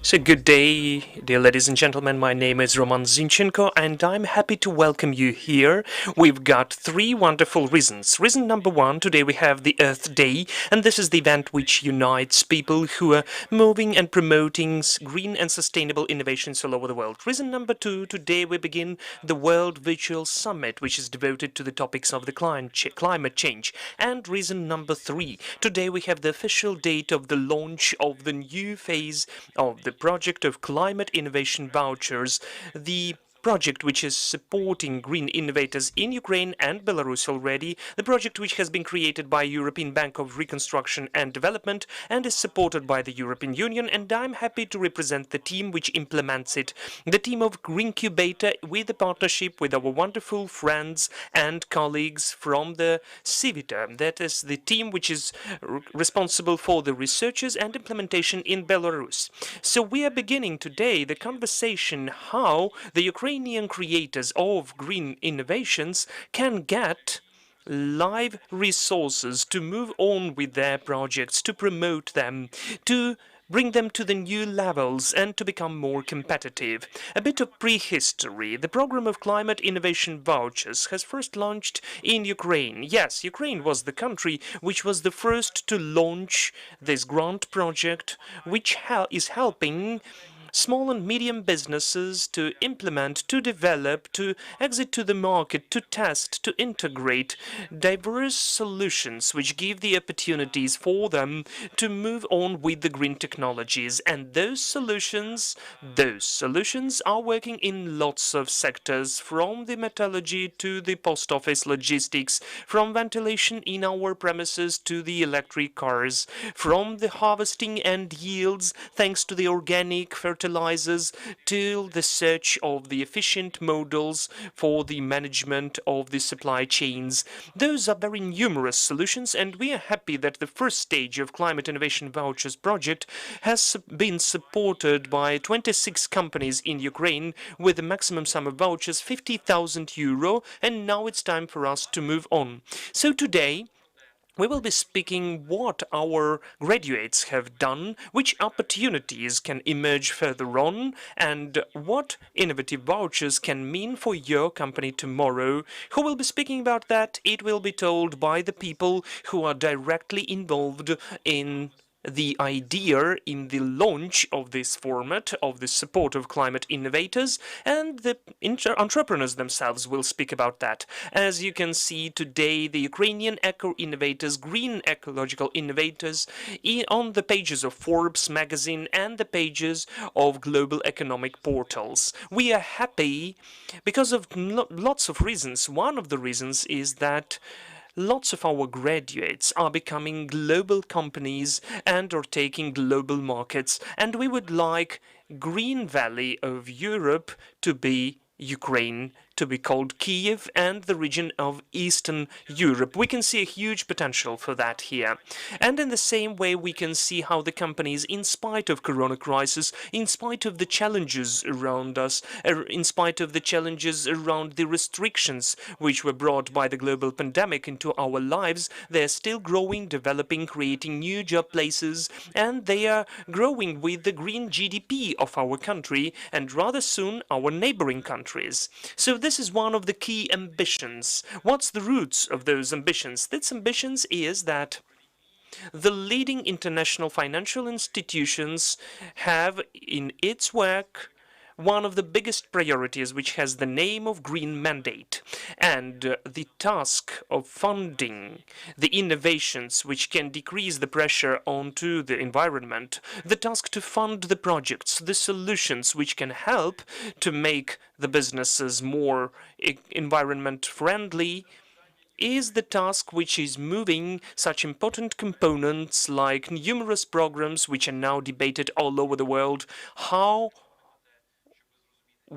So good day, dear ladies and gentlemen. My name is Roman Zinchenko, and I'm happy to welcome you here. We've got three wonderful reasons. Reason number one, today we have the Earth Day, and this is the event which unites people who are moving and promoting green and sustainable innovations all over the world. Reason number two, today we begin the World Virtual Summit, which is devoted to the topics of the climate change. And reason number three, today we have the official date of the launch of the new phase of the project of Climate Innovation Vouchers, the project which is supporting green innovators in Ukraine and Belarus already, the project which has been created by European Bank of Reconstruction and Development and is supported by the European Union, and I'm happy to represent the team which implements it, the team of Greencubator, with a partnership with our wonderful friends and colleagues from the Civita. That is the team which is responsible for the researches and implementation in Belarus. So we are beginning today the conversation how the Ukrainian creators of green innovations can get live resources to move on with their projects, to promote them, to bring them to the new levels and to become more competitive. A bit of prehistory. The program of Climate Innovation Vouchers has first launched in Ukraine. Yes, Ukraine was the country which was the first to launch this grant project, which is helping small and medium businesses to implement, to develop, to exit to the market, to test, to integrate diverse solutions which give the opportunities for them to move on with the green technologies. And those solutions are working in lots of sectors, from the metallurgy to the post office logistics, from ventilation in our premises to the electric cars, from the harvesting and yields thanks to the organic fertilizers till the search of the efficient models for the management of the supply chains. Those are very numerous solutions, and we are happy that the first stage of Climate Innovation Vouchers project has been supported by 26 companies in Ukraine with a maximum sum of vouchers 50,000 euro, and now it's time for us to move on. So today we will be speaking what our graduates have done, which opportunities can emerge further on, and what innovative vouchers can mean for your company tomorrow. Who will be speaking about that? It will be told by the people who are directly involved in the idea in the launch of this format of the support of climate innovators, and the entrepreneurs themselves will speak about that. As you can see today, the Ukrainian eco-innovators, green ecological innovators, on the pages of Forbes magazine and the pages of global economic portals. We are happy because of lots of reasons. One of the reasons is that lots of our graduates are becoming global companies and are taking global markets, and we would like Green Valley of Europe to be Ukraine, to be called Kiev, and the region of Eastern Europe. We can see a huge potential for that here. And in the same way, we can see how the companies, in spite of corona crisis, in spite of the challenges around us, in spite of the challenges around the restrictions which were brought by the global pandemic into our lives, they're still growing, developing, creating new job places, and they are growing with the green GDP of our country and rather soon our neighboring countries. So this is one of the key ambitions. What's the roots of those ambitions? These ambitions is that the leading international financial institutions have in its work one of the biggest priorities, which has the name of Green Mandate, and the task of funding the innovations which can decrease the pressure onto the environment, the task to fund the projects, the solutions which can help to make the businesses more environment friendly, is the task which is moving such important components like numerous programs which are now debated all over the world, how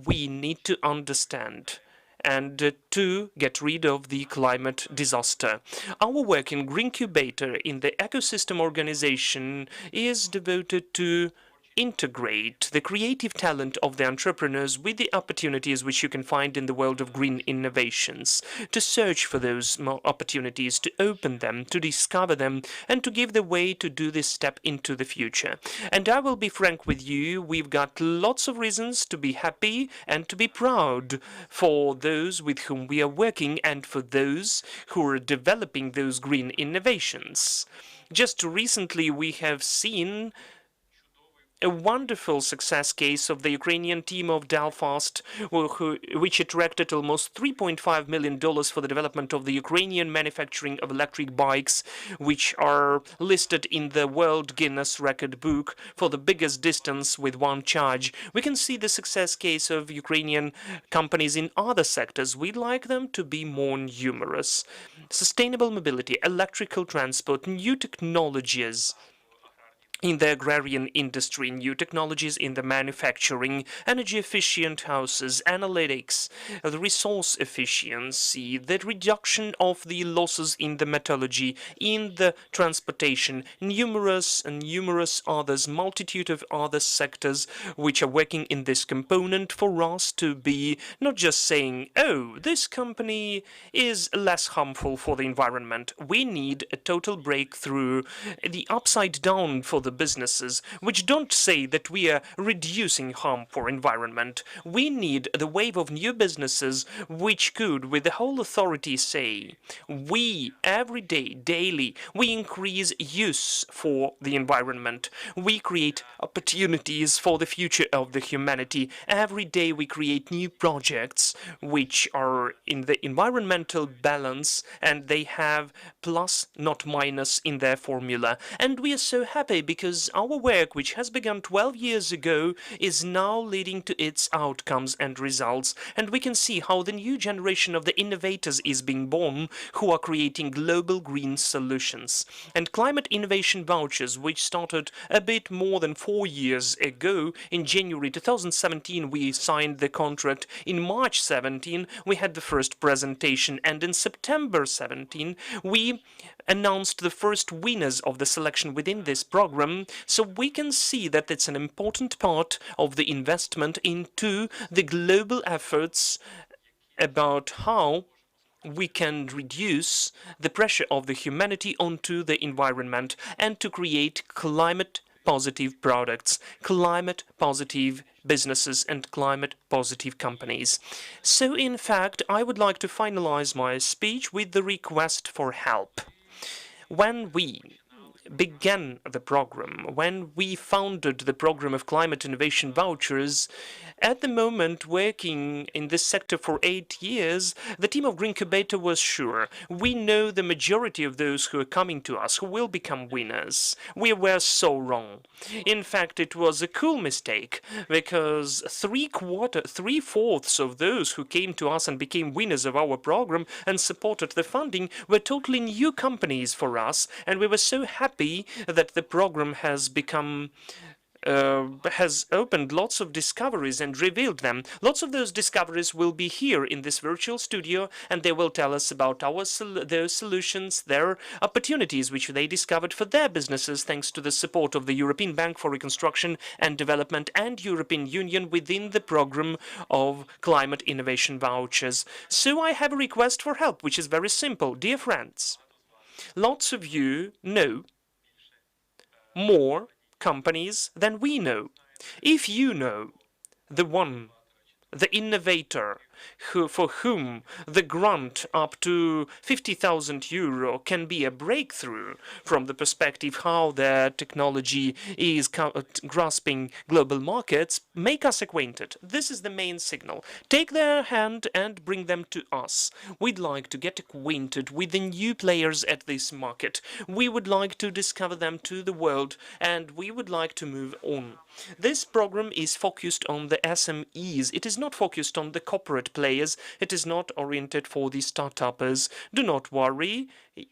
we need to understand and to get rid of the climate disaster. Our work in Greencubator in the ecosystem organization is devoted to integrate the creative talent of the entrepreneurs with the opportunities which you can find in the world of green innovations, to search for those opportunities, to open them, to discover them, and to give the way to do this step into the future. And I will be frank with you, we've got lots of reasons to be happy and to be proud for those with whom we are working and for those who are developing those green innovations. Just recently we have seen a wonderful success case of the Ukrainian team of Delfast, which attracted almost $3.5 million for the development of the Ukrainian manufacturing of electric bikes, which are listed in the World Guinness Record Book for the biggest distance with one charge. We can see the success case of Ukrainian companies in other sectors. We'd like them to be more numerous. Sustainable mobility, electrical transport, new technologies in the agrarian industry, new technologies in the manufacturing, energy-efficient houses, analytics, the resource efficiency, the reduction of the losses in the metallurgy, in the transportation, numerous others, multitude of other sectors which are working in this component for us to be not just saying, oh, this company is less harmful for the environment. We need a total breakthrough, the upside down for the businesses which don't say that we are reducing harm for environment. We need the wave of new businesses which could, with the whole authority, say, we every day, daily, we increase use for the environment. We create opportunities for the future of the humanity. Every day we create new projects which are in the environmental balance and they have plus, not minus, in their formula. And we are so happy because our work, which has begun 12 years ago, is now leading to its outcomes and results. And we can see how the new generation of the innovators is being born who are creating global green solutions. And Climate Innovation Vouchers, which started a bit more than 4 years ago, in January 2017 we signed the contract, in March 17 we had the first presentation, and in September 17 we announced the first winners of the selection within this program. So we can see that it's an important part of the investment into the global efforts about how we can reduce the pressure of the humanity onto the environment and to create climate positive products, climate positive businesses and climate positive companies. So in fact, I would like to finalize my speech with the request for help. When we began the program, when we founded the program of Climate Innovation Vouchers, at the moment working in this sector for 8 years, the team of Green Incubator was sure. We know the majority of those who are coming to us who will become winners. We were so wrong. In fact, it was a cool mistake because three-fourths of those who came to us and became winners of our program and supported the funding were totally new companies for us, and we were so happy that the program has become has opened lots of discoveries and revealed them. Lots of those discoveries will be here in this virtual studio, and they will tell us about their solutions, their opportunities which they discovered for their businesses thanks to the support of the European Bank for Reconstruction and Development and European Union within the program of Climate Innovation Vouchers. So I have a request for help, which is very simple. Dear friends, lots of you know more companies than we know. If you know the innovator for whom the grant up to 50,000 euro can be a breakthrough from the perspective how their technology is grasping global markets, make us acquainted. This is the main signal. Take their hand and bring them to us. We'd like to get acquainted with the new players at this market. We would like to discover them to the world, and we would like to move on. This program is focused on the SMEs. It is not focused on the corporate players. It is not oriented for the startuppers. Do not worry.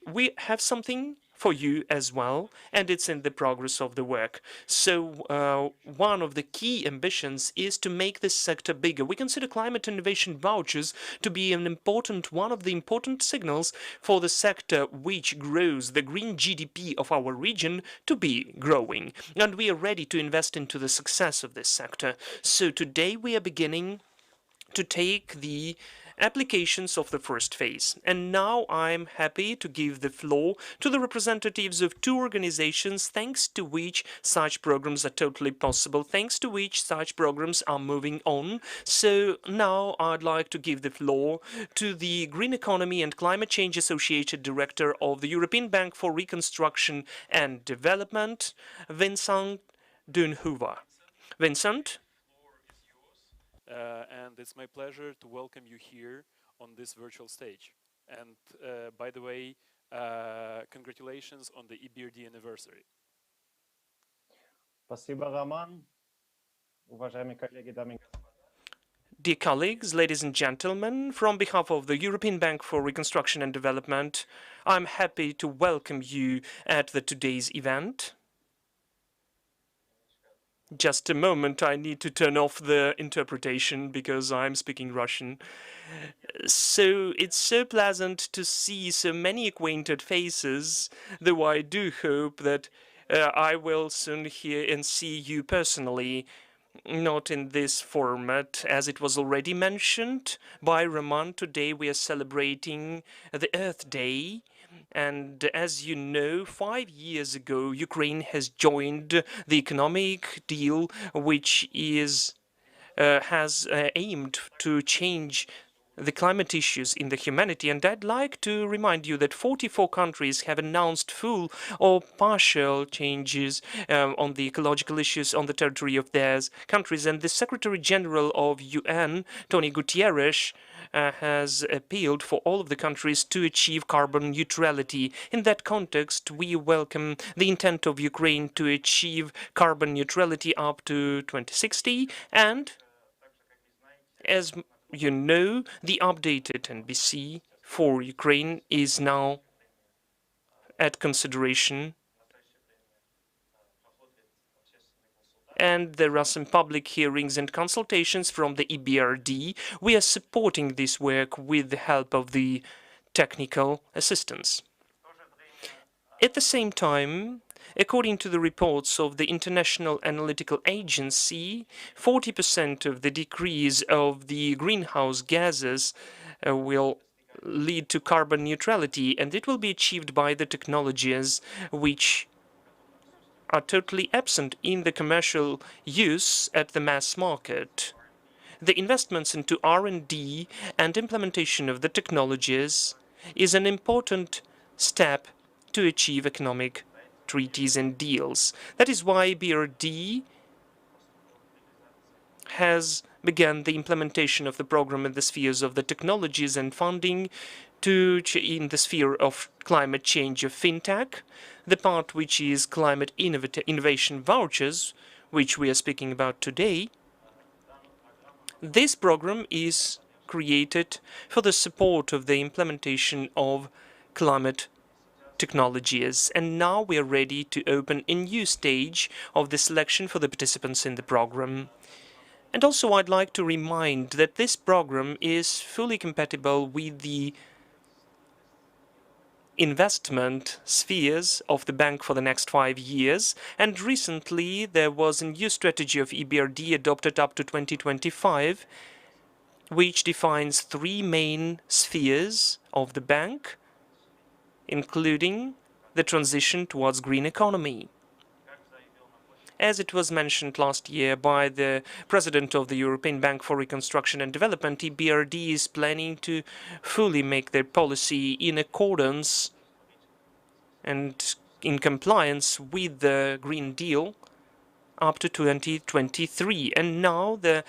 We have something for you as well, and it's in the progress of the work. So one of the key ambitions is to make this sector bigger. We consider climate innovation vouchers to be one of the important signals for the sector which grows the green GDP of our region to be growing. And we are ready to invest into the success of this sector. So today we are beginning to take the applications of the first phase. And now I'm happy to give the floor to the representatives of two organizations thanks to which such programs are totally possible, thanks to which such programs are moving on. So now I'd like to give the floor to the Green Economy and Climate Change Associated Director of the European Bank for Reconstruction and Development, Vincent Dunhuva. Vincent? And it's my pleasure to welcome you here on this virtual stage. And by the way, congratulations on the EBRD anniversary. Спасибо, Роман. Уважаемые коллеги, дамы и господа. Dear colleagues, ladies and gentlemen, from behalf of the European Bank for Reconstruction and Development, I'm happy to welcome you at today's event. Just a moment, I need to turn off the interpretation because I'm speaking Russian. So it's so pleasant to see so many acquainted faces, though I do hope that I will soon hear and see you personally, not in this format. As it was already mentioned by Roman, today we are celebrating the Earth Day. And as you know, 5 years ago, Ukraine has joined the economic deal, which has aimed to change the climate issues in the humanity. And I'd like to remind you that 44 countries have announced full or partial changes on the ecological issues on the territory of their countries. And the Secretary General of UN, Tony Guterres, has appealed for all of the countries to achieve carbon neutrality. In that context, we welcome the intent of Ukraine to achieve carbon neutrality up to 2060. And as you know, the updated NBC for Ukraine is now at consideration, and there are some public hearings and consultations from the EBRD. We are supporting this work with the help of the technical assistance. At the same time, according to the reports of the International Analytical Agency, 40% of the decrease of the greenhouse gases will lead to carbon neutrality, and it will be achieved by the technologies which are totally absent in the commercial use at the mass market. The investments into R&D and implementation of the technologies is an important step to achieve economic treaties and deals. That is why BRD has begun the implementation of the program in the spheres of the technologies and funding in the sphere of climate change of fintech, the part which is climate innovation vouchers, which we are speaking about today. This program is created for the support of the implementation of climate technologies, and now we are ready to open a new stage of the selection for the participants in the program. And also I'd like to remind that this program is fully compatible with the investment spheres of the bank for the next 5 years, and recently there was a new strategy of EBRD adopted up to 2025, which defines 3 main spheres of the bank, including the transition towards green economy. As it was mentioned last year by the President of the European Bank for Reconstruction and Development, EBRD is planning to fully make their policy in accordance and in compliance with the Green Deal up to 2023. And now the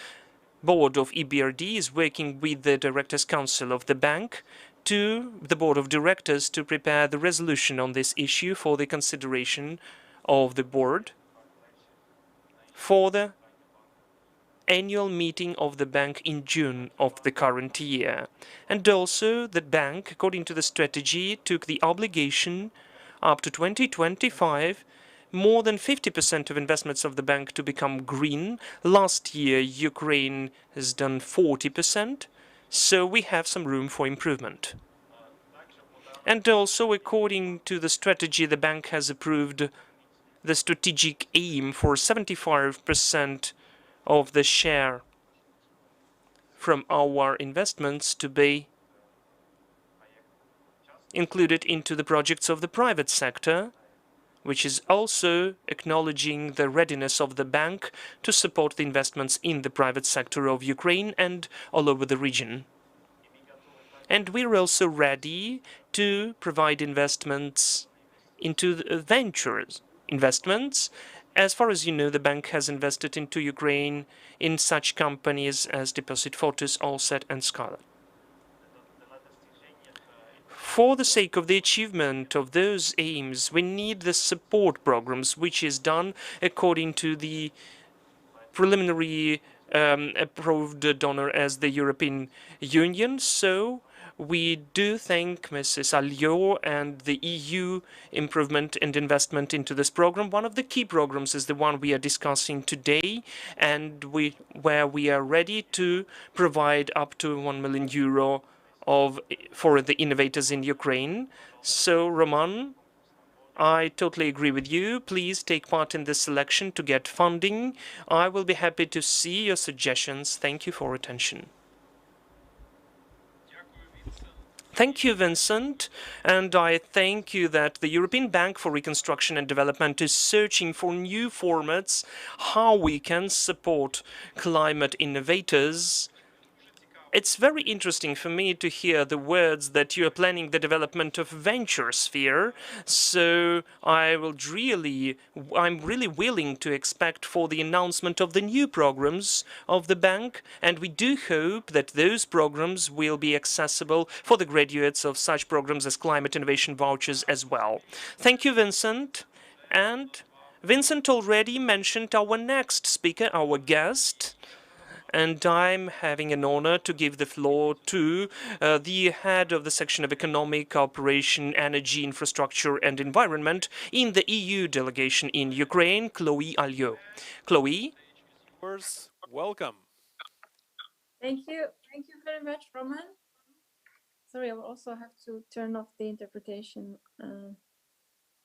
board of EBRD is working with the Directors' Council of the bank the board of directors to prepare the resolution on this issue for the consideration of the board for the annual meeting of the bank in June of the current year. And also the bank, according to the strategy, took the obligation up to 2025, more than 50% of investments of the bank to become green. Last year, Ukraine has done 40%, so we have some room for improvement. And also, according to the strategy, the bank has approved the strategic aim for 75% of the share from our investments to be included into the projects of the private sector, which is also acknowledging the readiness of the bank to support the investments in the private sector of Ukraine and all over the region. And we're also ready to provide investments into ventures investments. As far as you know, the bank has invested into Ukraine in such companies as Deposit Fortis, Allset, and Scarlet. For the sake of the achievement of those aims, we need the support programs, which is done according to the preliminary approved donor as the European Union. So we do thank Mrs. Alliot and the EU improvement and investment into this program. One of the key programs is the one we are discussing today, and where we are ready to provide up to €1 million for the innovators in Ukraine. So, Roman, I totally agree with you. Please take part in this selection to get funding. I will be happy to see your suggestions. Thank you for attention. Thank you, Vincent, and I thank you that the European Bank for Reconstruction and Development is searching for new formats, how we can support climate innovators. It's very interesting for me to hear the words that you are planning the development of venture sphere. So I'm really willing to expect for the announcement of the new programs of the bank, and we do hope that those programs will be accessible for the graduates of such programs as Climate Innovation Vouchers as well. Thank you, Vincent. And Vincent already mentioned our next speaker, our guest. And I'm having an honor to give the floor to the head of the section of Economic Cooperation, Energy, Infrastructure and Environment in the EU delegation in Ukraine, Chloe Alliot. Chloe? Welcome. Thank you. Thank you very much, Roman. Sorry, I will also have to turn off the interpretation.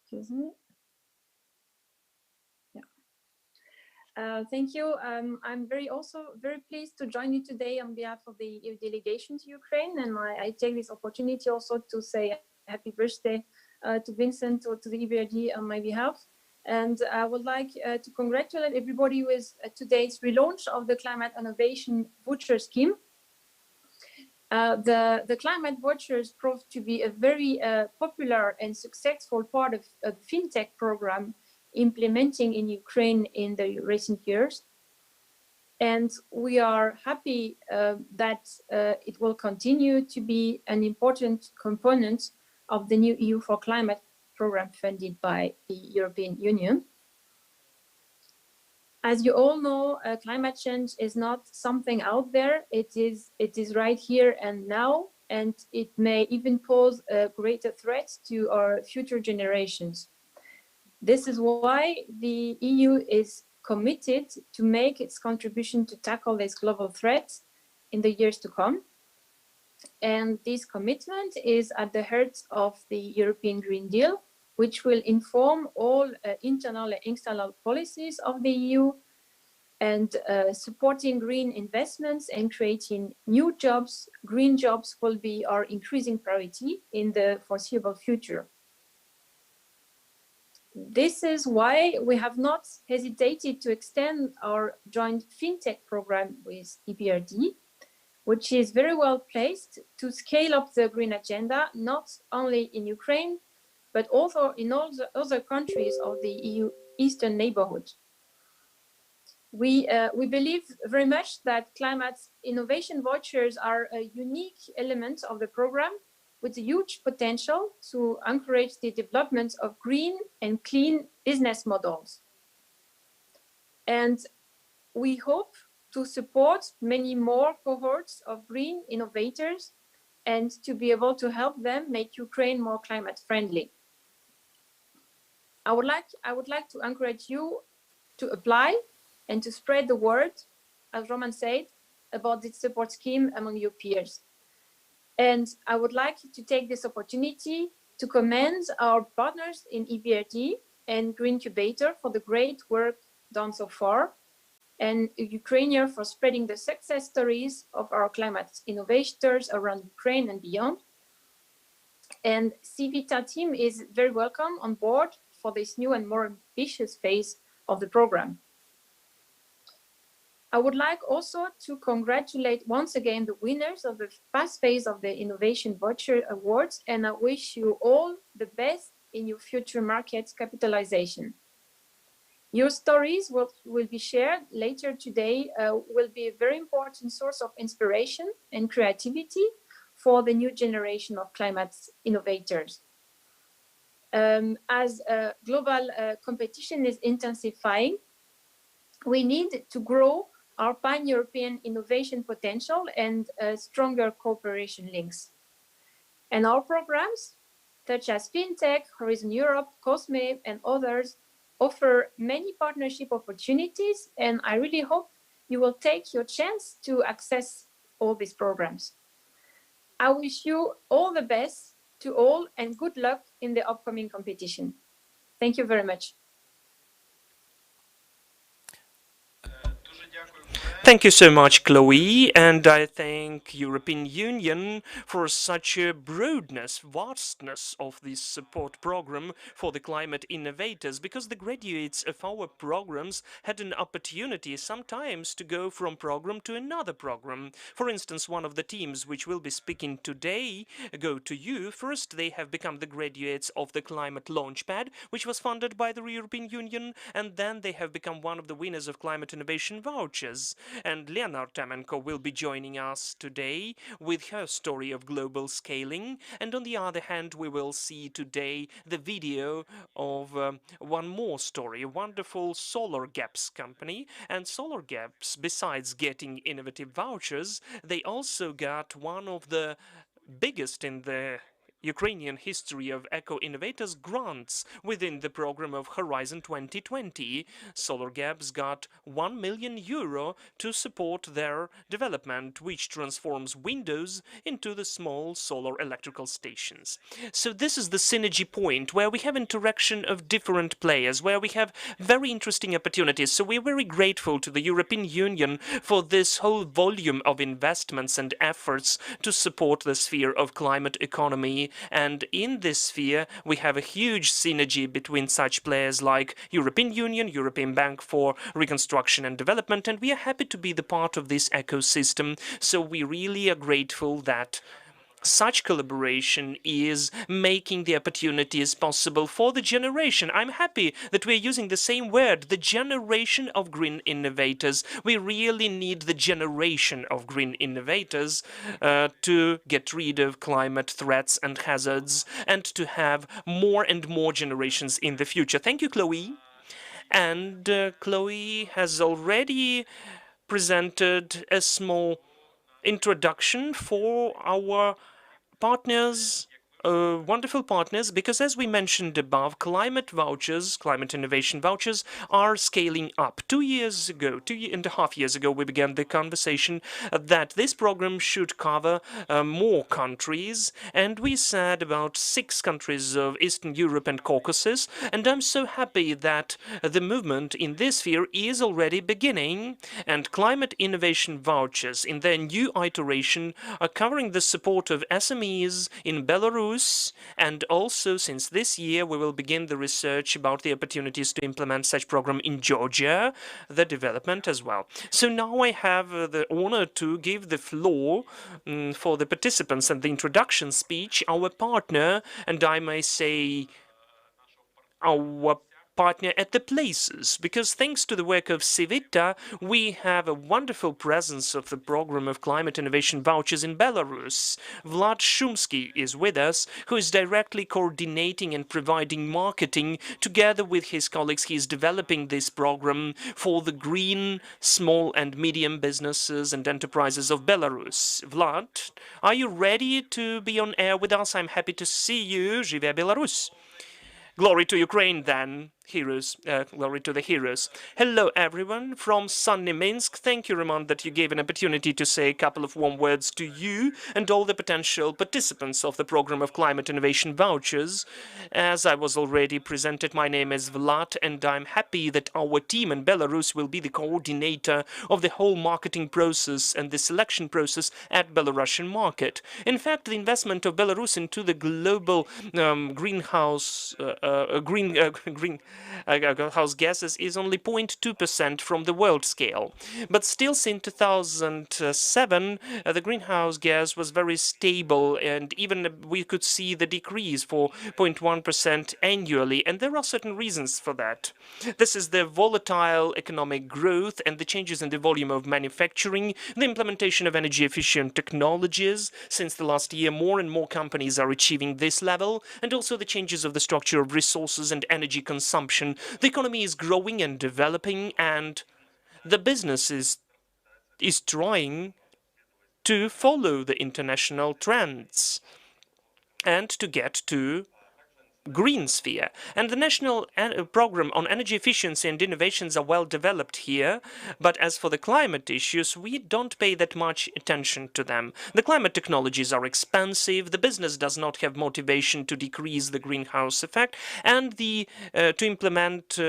Excuse me. Thank you. I'm also very pleased to join you today on behalf of the EU delegation to Ukraine, and I take this opportunity also to say happy birthday to Vincent or to the EBRD on my behalf. And I would like to congratulate everybody with today's relaunch of the Climate Innovation Voucher scheme. The climate vouchers proved to be a very popular and successful part of a fintech program implementing in Ukraine in the recent years. And we are happy that it will continue to be an important component of the new EU for Climate program funded by the European Union. As you all know, climate change is not something out there. It is right here and now, and it may even pose a greater threat to our future generations. This is why the EU is committed to make its contribution to tackle this global threat in the years to come. And this commitment is at the heart of the European Green Deal, which will inform all internal and external policies of the EU, and supporting green investments and creating new jobs. Green jobs will be our increasing priority in the foreseeable future. This is why we have not hesitated to extend our joint fintech program with EBRD, which is very well placed to scale up the green agenda, not only in Ukraine, but also in all the other countries of the EU Eastern neighborhood. We believe very much that climate innovation vouchers are a unique element of the program, with a huge potential to encourage the development of green and clean business models. And we hope to support many more cohorts of green innovators and to be able to help them make Ukraine more climate friendly. I would like to encourage you to apply and to spread the word, as Roman said, about this support scheme among your peers. And I would like to take this opportunity to commend our partners in EBRD and Green Incubator for the great work done so far, and Ukraine for spreading the success stories of our climate innovators around Ukraine and beyond. And Civita team is very welcome on board for this new and more ambitious phase of the program. I would like also to congratulate once again the winners of the past phase of the Innovation Voucher Awards, and I wish you all the best in your future market capitalization. Your stories will be shared later today, will be a very important source of inspiration and creativity for the new generation of climate innovators. As global competition is intensifying, we need to grow our pan-European innovation potential and stronger cooperation links. And our programs, such as FinTech, Horizon Europe, COSME, and others, offer many partnership opportunities, and I really hope you will take your chance to access all these programs. I wish you all the best to all and good luck in the upcoming competition. Thank you very much. Thank you so much, Chloe, and I thank European Union for such a broadness, vastness of this support program for the climate innovators, because the graduates of our programs had an opportunity sometimes to go from program to another program. For instance, one of the teams which will be speaking today go to you. First, they have become the graduates of the Climate Launchpad, which was funded by the European Union, and then they have become one of the winners of Climate Innovation Vouchers. And Lena Artemenko will be joining us today with her story of global scaling. And on the other hand, we will see today the video of one more story, a wonderful Solar Gaps company. And Solar Gaps, besides getting innovative vouchers, they also got one of the biggest in the Ukrainian history of eco-innovators grants within the program of Horizon 2020. Solar Gaps got €1 million to support their development, which transforms windows into the small solar electrical stations. So this is the synergy point where we have interaction of different players, where we have very interesting opportunities. So we're very grateful to the European Union for this whole volume of investments and efforts to support the sphere of climate economy. And in this sphere, we have a huge synergy between such players like European Union, European Bank for Reconstruction and Development, and we are happy to be the part of this ecosystem. So we really are grateful that such collaboration is making the opportunities possible for the generation. I'm happy that we're using the same word, the generation of green innovators. We really need the generation of green innovators to get rid of climate threats and hazards and to have more and more generations in the future. Thank you, Chloe. And Chloe has already presented a small introduction for our partners, wonderful partners, because as we mentioned above, climate vouchers, climate innovation vouchers are scaling up. 2 years ago, 2.5 years ago, we began the conversation that this program should cover more countries, and we said about 6 countries of Eastern Europe and Caucasus, and I'm so happy that the movement in this sphere is already beginning, and climate innovation vouchers in their new iteration are covering the support of SMEs in Belarus, and also since this year we will begin the research about the opportunities to implement such program in Georgia, the development as well. So now I have the honor to give the floor for the participants and the introduction speech, our partner, and I may say our partner at the places, because thanks to the work of Civita, we have a wonderful presence of the program of climate innovation vouchers in Belarus. Vlad Shumsky is with us, who is directly coordinating and providing marketing. Together with his colleagues, he is developing this program for the green, small and medium businesses and enterprises of Belarus. Vlad, are you ready to be on air with us? I'm happy to see you. Живе Belarus! Glory to Ukraine, then. Heroes, glory to the heroes. Hello, everyone from sunny Minsk. Thank you, Roman, that you gave an opportunity to say a couple of warm words to you and all the potential participants of the program of Climate Innovation Vouchers. As I was already presented, my name is Vlad, and I'm happy that our team in Belarus will be the coordinator of the whole marketing process and the selection process at Belarusian market. In fact, the investment of Belarus into the global greenhouse gases is only 0.2% from the world scale. But still, since 2007, the greenhouse gas was very stable, and even we could see the decrease for 0.1% annually. And there are certain reasons for that. This is the volatile economic growth and the changes in the volume of manufacturing, the implementation of energy efficient technologies. Since the last year, more and more companies are achieving this level, and also the changes of the structure of resources and energy consumption. The economy is growing and developing, and the business is trying to follow the international trends and to get to green sphere. And the national program on energy efficiency and innovations are well developed here, but as for the climate issues, we don't pay that much attention to them. The climate technologies are expensive, the business does not have motivation to decrease the greenhouse effect, and to implement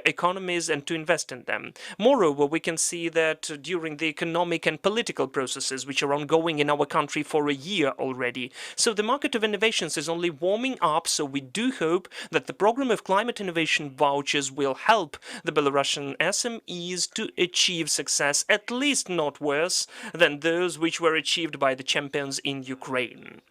economies and to invest in them. Moreover, we can see that during the economic and political processes which are ongoing in our country for a year already. So the market of innovations is only warming up, so we do hope that the program of climate innovation vouchers will help the Belarusian SMEs to achieve success, at least not worse than those which were achieved by the champions in Ukraine.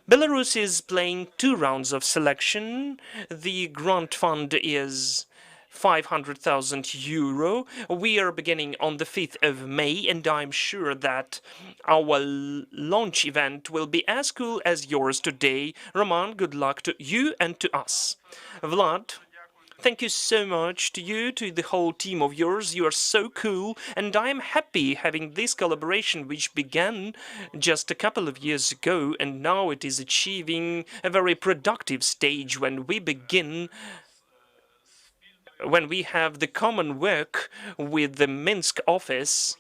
Belarus is playing 2 rounds of selection. The grant fund is 500,000 euro. We are beginning on the 5th of May, and I'm sure that our launch event will be as cool as yours today. Roman, good luck to you and to us. Vlad, thank you so much to you, to the whole team of yours. You are so cool, and I am happy having this collaboration, which began just a couple of years ago, and now it is achieving a very productive stage when we have the common work with the Minsk office.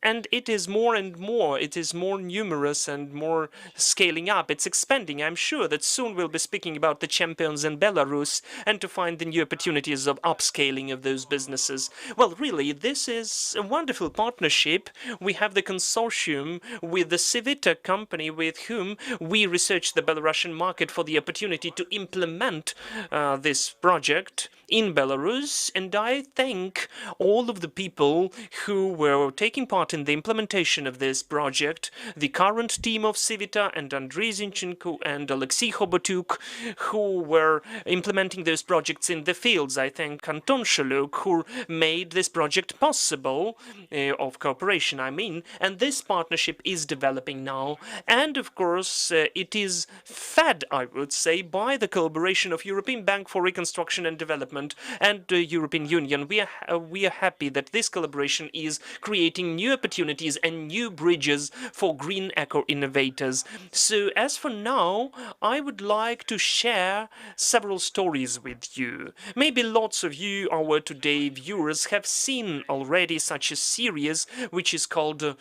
And it is more and more, it is more numerous and more scaling up. It's expanding. I'm sure that soon we'll be speaking about the champions in Belarus and to find the new opportunities of upscaling of those businesses. Well, really, this is a wonderful partnership. We have the consortium with the Civita company with whom we researched the Belarusian market for the opportunity to implement this project in Belarus, and I thank all of the people who were taking part in the implementation of this project, the current team of Civita and Andrei Zinchenko and Alexei Khobotyuk, who were implementing those projects in the fields. I thank Anton Shaluk, who made this project possible, of cooperation, I mean, and this partnership is developing now. And of course, it is fed, I would say, by the collaboration of European Bank for Reconstruction and Development and the European Union. We are happy that this collaboration is creating new opportunities and new bridges for green eco-innovators. So as for now, I would like to share several stories with you. Maybe lots of you, our today viewers, have seen already such a series which is called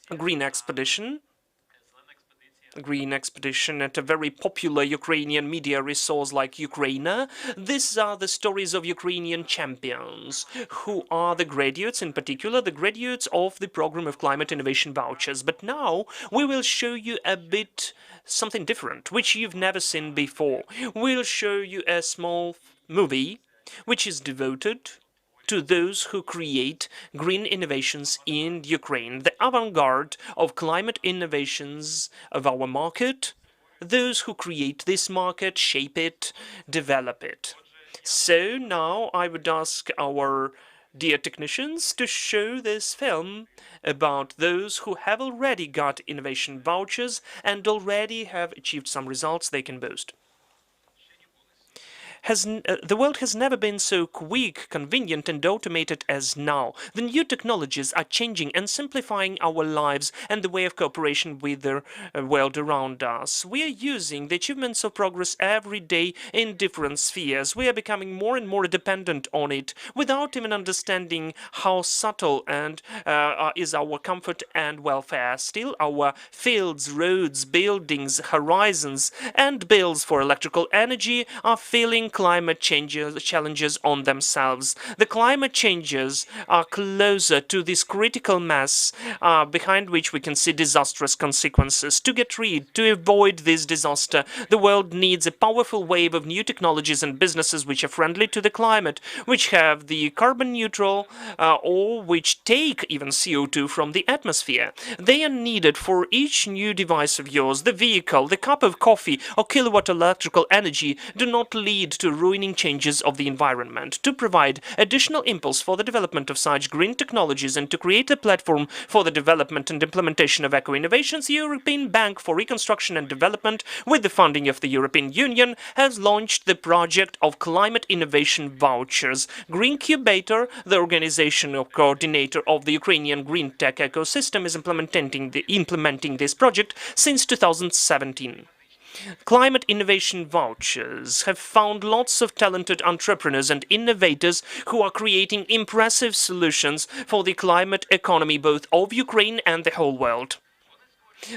Green Expedition. Green Expedition at a very popular Ukrainian media resource like Ukraina. These are the stories of Ukrainian champions, who are the graduates, in particular the graduates of the program of Climate Innovation Vouchers. But now we will show you a bit something different, which you've never seen before. We'll show you a small movie which is devoted to those who create green innovations in Ukraine, the avant-garde of climate innovations of our market, those who create this market, shape it, develop it. So now I would ask our dear technicians to show this film about those who have already got innovation vouchers and already have achieved some results they can boast. the world has never been so quick, convenient, and automated as now. The new technologies are changing and simplifying our lives and the way of cooperation with the world around us. We are using the achievements of progress every day in different spheres. We are becoming more and more dependent on it without even understanding how subtle and is our comfort and welfare. Still, our fields, roads, buildings, horizons, and bills for electrical energy are feeling climate challenges on themselves. The climate changes are closer to this critical mass behind which we can see disastrous consequences. To avoid this disaster, the world needs a powerful wave of new technologies and businesses which are friendly to the climate, which have the carbon neutral or which take even CO2 from the atmosphere. They are needed for each new device of yours. The vehicle, the cup of coffee, or kilowatt electrical energy do not lead to ruining changes of the environment. To provide additional impulse for the development of such green technologies and to create a platform for the development and implementation of eco-innovations, the European Bank for Reconstruction and Development, with the funding of the European Union, has launched the project of Climate Innovation Vouchers. Green Incubator, the organization or coordinator of the Ukrainian green tech ecosystem, is implementing this project since 2017. Climate Innovation Vouchers have found lots of talented entrepreneurs and innovators who are creating impressive solutions for the climate economy both of Ukraine and the whole world.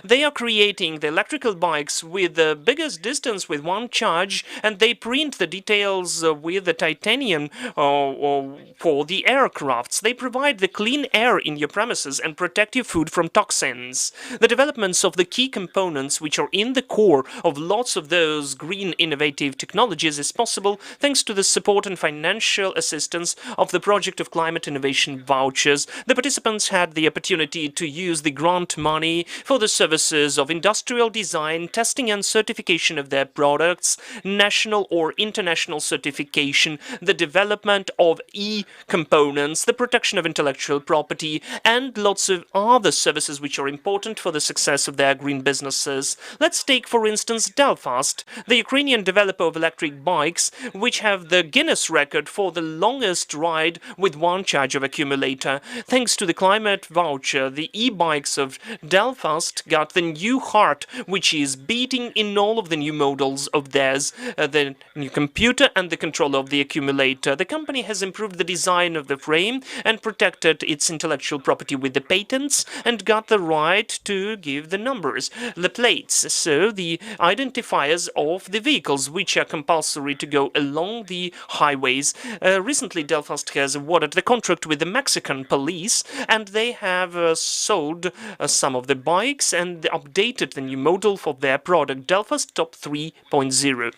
They are creating the electrical bikes with the biggest distance with one charge, and they print the details with the titanium for the aircrafts. They provide the clean air in your premises and protect your food from toxins. The developments of the key components which are in the core of lots of those green innovative technologies is possible thanks to the support and financial assistance of the project of Climate Innovation Vouchers. The participants had the opportunity to use the grant money for the services of industrial design, testing and certification of their products, national or international certification, the development of e-components, the protection of intellectual property, and lots of other services which are important for the success of their green businesses. Let's take, for instance, Delfast, the Ukrainian developer of electric bikes, which have the Guinness record for the longest ride with one charge of accumulator. Thanks to the climate voucher, the e-bikes of Delfast got the new heart, which is beating in all of the new models of theirs, the new computer and the controller of the accumulator. The company has improved the design of the frame and protected its intellectual property with the patents and got the right to give the numbers, the plates, so the identifiers of the vehicles which are compulsory to go along the highways. Recently, Delfast has awarded the contract with the Mexican police, and they have sold some of the bikes and updated the new model for their product, Delfast Top 3.0.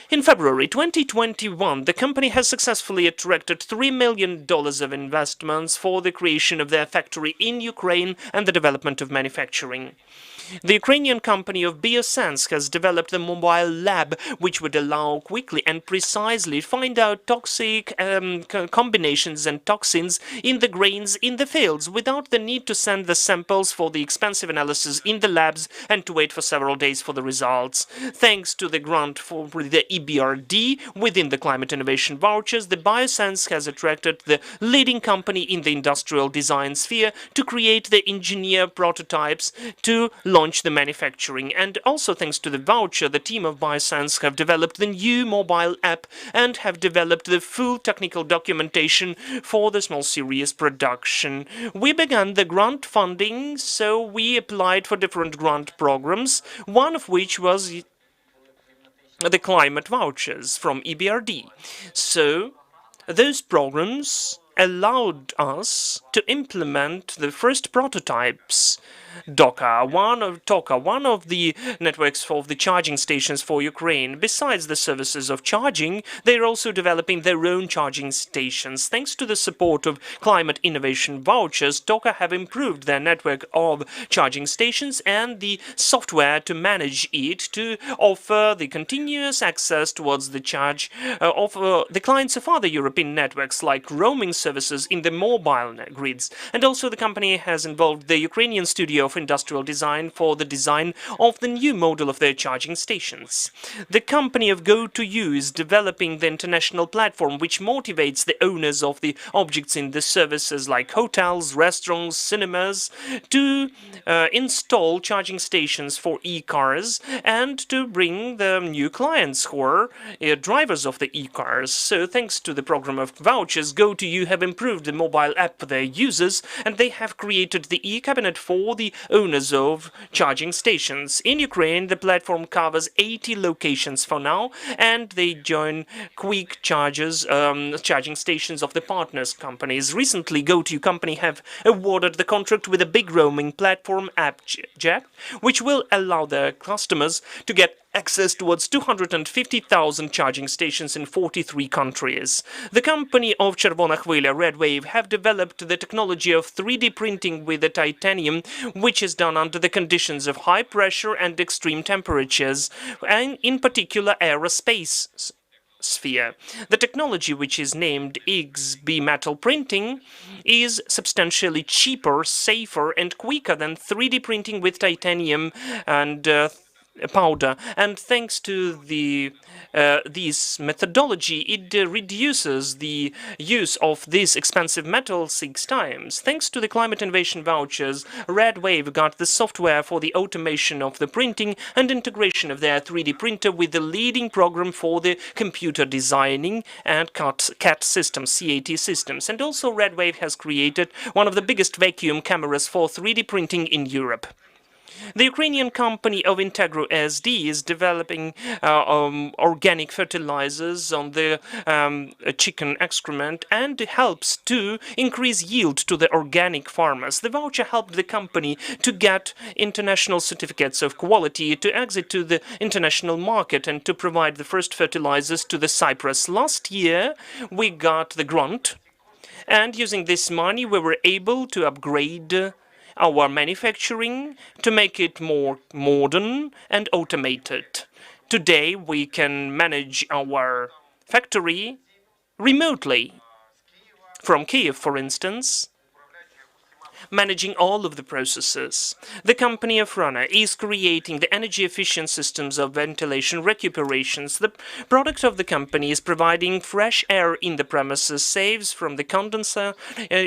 In February 2021, the company has successfully attracted $3 million of investments for the creation of their factory in Ukraine and the development of manufacturing. The Ukrainian company of Biosense has developed a mobile lab which would allow quickly and precisely find out toxic combinations and toxins in the grains in the fields without the need to send the samples for the expensive analysis in the labs and to wait for several days for the results. Thanks to the grant for the EBRD within the Climate Innovation Vouchers, the Biosense has attracted the leading company in the industrial design sphere to create the engineer prototypes to launch the manufacturing. And also thanks to the voucher, the team of Biosense have developed the new mobile app and have developed the full technical documentation for the small series production. We began the grant funding, so we applied for different grant programs, one of which was the climate vouchers from EBRD. So those programs allowed us to implement the first prototypes. Doka, one of the networks for the charging stations for Ukraine. Besides the services of charging, they're also developing their own charging stations. Thanks to the support of Climate Innovation Vouchers, Doka have improved their network of charging stations and the software to manage it to offer the continuous access towards the charge of the clients of other European networks like roaming services in the mobile grids. And also the company has involved the Ukrainian studio idea of industrial design for the design of the new model of their charging stations. The company of Go2U is developing the international platform which motivates the owners of the objects in the services like hotels, restaurants, cinemas to install charging stations for e-cars and to bring the new clients who are drivers of the e-cars. So thanks to the program of vouchers, Go2U have improved the mobile app for their users, and they have created the e-cabinet for the owners of charging stations. In Ukraine, the platform covers 80 locations for now, and they join quick chargers, charging stations of the partners companies. Recently, Go2U company have awarded the contract with a big roaming platform, AppJack, which will allow their customers to get access towards 250,000 charging stations in 43 countries. The company of Czerwona Chwila, Red Wave, have developed the technology of 3D printing with the titanium, which is done under the conditions of high pressure and extreme temperatures, and in particular aerospace sphere. The technology, which is named XB metal printing, is substantially cheaper, safer and quicker than 3D printing with titanium and powder, and thanks to this methodology, it reduces the use of this expensive metal 6 times. Thanks to the Climate Innovation Vouchers, Red Wave got the software for the automation of the printing and integration of their 3D printer with the leading program for the computer designing and CAT systems, CAT systems. And also Red Wave has created one of the biggest vacuum cameras for 3D printing in Europe. The Ukrainian company of Integro SD is developing organic fertilizers on the chicken excrement and helps to increase yield to the organic farmers. The voucher helped the company to get international certificates of quality, to exit to the international market and to provide the first fertilizers to the Cyprus. Last year we got the grant, and using this money we were able to upgrade our manufacturing to make it more modern and automated. Today we can manage our factory remotely from Kiev, for instance, managing all of the processes. The company of Rana is creating the energy-efficient systems of ventilation recuperations. The product of the company is providing fresh air in the premises, saves from the condenser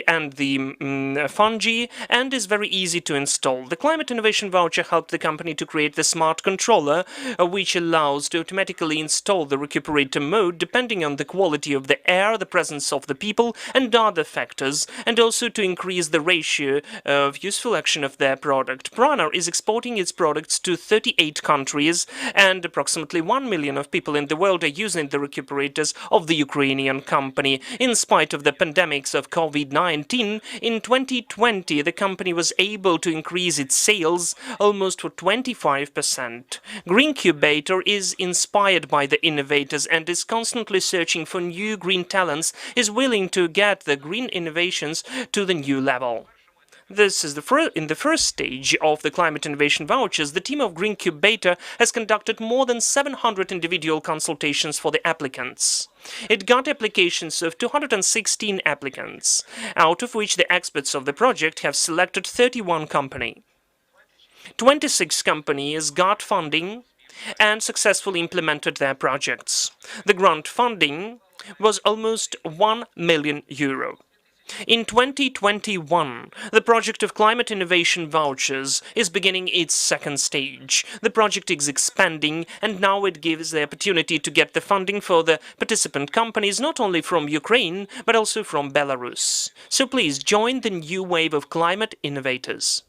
and the fungi, and is very easy to install. The Climate Innovation Voucher helped the company to create the smart controller, which allows to automatically install the recuperator mode depending on the quality of the air, the presence of the people, and other factors, and also to increase the ratio of useful action of their product. Prana is exporting its products to 38 countries, and approximately 1 million of people in the world are using the recuperators of the Ukrainian company. In spite of the pandemics of COVID-19, in 2020 the company was able to increase its sales almost for 25%. Greencubator is inspired by the innovators and is constantly searching for new green talents, is willing to get the green innovations to the new level. This is in the first stage of the Climate Innovation Vouchers, the team of Greencubator has conducted more than 700 individual consultations for the applicants. It got applications of 216 applicants, out of which the experts of the project have selected 31 companies. 26 companies got funding and successfully implemented their projects. The grant funding was almost €1 million. In 2021, the project of Climate Innovation Vouchers is beginning its second stage. The project is expanding, and now it gives the opportunity to get the funding for the participant companies not only from Ukraine, but also from Belarus. So please join the new wave of climate innovators.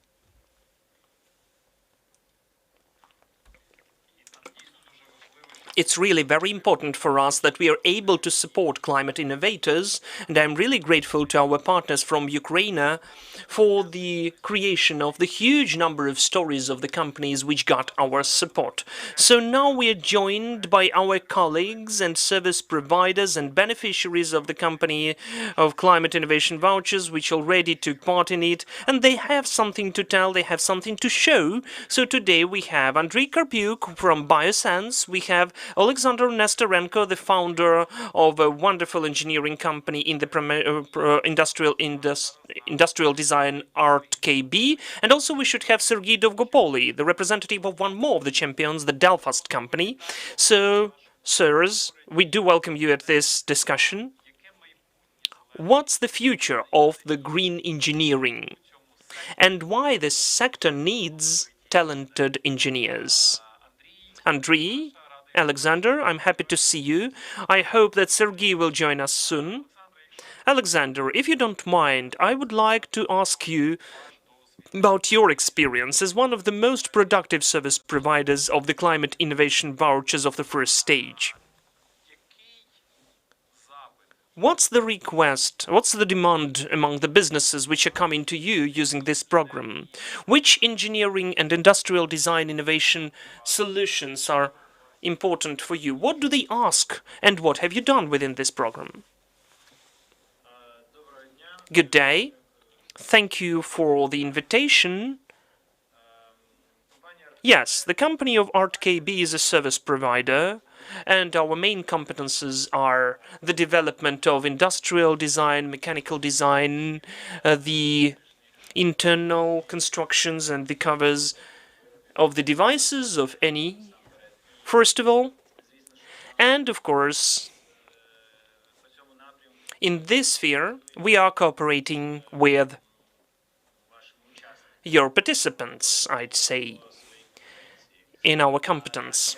It's really very important for us that we are able to support climate innovators, and I'm really grateful to our partners from Ukraine for the creation of the huge number of stories of the companies which got our support. So now we are joined by our colleagues and service providers and beneficiaries of the company of Climate Innovation Vouchers, which already took part in it, and they have something to tell, they have something to show. So today we have Andrei Karpiuk from Biosense, we have Alexander Nestorenko, the founder of a wonderful engineering company in the industrial design Art KB. And also we should have Sergei Dovgopoli, the representative of one more of the champions, the Delfast company. So, sirs, we do welcome you at this discussion. What's the future of the green engineering? And why this sector needs talented engineers? Andrei, Alexander, I'm happy to see you. I hope that Sergei will join us soon. Alexander, if you don't mind, I would like to ask you about your experience as one of the most productive service providers of the Climate Innovation Vouchers of the first stage. What's the request, what's the demand among the businesses which are coming to you using this program? Which engineering and industrial design innovation solutions are important for you? What do they ask and what have you done within this program? Good day. Thank you for the invitation. Yes, the company of Art KB is a service provider, and our main competences are the development of industrial design, mechanical design, the internal constructions and the covers of the devices of any, first of all. And of course, in this sphere, we are cooperating with your participants, I'd say, in our competence.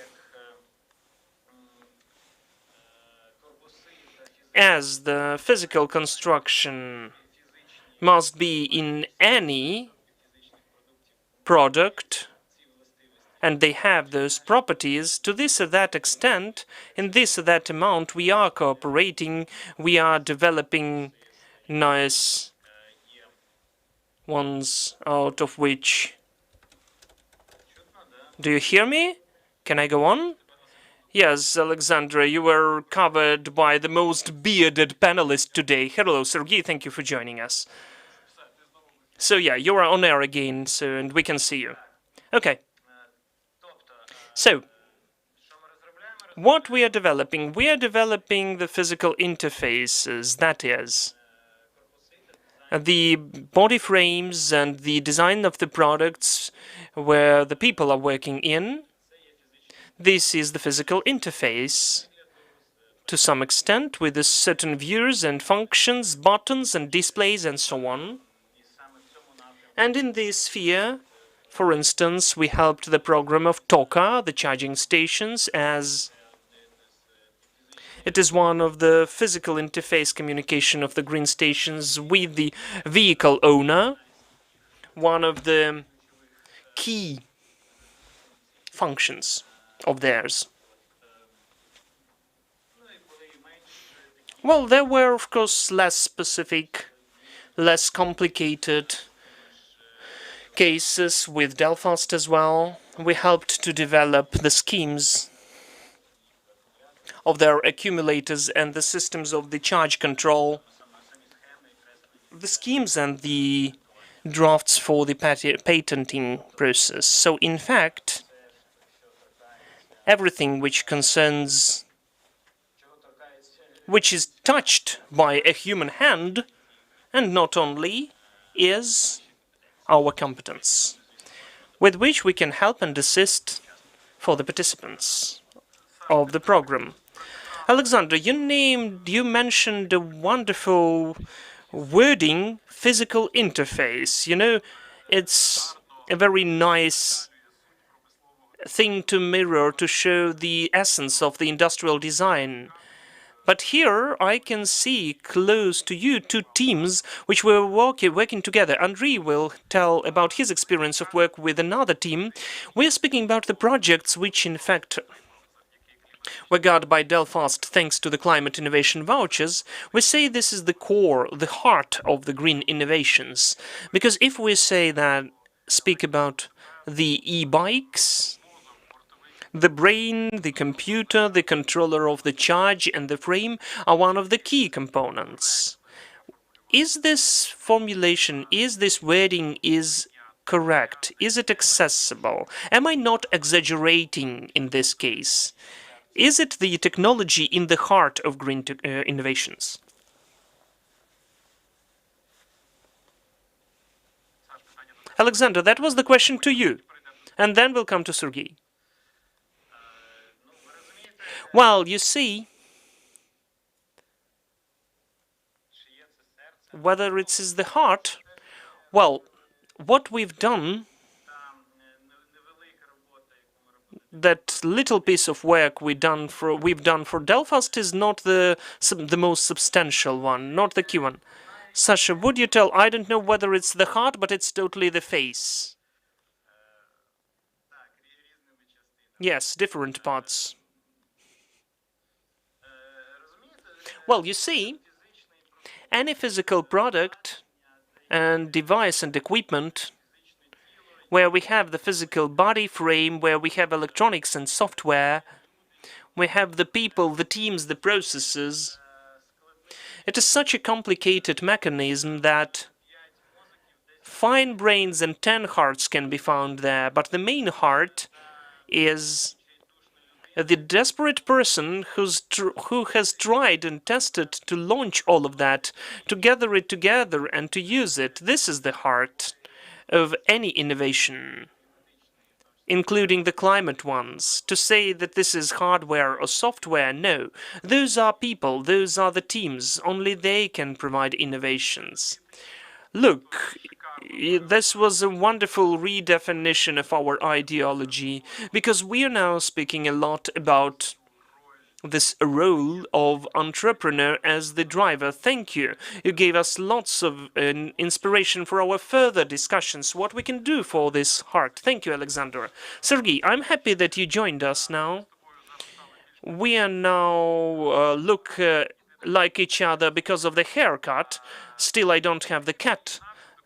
As the physical construction must be in any product, and they have those properties, to this or that extent, in this or that amount, we are cooperating, we are developing nice ones, out of which... Do you hear me? Can I go on? Yes, Alexandra, you were covered by the most bearded panelist today. Hello, Sergei, thank you for joining us. So yeah, you are on air again, so and we can see you. Okay. So, what we are developing the physical interfaces, that is, the body frames and the design of the products where the people are working in. This is the physical interface, to some extent, with certain views and functions, buttons and displays and so on. And in this sphere, for instance, we helped the program of TOCA, the charging stations, as it is one of the physical interface communication of the green stations with the vehicle owner, one of the key functions of theirs. Well, there were, of course, less specific, less complicated cases with Delfast as well. We helped to develop the schemes of their accumulators and the systems of the charge control, the schemes and the drafts for the patenting process. So, in fact, everything which concerns, which is touched by a human hand, and not only, is our competence, with which we can help and assist for the participants of the program. Alexander, you mentioned a wonderful wording, physical interface. You know, it's a very nice thing to mirror, to show the essence of the industrial design. But here I can see close to you two teams which were working together. Andrei will tell about his experience of work with another team. We're speaking about the projects which in fact were got by Delfast thanks to the Climate Innovation Vouchers. We say this is the core, the heart of the green innovations. Because if we say that, speak about the e-bikes, the brain, the computer, the controller of the charge and the frame are one of the key components. Is this formulation, is this wording is correct? Is it accessible? Am I not exaggerating in this case? Is it the technology in the heart of green innovations? Alexander, that was the question to you. And then we'll come to Sergey. Well, you see, whether it is the heart, well, what we've done, that little piece of work we've done for Delfast is not the most substantial one, not the key one. Sasha, would you tell? I don't know whether it's the heart, but it's totally the face. Yes, different parts. Well, you see, any physical product and device and equipment where we have the physical body frame, where we have electronics and software, we have the people, the teams, the processes. It is such a complicated mechanism that 5 brains and 10 hearts can be found there, but the main heart is the desperate person who has tried and tested to launch all of that, to gather it together and to use it. This is the heart of any innovation, including the climate ones. To say that this is hardware or software, no. Those are people, those are the teams. Only they can provide innovations. Look, this was a wonderful redefinition of our ideology, because we are now speaking a lot about this role of entrepreneur as the driver. Thank you. You gave us lots of inspiration for our further discussions, what we can do for this heart. Thank you, Alexander. Sergey, I'm happy that you joined us now. We are now look like each other because of the haircut. Still, I don't have the cat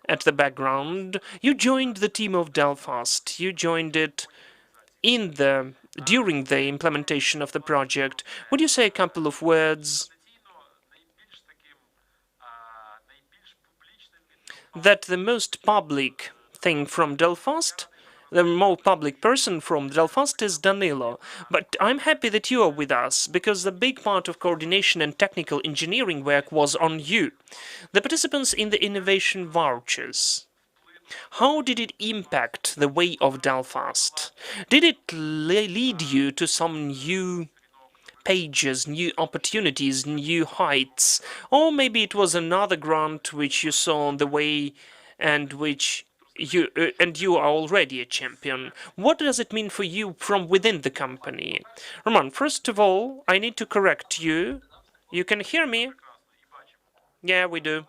at the background. You joined the team of Delfast. You joined it during the implementation of the project. Would you say a couple of words that the most public thing from Delfast, the more public person from Delfast is Danilo. But I'm happy that you are with us, because the big part of coordination and technical engineering work was on you. The participants in the innovation vouchers. How did it impact the way of Delfast? Did it lead you to some new pages, new opportunities, new heights? Or maybe it was another grant which you saw on the way and which you are already a champion. What does it mean for you from within the company? Roman, first of all, I need to correct you. You can hear me? Yeah, we do.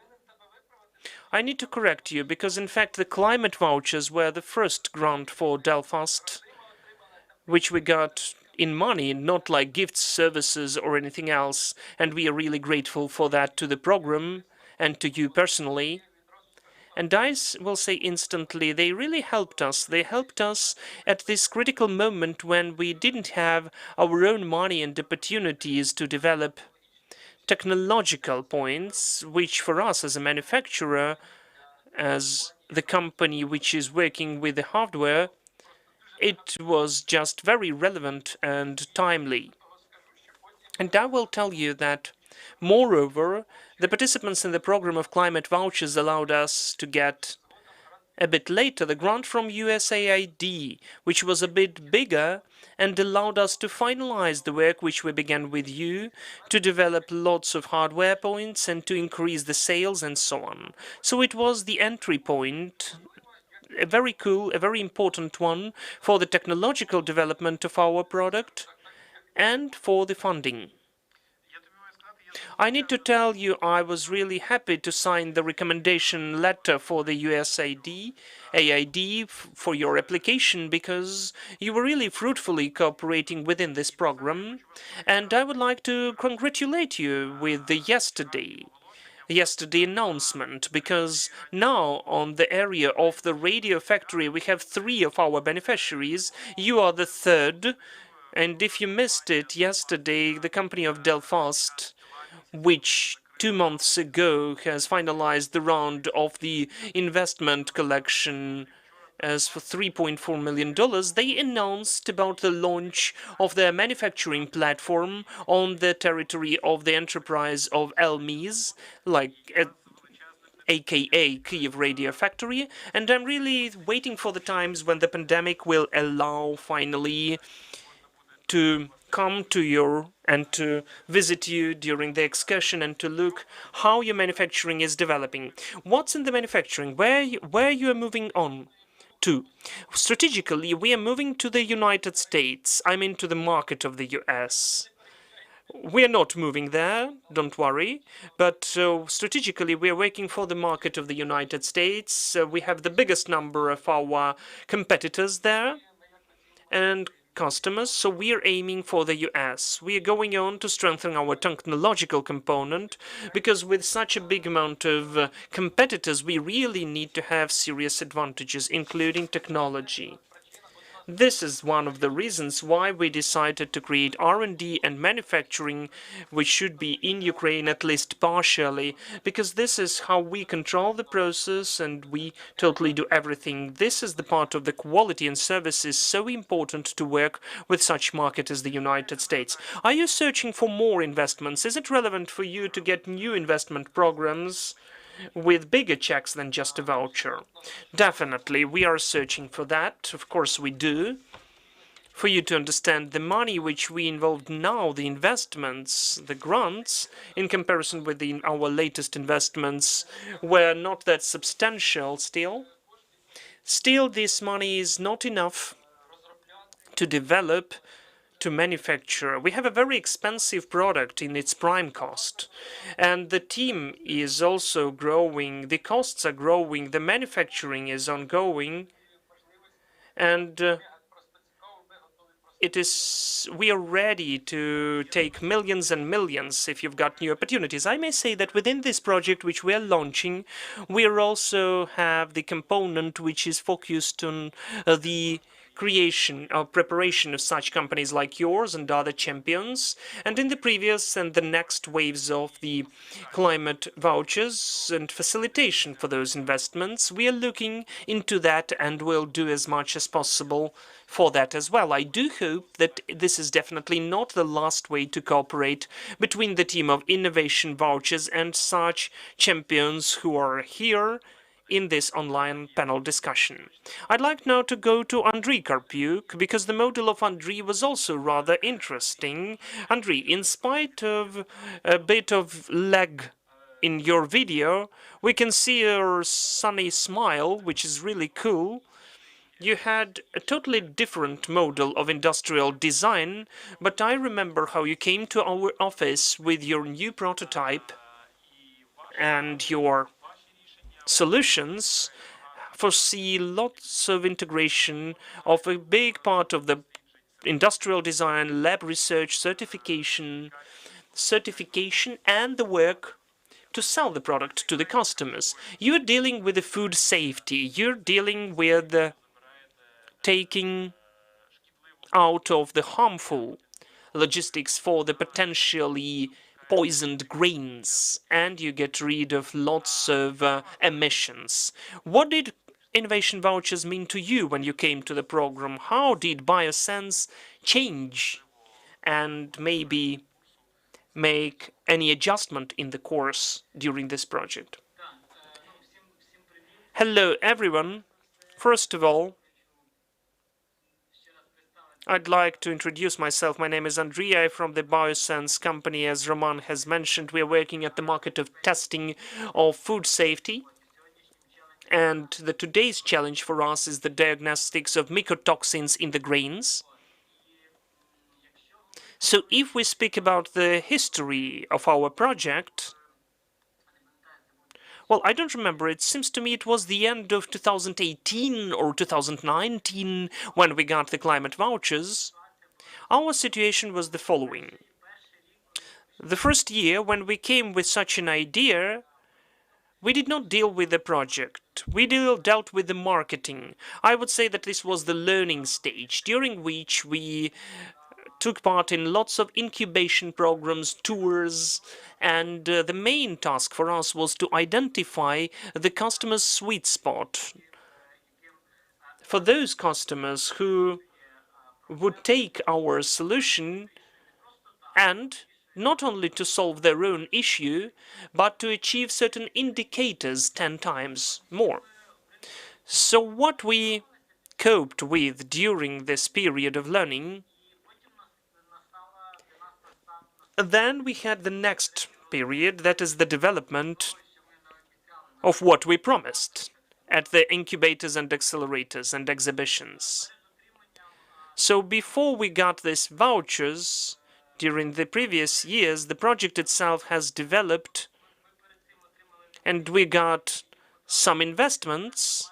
I need to correct you, because in fact the climate vouchers were the first grant for Delfast, which we got in money, not like gifts, services or anything else, and we are really grateful for that to the program and to you personally. And I will say instantly, they really helped us. They helped us at this critical moment when we didn't have our own money and opportunities to develop technological points, which for us as a manufacturer, as the company which is working with the hardware, it was just very relevant and timely. And I will tell you that, moreover, the participants in the program of climate vouchers allowed us to get a bit later the grant from USAID, which was a bit bigger and allowed us to finalize the work which we began with you, to develop lots of hardware points and to increase the sales and so on. So it was the entry point, a very cool, a very important one for the technological development of our product and for the funding. I need to tell you, I was really happy to sign the recommendation letter for the USAID for your application, because you were really fruitfully cooperating within this program, and I would like to congratulate you with the yesterday announcement, because now on the area of the radio factory we have 3 of our beneficiaries. You are the 3rd, and if you missed it yesterday, the company of Delfast, which 2 months ago has finalized the round of the investment collection as for $3.4 million, they announced about the launch of their manufacturing platform on the territory of the enterprise of SMBs, like aka Kyiv Radio Factory, and I'm really waiting for the times when the pandemic will allow finally to come to you and to visit you during the excursion and to look how your manufacturing is developing. What's in the manufacturing? Where you are moving on to? Strategically, we are moving to the United States. I mean to the market of the US. We are not moving there, don't worry, but strategically we are working for the market of the United States. We have the biggest number of our competitors there and customers, so we are aiming for the US. We are going on to strengthen our technological component because with such a big amount of competitors, we really need to have serious advantages, including technology. This is one of the reasons why we decided to create R&D and manufacturing, which should be in Ukraine at least partially, because this is how we control the process and we totally do everything. This is the part of the quality and services so important to work with such market as the United States. Are you searching for more investments? Is it relevant for you to get new investment programs with bigger checks than just a voucher? Definitely, we are searching for that. Of course, we do. For you to understand the money which we involved now, the investments, the grants, in comparison with our latest investments, were not that substantial still. Still, this money is not enough to develop, to manufacture. We have a very expensive product in its prime cost, and the team is also growing, the costs are growing, the manufacturing is ongoing, and we are ready to take millions and millions if you've got new opportunities. I may say that within this project which we are launching, we also have the component which is focused on the creation or preparation of such companies like yours and other champions. And in the previous and the next waves of the climate vouchers and facilitation for those investments, we are looking into that and will do as much as possible for that as well. I do hope that this is definitely not the last way to cooperate between the team of Innovation Vouchers and such champions who are here in this online panel discussion. I'd like now to go to Andriy Karpiuk, because the model of Andriy was also rather interesting. Andriy, in spite of a bit of lag in your video, we can see your sunny smile, which is really cool. You had a totally different model of industrial design, but I remember how you came to our office with your new prototype and your solutions foresee lots of integration of a big part of the industrial design, lab research, certification, and the work to sell the product to the customers. You're dealing with the food safety. You're dealing with taking out of the harmful logistics for the potentially poisoned grains, and you get rid of lots of emissions. What did innovation vouchers mean to you when you came to the program? How did Biosense change and maybe make any adjustment in the course during this project? Hello, everyone. First of all, I'd like to introduce myself. My name is Andriy from the Biosense company. As Roman has mentioned, we are working at the market of testing of food safety. And today's challenge for us is the diagnostics of mycotoxins in the grains. So if we speak about the history of our project, well, I don't remember. It seems to me it was the end of 2018 or 2019 when we got the climate vouchers. Our situation was the following. The first year, when we came with such an idea, we did not deal with the project. We dealt with the marketing. I would say that this was the learning stage, during which we took part in lots of incubation programs, tours, and the main task for us was to identify the customer's sweet spot. for those customers who would take our solution and not only to solve their own issue, but to achieve certain indicators 10 times more. So what we coped with during this period of learning, then we had the next period, that is the development of what we promised at the incubators and accelerators and exhibitions. So before we got these vouchers, during the previous years, the project itself has developed and we got some investments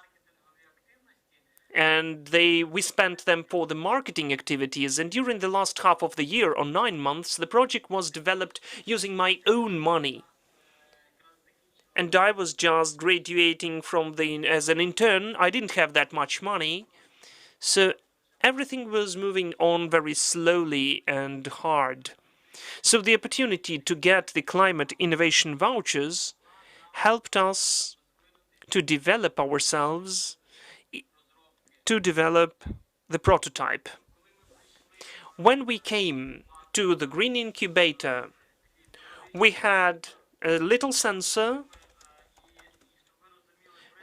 and we spent them for the marketing activities, and during the last half of the year, or 9 months, the project was developed using my own money. And I was just graduating from as an intern. I didn't have that much money, so everything was moving on very slowly and hard. So the opportunity to get the Climate Innovation Vouchers helped us to develop ourselves, to develop the prototype. When we came to the green incubator, we had a little sensor.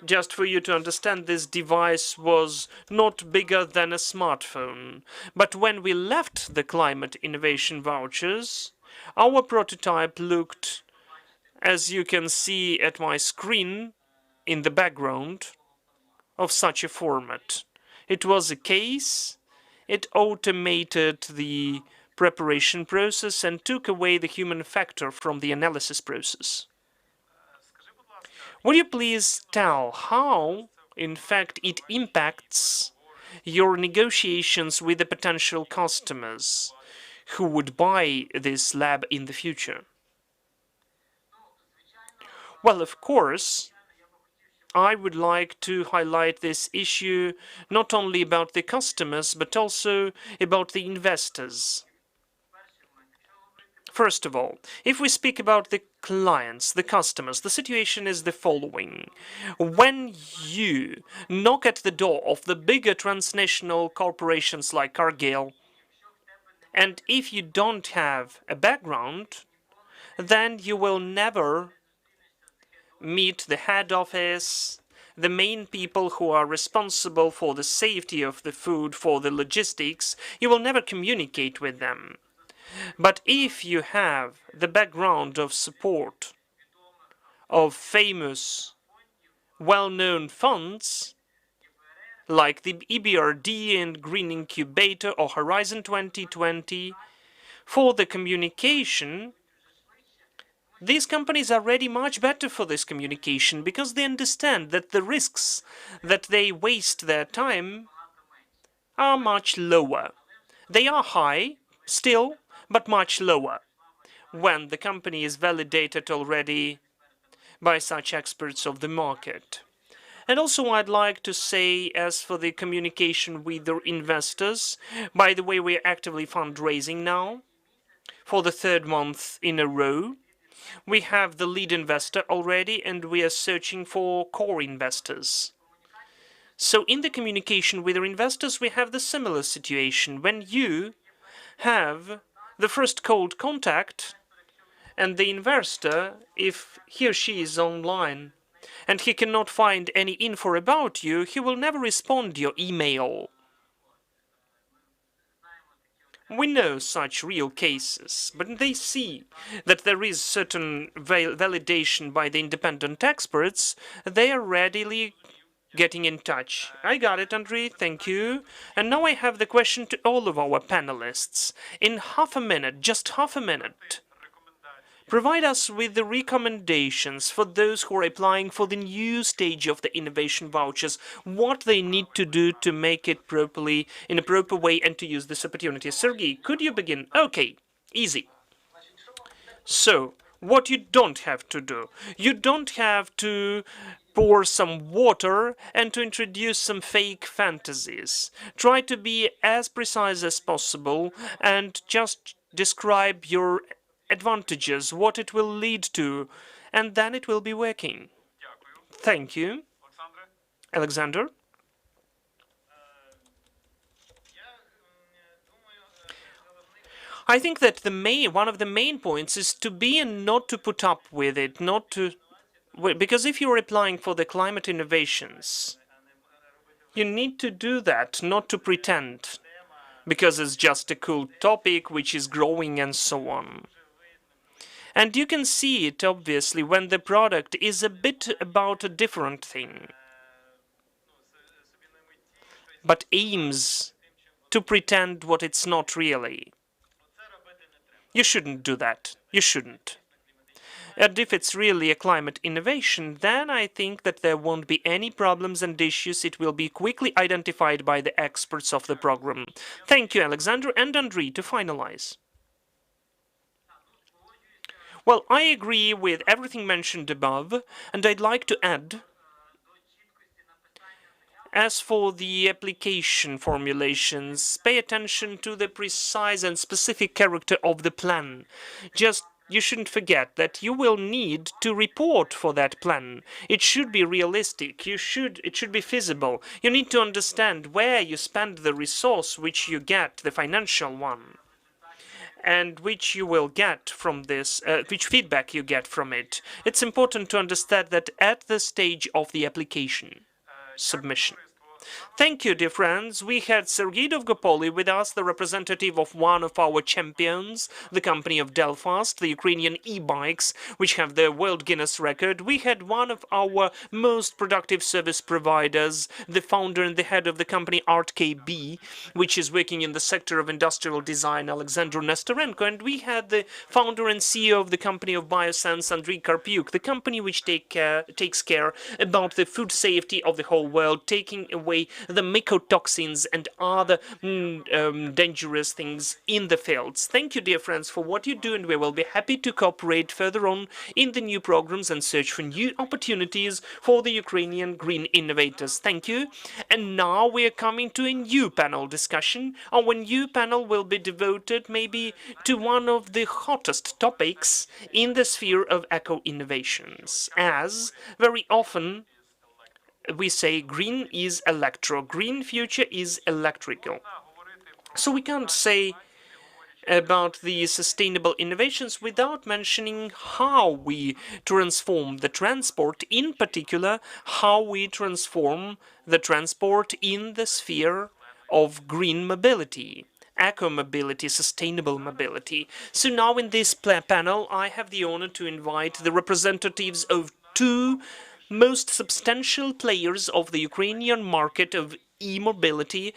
Just for you to understand, this device was not bigger than a smartphone. But when we left the Climate Innovation Vouchers, our prototype looked, as you can see at my screen in the background, of such a format. It was a case. It automated the preparation process and took away the human factor from the analysis process. Would you please tell how, in fact, it impacts your negotiations with the potential customers who would buy this lab in the future? Well, of course, I would like to highlight this issue not only about the customers, but also about the investors. First of all, if we speak about the clients, the customers, the situation is the following. When you knock at the door of the bigger transnational corporations like Cargill, and if you don't have a background, then you will never meet the head office, the main people who are responsible for the safety of the food, for the logistics. You will never communicate with them. But if you have the background of support of famous, well-known funds, like the EBRD and Green Incubator or Horizon 2020, for the communication, these companies are ready much better for this communication because they understand that the risks that they waste their time are much lower. They are high, still, but much lower when the company is validated already by such experts of the market. And also I'd like to say, as for the communication with the investors, by the way, we're actively fundraising now for the 3rd month in a row. We have the lead investor already, and we are searching for core investors. So in the communication with our investors, we have the similar situation. When you have the first cold contact, and the investor, if he or she is online, and he cannot find any info about you, he will never respond to your email. We know such real cases, but they see that there is certain validation by the independent experts, they are readily getting in touch. I got it, Andrei, thank you. And now I have the question to all of our panelists. In half a minute, just half a minute, provide us with the recommendations for those who are applying for the new stage of the innovation vouchers, what they need to do to make it properly, in a proper way, and to use this opportunity. Sergey, could you begin? Okay, easy. So, what you don't have to do. You don't have to pour some water and to introduce some fake fantasies. Try to be as precise as possible and just describe your advantages, what it will lead to, and then it will be working. Thank you. Alexander? I think that one of the main points is to be and not to put up with it, not to, because if you're applying for the climate innovations, you need to do that, not to pretend, because it's just a cool topic which is growing and so on. And you can see it obviously when the product is a bit about a different thing, but aims to pretend what it's not really. You shouldn't do that. You shouldn't. And if it's really a climate innovation, then I think that there won't be any problems and issues. It will be quickly identified by the experts of the program. Thank you, Alexander and Andriy, to finalize. Well, I agree with everything mentioned above, and I'd like to add, as for the application formulations, pay attention to the precise and specific character of the plan. You shouldn't forget that you will need to report for that plan. It should be realistic. It should be feasible. You need to understand where you spend the resource which you get, the financial one, and which you will get from this, which feedback you get from it. It's important to understand that at the stage of the application submission. Thank you, dear friends. We had Sergei Dovgopoli with us, the representative of one of our champions, the company of Delfast, the Ukrainian e-bikes, which have the World Guinness record. We had one of our most productive service providers, the founder and the head of the company ArtKB, which is working in the sector of industrial design, Alexander Nestorenko. And we had the founder and CEO of the company of Biosense, Andriy Karpiuk, the company which takes care about the food safety of the whole world, taking away the mycotoxins and other dangerous things in the fields. Thank you, dear friends, for what you do, and we will be happy to cooperate further on in the new programs and search for new opportunities for the Ukrainian green innovators. Thank you. And now we are coming to a new panel discussion. Our new panel will be devoted maybe to one of the hottest topics in the sphere of eco-innovations, as very often we say green is electro, green future is electrical. So we can't say about the sustainable innovations without mentioning how we transform the transport, in particular, how we transform the transport in the sphere of green mobility, eco-mobility, sustainable mobility. So now in this panel, I have the honor to invite the representatives of two most substantial players of the Ukrainian market of e-mobility,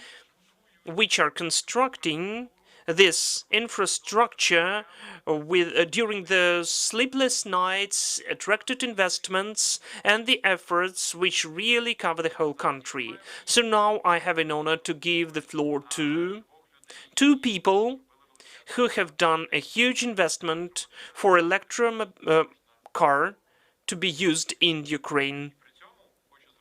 which are constructing this infrastructure with during the sleepless nights, attracted investments, and the efforts which really cover the whole country. So now I have an honor to give the floor to two people who have done a huge investment for electro car to be used in Ukraine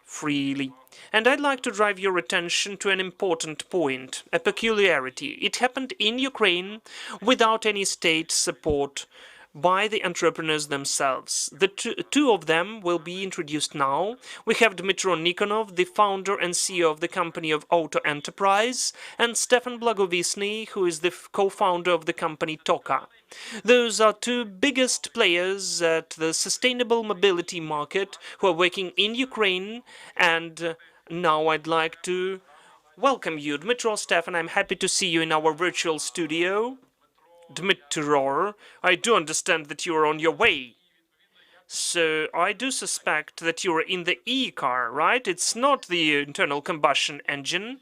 freely. And I'd like to drive your attention to an important point, a peculiarity. It happened in Ukraine without any state support by the entrepreneurs themselves. The two of them will be introduced now. We have Dmytro Nikonov, the founder and CEO of the company of Auto Enterprise, and Stefan Blagovesny, who is the co-founder of the company Toka. Those are two biggest players at the sustainable mobility market who are working in Ukraine, and now I'd like to welcome you. Dmytro, Stefan, I'm happy to see you in our virtual studio. Dmytro, I do understand that you are on your way. So I do suspect that you are in the e-car, right? It's not the internal combustion engine.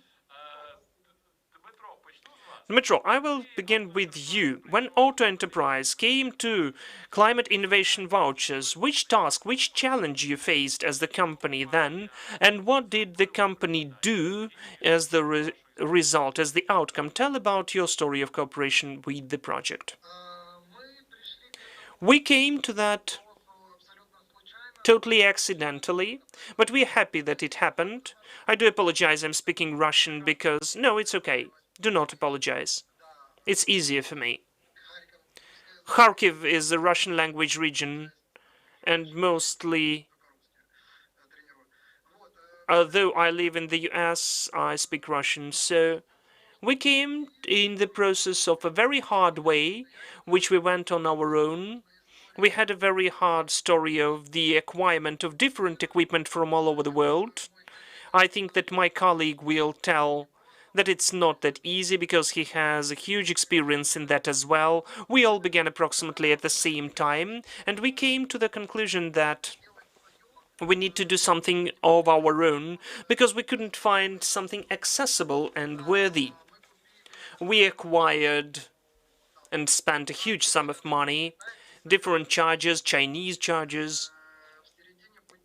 Dmytro, I will begin with you. When Auto Enterprise came to Climate Innovation Vouchers, which task, which challenge you faced as the company then, and what did the company do as the result, as the outcome? Tell about your story of cooperation with the project. We came to that totally accidentally, but we're happy that it happened. I do apologize, I'm speaking Russian because... No, it's okay. Do not apologize. It's easier for me. Kharkiv is a Russian language region, and mostly, although I live in the US, I speak Russian, so We came in the process of a very hard way, which we went on our own. We had a very hard story of the acquirement of different equipment from all over the world. I think that my colleague will tell that it's not that easy because he has a huge experience in that as well. We all began approximately at the same time, and we came to the conclusion that we need to do something of our own because we couldn't find something accessible and worthy. We acquired and spent a huge sum of money, different chargers, Chinese chargers,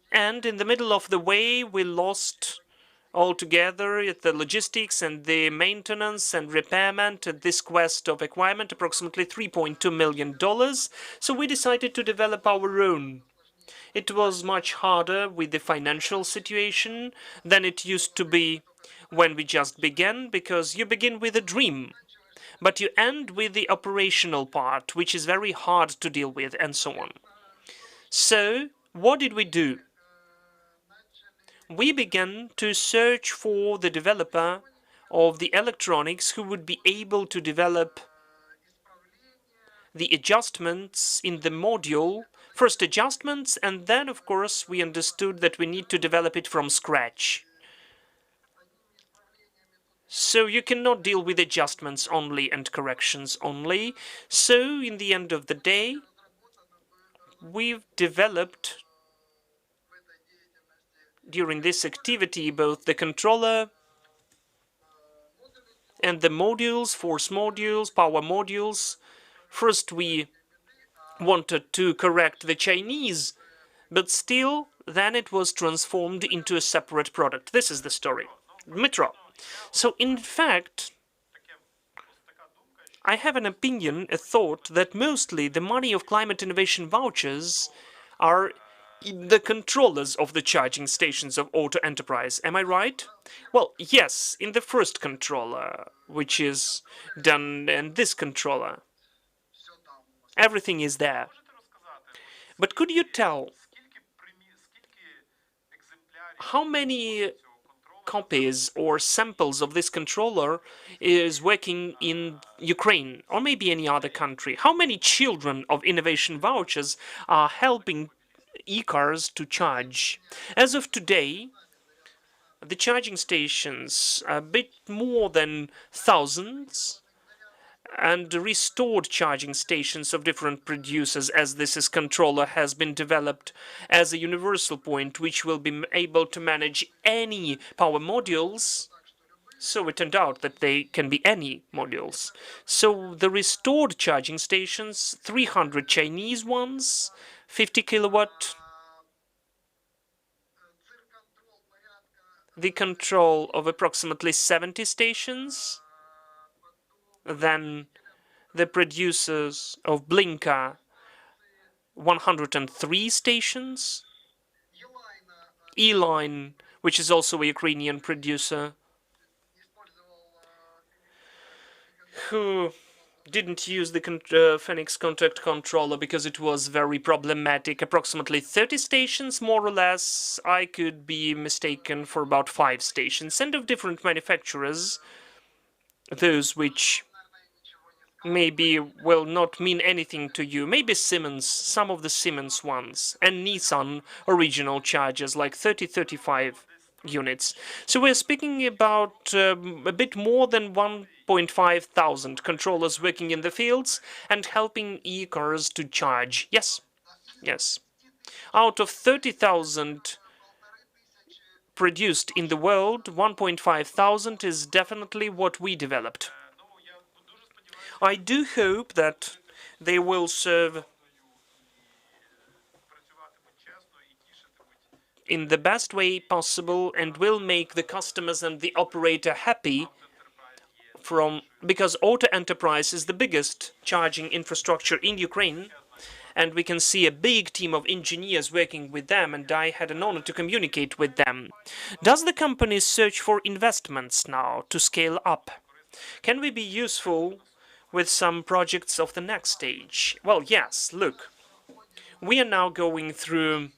and in the middle of the way we lost altogether the logistics and the maintenance and repairment at this quest of acquirement, approximately $3.2 million. So we decided to develop our own. It was much harder with the financial situation than it used to be when we just began, because you begin with a dream, but you end with the operational part, which is very hard to deal with, and so on. So what did we do? We began to search for the developer of the electronics who would be able to develop the adjustments in the module. First adjustments, and then, of course, we understood that we need to develop it from scratch. So you cannot deal with adjustments only and corrections only. So in the end of the day, we've developed during this activity both the controller and the modules, force modules, power modules. First we wanted to correct the Chinese, but still then it was transformed into a separate product. This is the story. Metro. So in fact, I have an opinion, a thought, that mostly the money of climate innovation vouchers are in the controllers of the charging stations of auto enterprise. Am I right? Well, yes, in the first controller, which is done in this controller. Everything is there. But could you tell how many copies or samples of this controller is working in Ukraine or maybe any other country? How many children of innovation vouchers are helping e-cars to charge? As of today, the charging stations, a bit more than thousands, and restored charging stations of different producers, as this controller has been developed as a universal point which will be able to manage any power modules. So it turned out that they can be any modules. So the restored charging stations, 300 Chinese ones, 50 kilowatt. The control of approximately 70 stations. Then the producers of Blinka, 103 stations. E-Line, which is also a Ukrainian producer, who didn't use the Phoenix contact controller because it was very problematic. Approximately 30 stations, more or less. I could be mistaken for about 5 stations, and of different manufacturers, those which maybe will not mean anything to you. Maybe Siemens, some of the Siemens ones, and Nissan original chargers, like 30-35 units. So we're speaking about a bit more than 1.5 thousand controllers working in the fields and helping e-cars to charge. Yes, yes. Out of 30,000 produced in the world, 1.5 thousand is definitely what we developed. I do hope that they will serve in the best way possible and will make the customers and the operator happy because Auto Enterprise is the biggest charging infrastructure in Ukraine, and we can see a big team of engineers working with them, and I had an honor to communicate with them. Does the company search for investments now to scale up? Can we be useful with some projects of the next stage? Well, yes, look. We are now going through,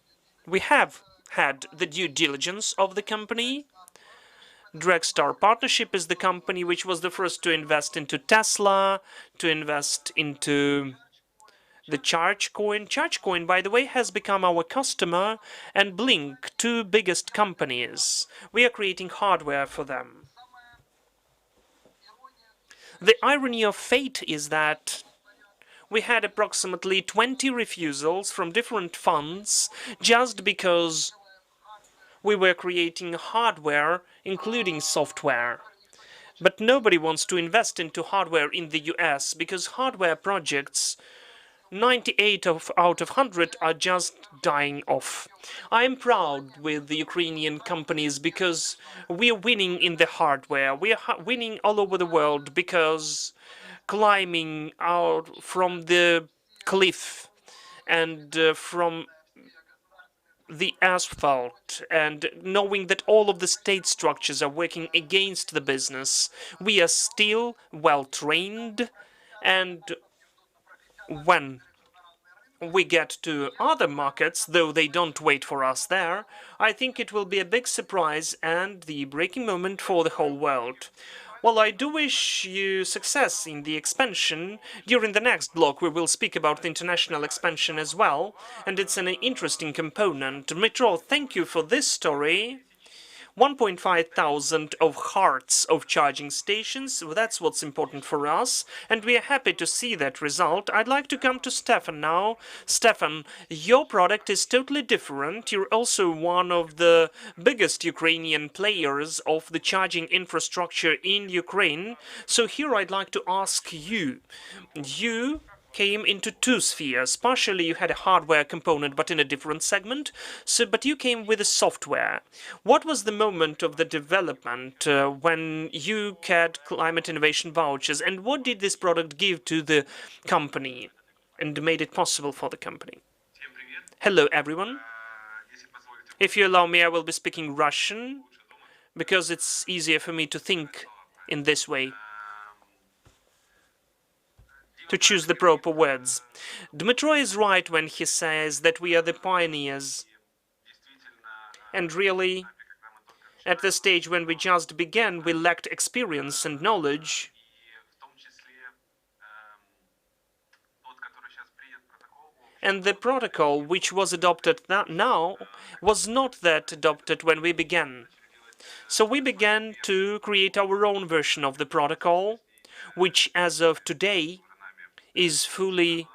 we have had the due diligence of the company. Dragstar Partnership is the company which was the first to invest into Tesla, to invest into the ChargeCoin. ChargeCoin, by the way, has become our customer, and Blink, two biggest companies. We are creating hardware for them. The irony of fate is that we had approximately 20 refusals from different funds just because we were creating hardware, including software. But nobody wants to invest into hardware in the US because hardware projects, 98 out of 100 are just dying off. I am proud with the Ukrainian companies because we are winning in the hardware. We are winning all over the world because climbing out from the cliff and from the asphalt and knowing that all of the state structures are working against the business, we are still well trained, and when we get to other markets, though they don't wait for us there, I think it will be a big surprise and the breaking moment for the whole world. Well, I do wish you success in the expansion. During the next block, we will speak about the international expansion as well, and it's an interesting component. Dmitro, thank you for this story. 1.5 thousand of hearts of charging stations, that's what's important for us, and we are happy to see that result. I'd like to come to Stefan now. Stefan, your product is totally different. You're also one of the biggest Ukrainian players of the charging infrastructure in Ukraine. So here I'd like to ask you. You came into two spheres. Partially you had a hardware component, but in a different segment. But you came with a software. What was the moment of the development when you had Climate Innovation Vouchers, and what did this product give to the company and made it possible for the company? Hello, everyone. If you allow me, I will be speaking Russian because it's easier for me to think in this way, to choose the proper words. Dmitro is right when he says that we are the pioneers. And really, at the stage when we just began, we lacked experience and knowledge. And the protocol which was adopted now was not that adopted when we began. So we began to create our own version of the protocol, which as of today is fully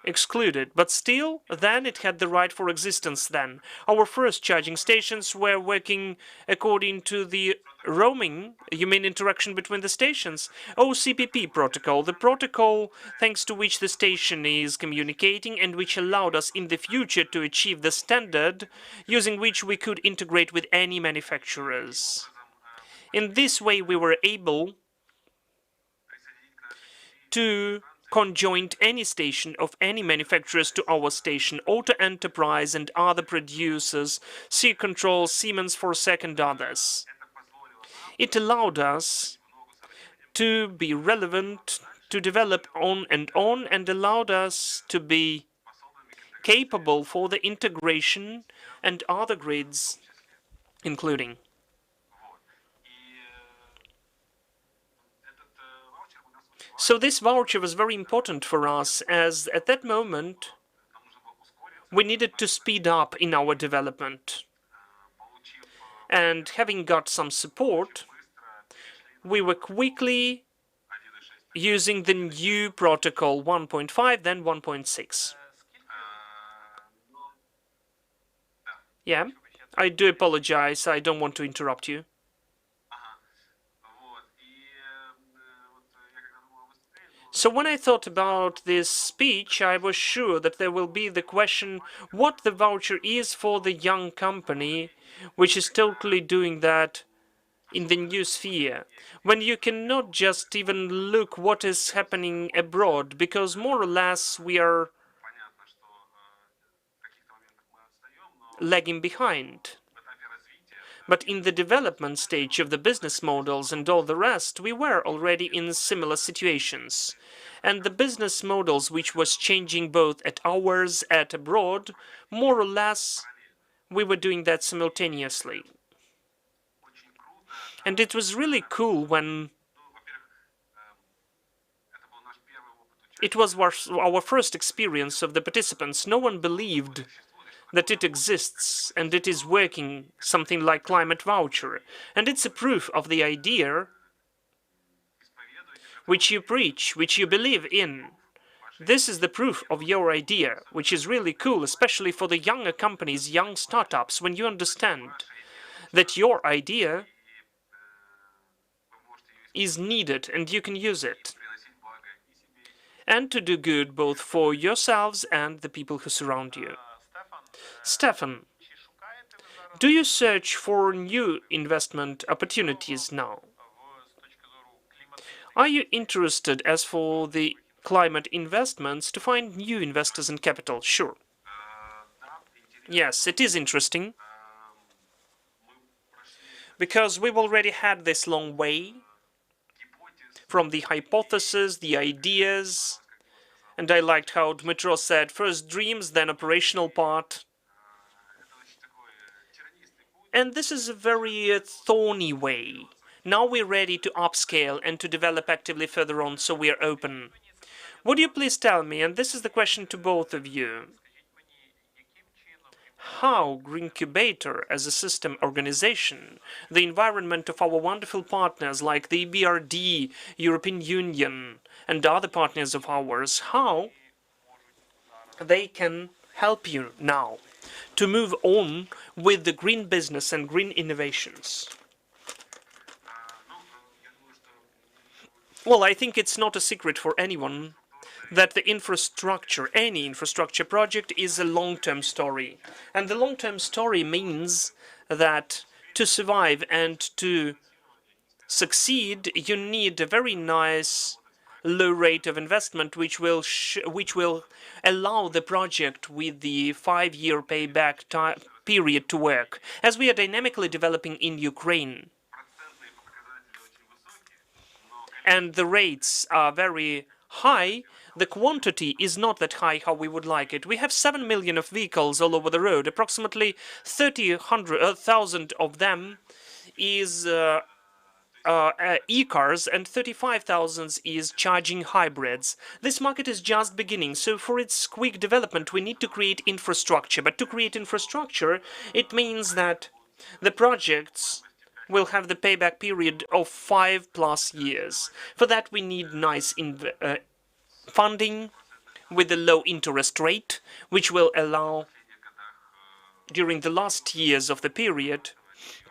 excluded, but still, then it had the right for existence then. Our first charging stations were working according to the roaming, you mean interaction between the stations? OCPP protocol, the protocol thanks to which the station is communicating and which allowed us in the future to achieve the standard using which we could integrate with any manufacturers. In this way, we were able to conjoint any station of any manufacturers to our station, Auto Enterprise and other producers, Sea Control, Siemens Forsec and others. It allowed us to be relevant, to develop on, and allowed us to be capable for the integration and other grids, including. So this voucher was very important for us, as at that moment we needed to speed up in our development. And having got some support, we were quickly using the new protocol 1.5, then 1.6. Yeah, I do apologize, I don't want to interrupt you. So when I thought about this speech, I was sure that there will be the question what the voucher is for the young company, which is totally doing that in the new sphere, when you cannot just even look what is happening abroad, because more or less we are lagging behind. But in the development stage of the business models and all the rest, we were already in similar situations. And the business models which was changing both at ours and abroad, more or less, we were doing that simultaneously. And it was really cool when it was our first experience of the participants. No one believed that it exists and it is working, something like Climate Voucher. And it's a proof of the idea which you preach, which you believe in. This is the proof of your idea, which is really cool, especially for the younger companies, young startups, when you understand that your idea is needed and you can use it. And to do good both for yourselves and the people who surround you. Stefan, do you search for new investment opportunities now? Are you interested, as for the climate investments, to find new investors and capital? Sure. Yes, it is interesting. Because we've already had this long way from the hypothesis, the ideas, and I liked how Dmytro said, first dreams, then operational part. And this is a very thorny way. Now we're ready to upscale and to develop actively further on, so we are open. Would you please tell me, and this is the question to both of you, how Greencubator as a system organization, the environment of our wonderful partners like the EBRD, European Union, and other partners of ours, how they can help you now to move on with the green business and green innovations? Well, I think it's not a secret for anyone that the infrastructure, any infrastructure project, is a long-term story. And the long-term story means that to survive and to succeed, you need a very nice low rate of investment, which will allow the project with the 5-year payback period to work. As we are dynamically developing in Ukraine, and the rates are very high, the quantity is not that high how we would like it. We have 7 million of vehicles all over the road. Approximately 30,000 of them is e-cars and 35,000 is charging hybrids. This market is just beginning, so for its quick development we need to create infrastructure. But to create infrastructure, it means that the projects will have the payback period of 5+ years. For that we need nice funding with a low interest rate, which will allow during the last years of the period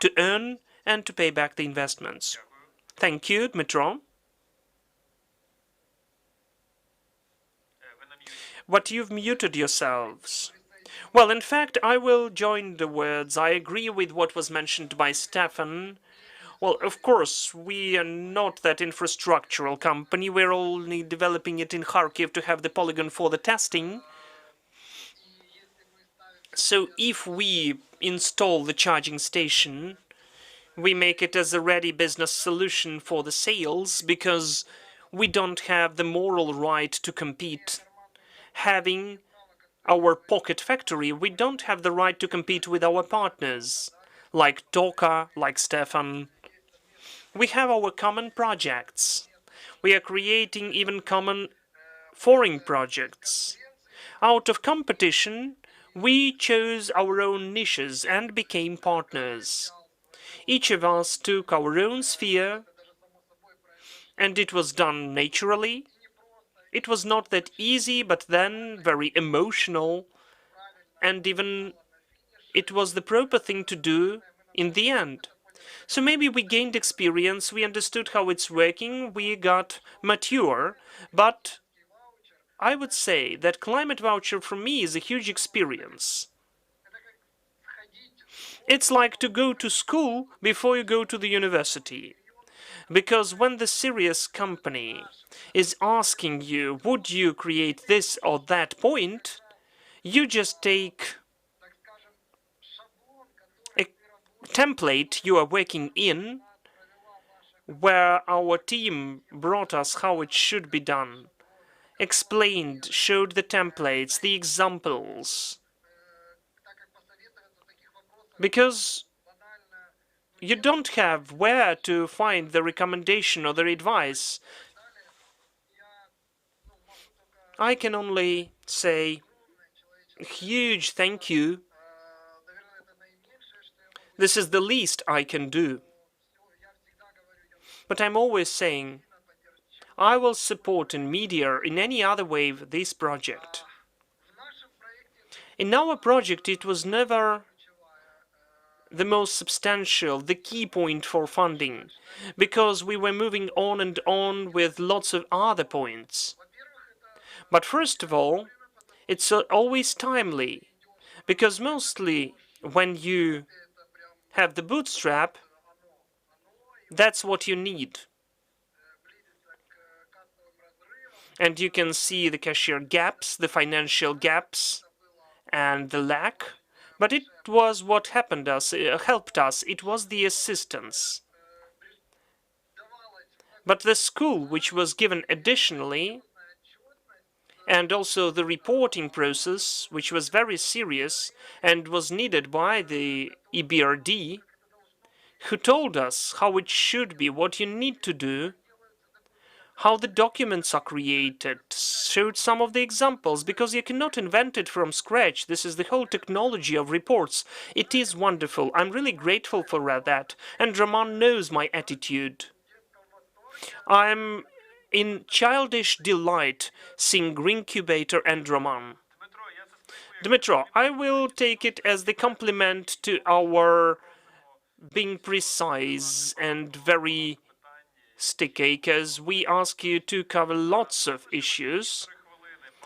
to earn and to pay back the investments. Thank you, Dmytro. But you've muted yourselves. Well, in fact, I will join the words. I agree with what was mentioned by Stefan. Well, of course, we are not that infrastructural company. We're only developing it in Kharkiv to have the polygon for the testing. So if we install the charging station, we make it as a ready business solution for the sales, because we don't have the moral right to compete. Having our pocket factory, we don't have the right to compete with our partners, like Toka, like Stefan. We have our common projects. We are creating even common foreign projects. Out of competition, we chose our own niches and became partners. Each of us took our own sphere, and it was done naturally. It was not that easy, but then very emotional, and even it was the proper thing to do in the end. So maybe we gained experience, we understood how it's working, we got mature, but I would say that Climate Voucher for me is a huge experience. It's like to go to school before you go to the university. Because when the serious company is asking you, would you create this or that point, you just take a template you are working in, where our team brought us how it should be done, explained, showed the templates, the examples. Because you don't have where to find the recommendation or the advice. I can only say a huge thank you. This is the least I can do. But I'm always saying, I will support in media in any other way this project. In our project, it was never the most substantial, the key point for funding, because we were moving on and on with lots of other points. But first of all, it's always timely, because mostly when you have the bootstrap, that's what you need. And you can see the cashier gaps, the financial gaps, and the lack. But it was what helped us. It was the assistance. But the school, which was given additionally, and also the reporting process, which was very serious and was needed by the EBRD, who told us how it should be, what you need to do, how the documents are created, showed some of the examples, because you cannot invent it from scratch. This is the whole technology of reports. It is wonderful. I'm really grateful for that. And Roman knows my attitude. I'm in childish delight seeing Greencubator and Roman. Dmitro, I will take it as the compliment to our being precise and very sticky, because we ask you to cover lots of issues.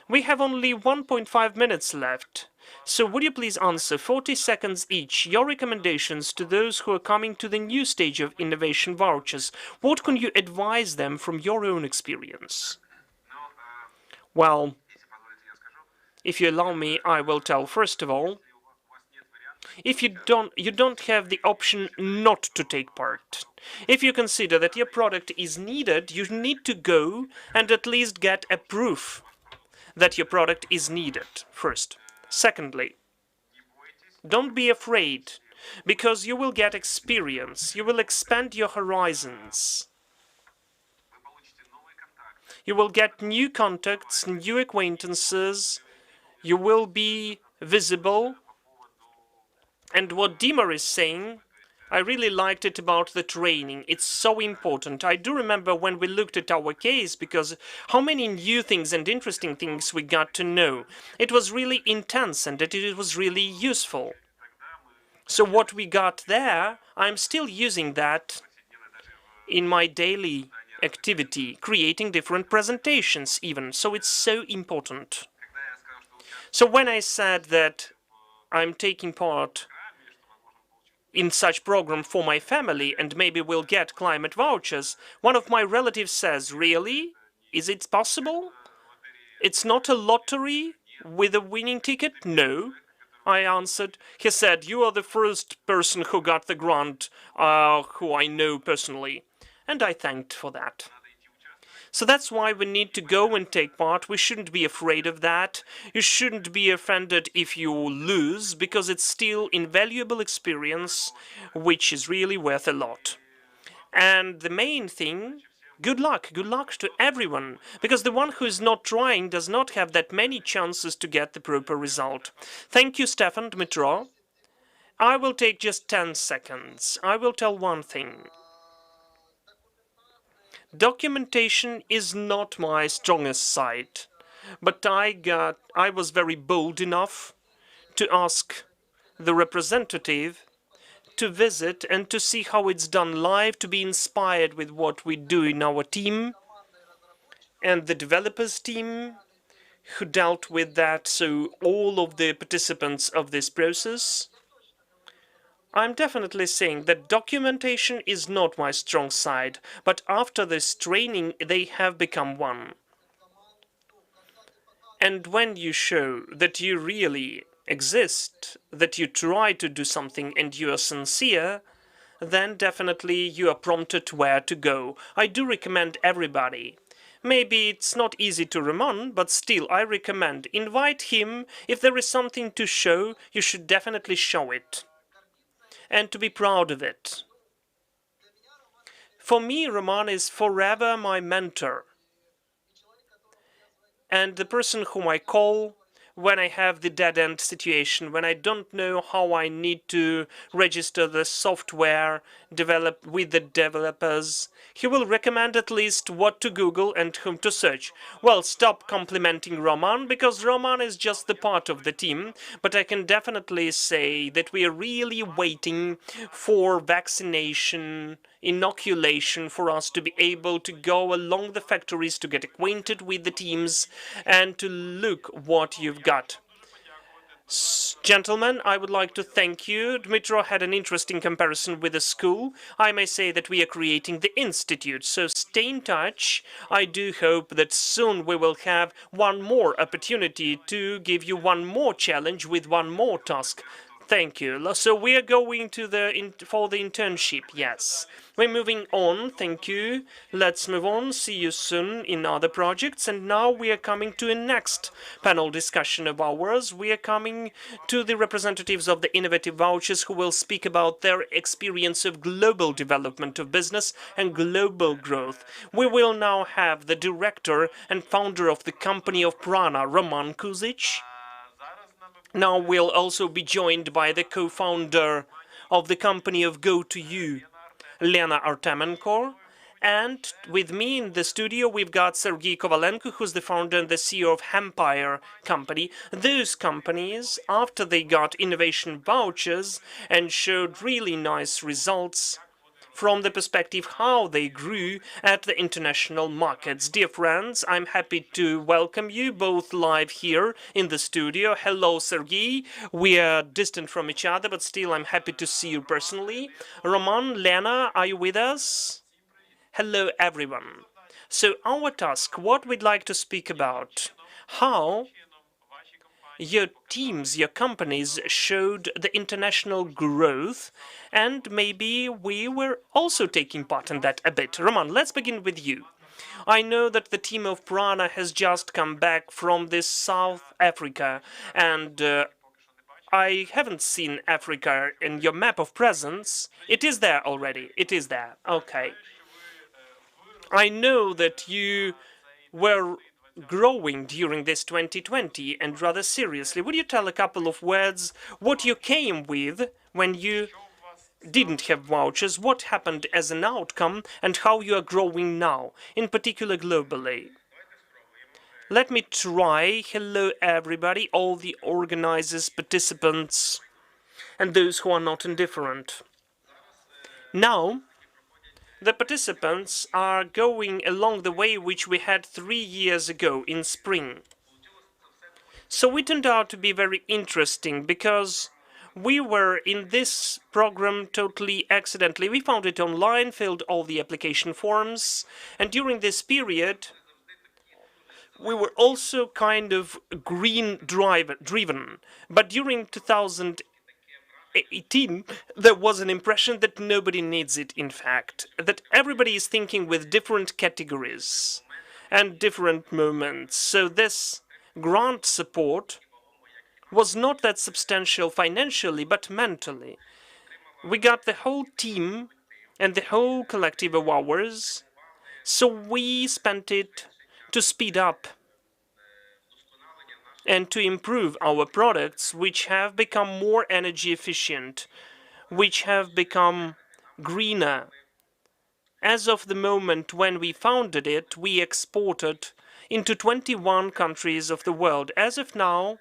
We have only 1.5 minutes left. So would you please answer 40 seconds each your recommendations to those who are coming to the new stage of innovation vouchers? What can you advise them from your own experience? Well, if you allow me, I will tell first of all, if you don't have the option not to take part. If you consider that your product is needed, you need to go and at least get a proof that your product is needed first. Secondly, don't be afraid, because you will get experience. You will expand your horizons. You will get new contacts, new acquaintances. You will be visible. And what Dima is saying, I really liked it about the training. It's so important. I do remember when we looked at our case, because how many new things and interesting things we got to know. It was really intense and it was really useful. So what we got there, I'm still using that in my daily activity, creating different presentations even. So it's so important. So when I said that I'm taking part in such program for my family and maybe we'll get climate vouchers, one of my relatives says, really? Is it possible? It's not a lottery with a winning ticket? No, I answered. He said, you are the first person who got the grant who I know personally. And I thanked for that. So that's why we need to go and take part. We shouldn't be afraid of that. You shouldn't be offended if you lose, because it's still invaluable experience, which is really worth a lot. And the main thing, good luck to everyone, because the one who is not trying does not have that many chances to get the proper result. Thank you, Stefan, Dmitro. I will take just 10 seconds. I will tell one thing. Documentation is not my strongest side, but I was very bold enough to ask the representative to visit and to see how it's done live, to be inspired with what we do in our team and the developers team who dealt with that, so all of the participants of this process. I'm definitely saying that documentation is not my strong side, but after this training they have become one. And when you show that you really exist, that you try to do something and you are sincere, then definitely you are prompted where to go. I do recommend everybody. Maybe it's not easy to Roman, but still I recommend. Invite him. If there is something to show, you should definitely show it. And to be proud of it. For me, Roman is forever my mentor and the person whom I call when I have the dead-end situation, when I don't know how I need to register the software, develop with the developers. He will recommend at least what to Google and whom to search. Well, stop complimenting Roman, because Roman is just the part of the team, but I can definitely say that we are really waiting for vaccination, inoculation, for us to be able to go along the factories to get acquainted with the teams and to look what you've got. Gentlemen, I would like to thank you. Dmitro had an interesting comparison with the school. I may say that we are creating the institute, so stay in touch. I do hope that soon we will have one more opportunity to give you one more challenge with one more task. Thank you. So we are going to for the internship, yes. We're moving on, thank you. Let's move on, see you soon in other projects. And now we are coming to a next panel discussion of ours. We are coming to the representatives of the Innovative Vouchers who will speak about their experience of global development of business and global growth. We will now have the director and founder of the company of Prana, Roman Kuzic. Now we'll also be joined by the co-founder of the company of Go2You, Lena Artemenko. And with me in the studio, we've got Sergei Kovalenko, who's the founder and the CEO of Hempire company. Those companies, after they got innovation vouchers and showed really nice results from the perspective how they grew at the international markets. Dear friends, I'm happy to welcome you both live here in the studio. Hello, Sergei. We are distant from each other, but still I'm happy to see you personally. Roman, Lena, are you with us? Hello, everyone. So our task, what we'd like to speak about, how your teams, your companies showed the international growth, and maybe we were also taking part in that a bit. Roman, let's begin with you. I know that the team of Prana has just come back from this South Africa, and I haven't seen Africa in your map of presence. It is there already. It is there. Okay. I know that you were growing during this 2020 and rather seriously. Would you tell a couple of words what you came with when you didn't have vouchers, what happened as an outcome, and how you are growing now, in particular globally? Let me try. Hello everybody, all the organizers, participants, and those who are not indifferent. Now, the participants are going along the way which we had 3 years ago in spring. So it turned out to be very interesting because we were in this program totally accidentally. We found it online, filled all the application forms, and during this period we were also kind of driven. But during 2018, there was an impression that nobody needs it, in fact, that everybody is thinking with different categories and different moments. So this grant support was not that substantial financially, but mentally. We got the whole team and the whole collective of ours, so we spent it to speed up and to improve our products, which have become more energy efficient, which have become greener. As of the moment when we founded it, we exported into 21 countries of the world. As of now,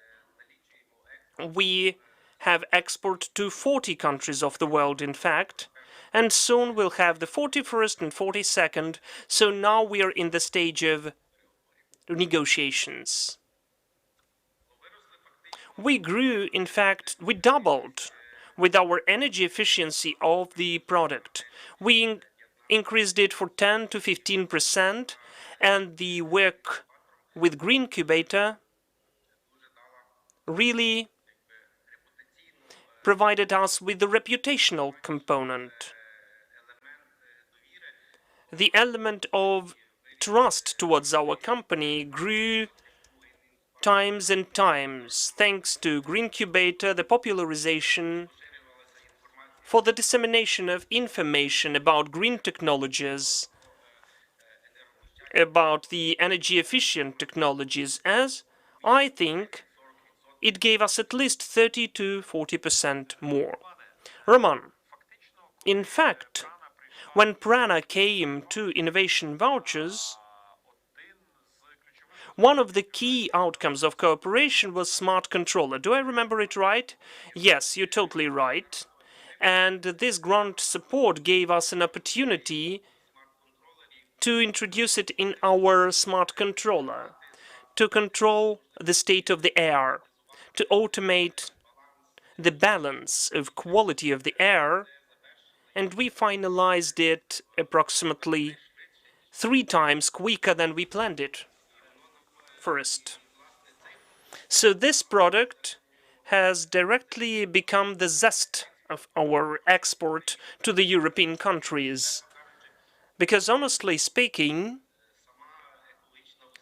we have export to 40 countries of the world, in fact, and soon we'll have the 41st and 42nd, so now we are in the stage of negotiations. We grew, in fact, we doubled with our energy efficiency of the product. We increased it for 10 to 15%, and the work with Green Incubator really provided us with the reputational component. The element of trust towards our company grew times and times, thanks to Green Incubator, the popularization for the dissemination of information about green technologies, about the energy efficient technologies, as I think it gave us at least 30 to 40% more. Roman, in fact, when Prana came to innovation vouchers, one of the key outcomes of cooperation was smart controller. Do I remember it right? Yes, you're totally right. And this grant support gave us an opportunity to introduce it in our smart controller, to control the state of the air, to automate the balance of quality of the air, and we finalized it approximately 3 times quicker than we planned it first. So this product has directly become the zest of our export to the European countries. Because honestly speaking,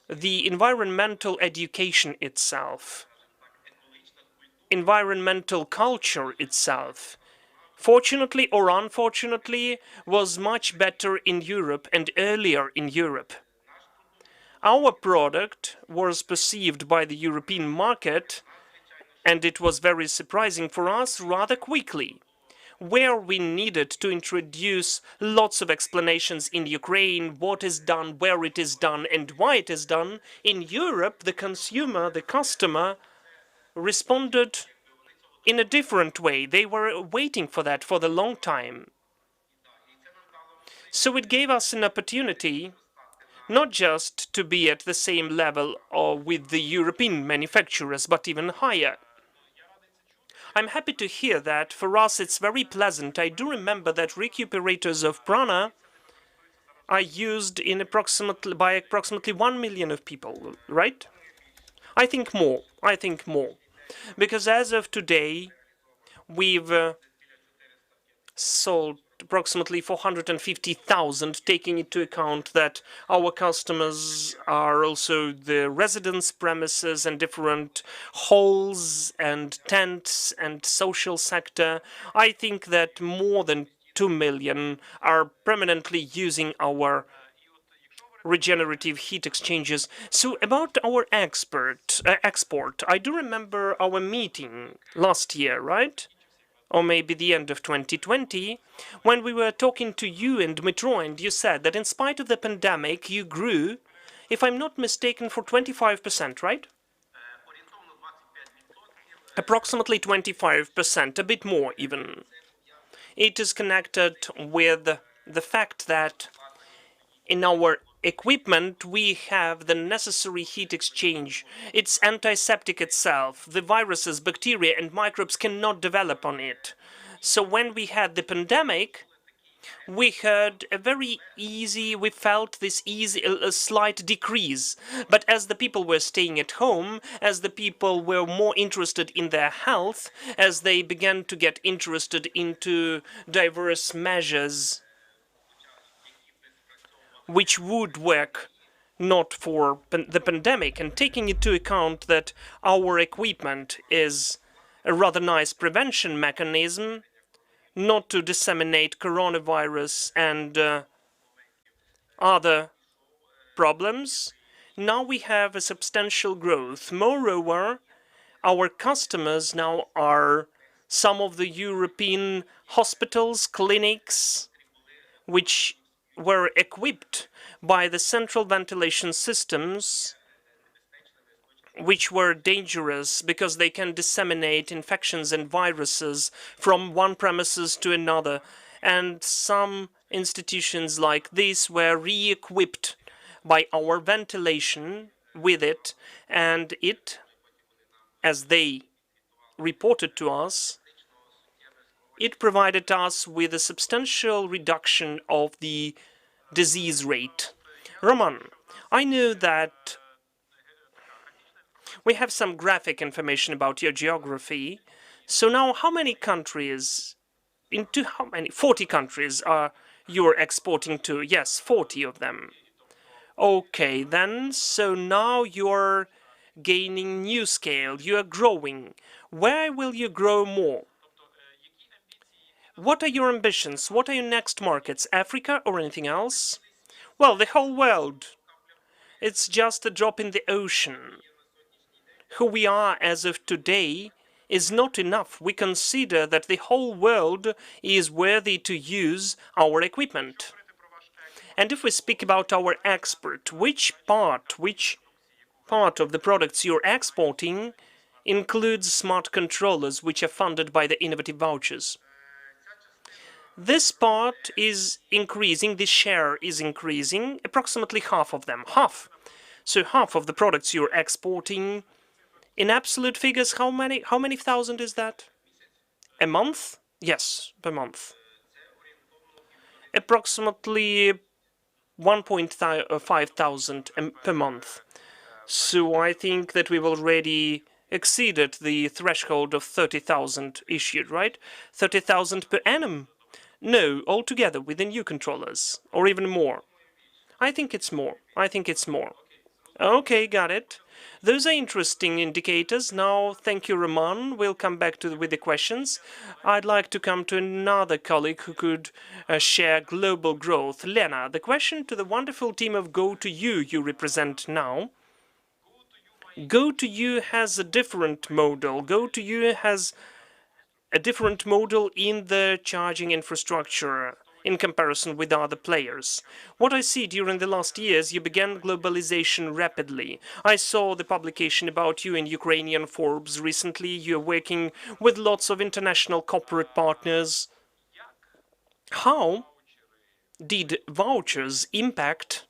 the environmental education itself, environmental culture itself, fortunately or unfortunately, was much better in Europe and earlier in Europe. Our product was perceived by the European market, and it was very surprising for us, rather quickly. Where we needed to introduce lots of explanations in Ukraine, what is done, where it is done, and why it is done, in Europe, the consumer, the customer, responded in a different way. They were waiting for that for the long time. So it gave us an opportunity not just to be at the same level with the European manufacturers, but even higher. I'm happy to hear that. For us, it's very pleasant. I do remember that recuperators of Prana are used in by approximately 1 million of people, right? I think more. I think more. Because as of today, we've sold approximately 450,000, taking into account that our customers are also the residence premises and different halls and tents and social sector. I think that more than 2 million are permanently using our regenerative heat exchangers. So about our export, I do remember our meeting last year, right? Or maybe the end of 2020, when we were talking to you and Dmitro, and you said that in spite of the pandemic, you grew, if I'm not mistaken, for 25%, right? Approximately 25%, a bit more even. It is connected with the fact that in our equipment we have the necessary heat exchange. It's antiseptic itself. The viruses, bacteria, and microbes cannot develop on it. So when we had the pandemic, we felt this easy, a slight decrease. But as the people were staying at home, as the people were more interested in their health, as they began to get interested into diverse measures which would work not for the pandemic, and taking into account that our equipment is a rather nice prevention mechanism, not to disseminate coronavirus and other problems, now we have a substantial growth. Moreover, our customers now are some of the European hospitals, clinics, which were equipped by the central ventilation systems, which were dangerous because they can disseminate infections and viruses from one premises to another. And some institutions like this were re-equipped by our ventilation with it, and it, as they reported to us, it provided us with a substantial reduction of the disease rate. Roman, I know that we have some graphic information about your geography. So now how many countries, into how many? 40 countries are you're exporting to? Yes, 40 of them. Okay, then, so now you're gaining new scale, you are growing. Where will you grow more? What are your ambitions? What are your next markets? Africa or anything else? Well, the whole world. It's just a drop in the ocean. Who we are as of today is not enough. We consider that the whole world is worthy to use our equipment. And if we speak about our export, which part of the products you're exporting includes smart controllers which are funded by the innovative vouchers? This part is increasing, this share is increasing, approximately half of them. Half. So half of the products you're exporting, in absolute figures, how many thousand is that? A month? Yes, per month. Approximately 1.5 thousand per month. So I think that we've already exceeded the threshold of 30,000 issued, right? 30,000 per annum? No, altogether with the new controllers, or even more. I think it's more. I think it's more. Okay, got it. Those are interesting indicators. Now, thank you, Roman. We'll come back with the questions. I'd like to come to another colleague who could share global growth. Lena, the question to the wonderful team of Go2You you represent now. Go2You has a different model. Go2You has a different model in the charging infrastructure in comparison with other players. What I see during the last years, you began globalization rapidly. I saw the publication about you in Ukrainian Forbes recently. You're working with lots of international corporate partners. How did vouchers impact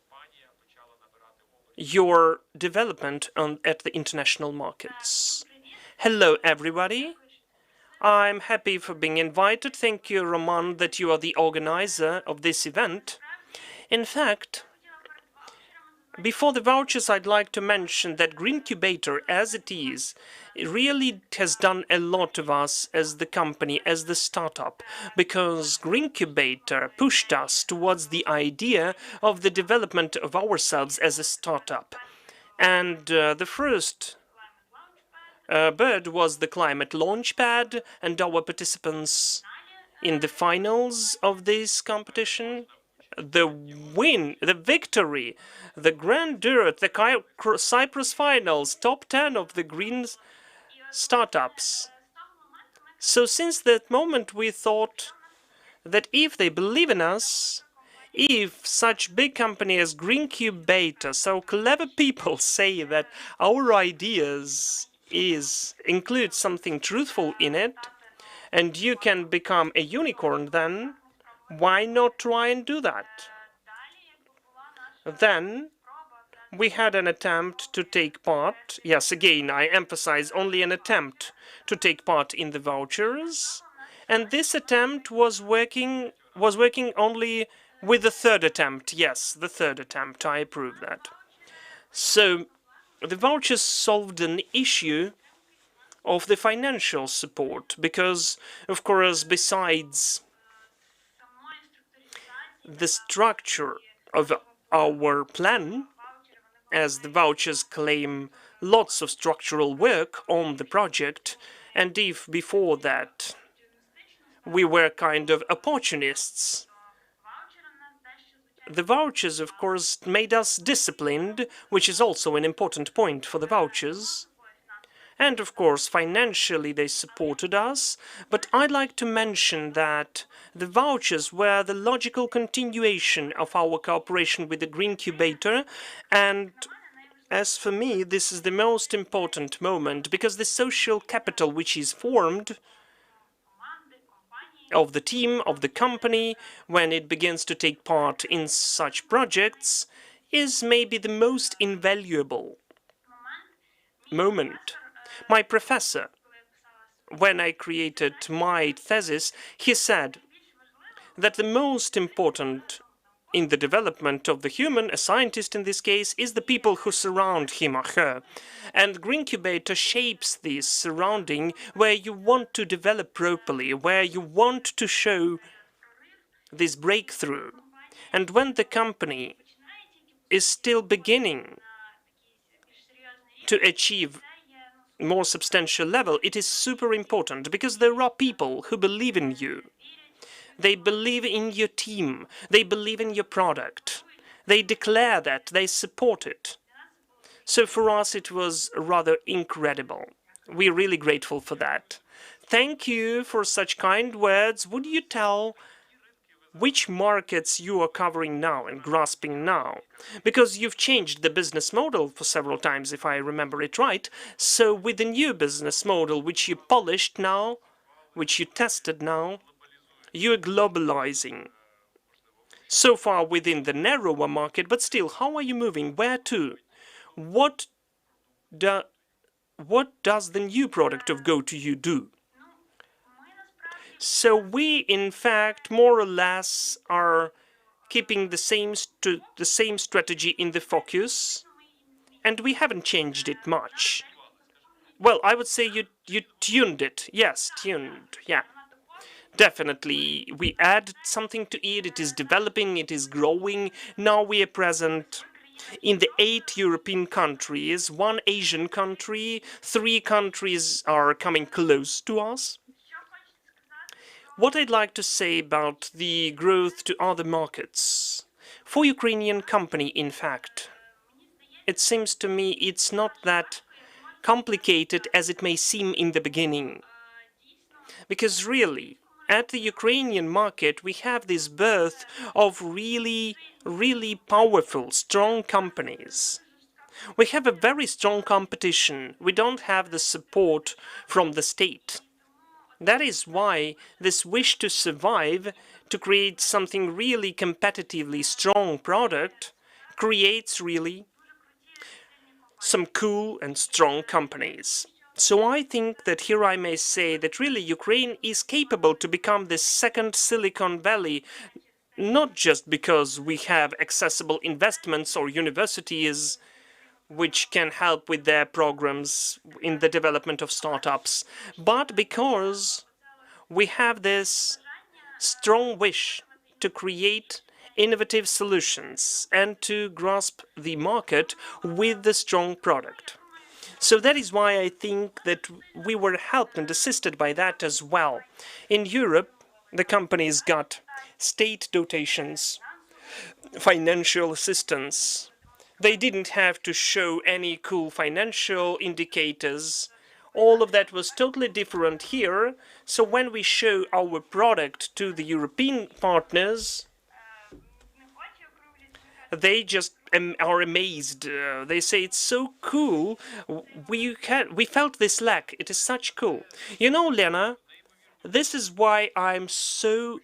your development at the international markets? Hello, everybody. I'm happy for being invited. Thank you, Roman, that you are the organizer of this event. In fact, before the vouchers, I'd like to mention that Greencubator, as it is, it really has done a lot of us as the company, as the startup, because Greencubator pushed us towards the idea of the development of ourselves as a startup. And the first bird was the Climate Launchpad, and our participants in the finals of this competition. The victory, the grandeur at the Cyprus finals, top 10 of the green startups. So since that moment we thought that if they believe in us, if such big company as Greencubator, so clever people say that our ideas include something truthful in it, and you can become a unicorn, then why not try and do that? Then we had an attempt to take part. Yes, again, I emphasize only an attempt to take part in the vouchers, and this attempt was working only with the third attempt. Yes, the third attempt. I approve that. So the vouchers solved an issue of the financial support, because, of course, besides the structure of our plan, as the vouchers claim lots of structural work on the project, and if before that we were kind of opportunists, the vouchers, of course, made us disciplined, which is also an important point for the vouchers. And of course, financially they supported us, but I'd like to mention that the vouchers were the logical continuation of our cooperation with the Greencubator, and as for me, this is the most important moment, because the social capital which is formed of the team, of the company, when it begins to take part in such projects, is maybe the most invaluable moment. My professor, when I created my thesis, he said that the most important in the development of the human, a scientist in this case, is the people who surround him or her. And Greencubator shapes this surrounding where you want to develop properly, where you want to show this breakthrough. And when the company is still beginning to achieve more substantial level, it is super important, because there are people who believe in you. They believe in your team. They believe in your product. They declare that. They support it. So for us, it was rather incredible. We're really grateful for that. Thank you for such kind words. Would you tell which markets you are covering now and grasping now? Because you've changed the business model for several times, if I remember it right. So with the new business model, which you polished now, which you tested now, you're globalizing. So far within the narrower market, but still, how are you moving? Where to? What does the new product of GoToYou do? So we, in fact, more or less are keeping the same strategy in the focus, and we haven't changed it much. Well, I would say you tuned it. Yes, tuned. Yeah. Definitely, we add something to it. It is developing, it is growing. Now we are present in the 8 European countries, 1 Asian country, 3 countries are coming close to us. What I'd like to say about the growth to other markets, for Ukrainian company, in fact, it seems to me it's not that complicated as it may seem in the beginning. Because really, at the Ukrainian market, we have this birth of really powerful, strong companies. We have a very strong competition. We don't have the support from the state. That is why this wish to survive, to create something really competitively strong product, creates really some cool and strong companies. So I think that here I may say that really Ukraine is capable to become the second Silicon Valley, not just because we have accessible investments or universities which can help with their programs in the development of startups, but because we have this strong wish to create innovative solutions and to grasp the market with the strong product. So that is why I think that we were helped and assisted by that as well. In Europe, the companies got state dotations, financial assistance. They didn't have to show any cool financial indicators. All of that was totally different here. So when we show our product to the European partners, they just are amazed. They say it's so cool. We felt this lack. It is such cool. You know, Lena, this is why I'm so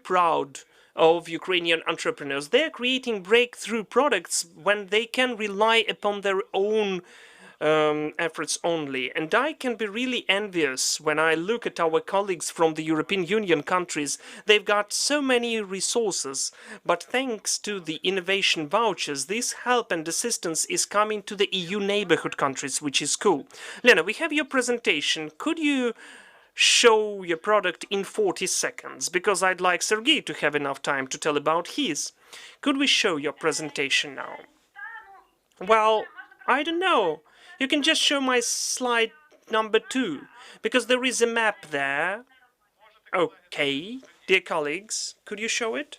proud of Ukrainian entrepreneurs. They're creating breakthrough products when they can rely upon their own efforts only. And I can be really envious when I look at our colleagues from the European Union countries. They've got so many resources, but thanks to the innovation vouchers, this help and assistance is coming to the EU neighborhood countries, which is cool. Lena, we have your presentation. Could you show your product in 40 seconds? Because I'd like Sergey to have enough time to tell about his. Could we show your presentation now? Well, I don't know. You can just show my slide number 2, because there is a map there. Okay, dear colleagues, could you show it?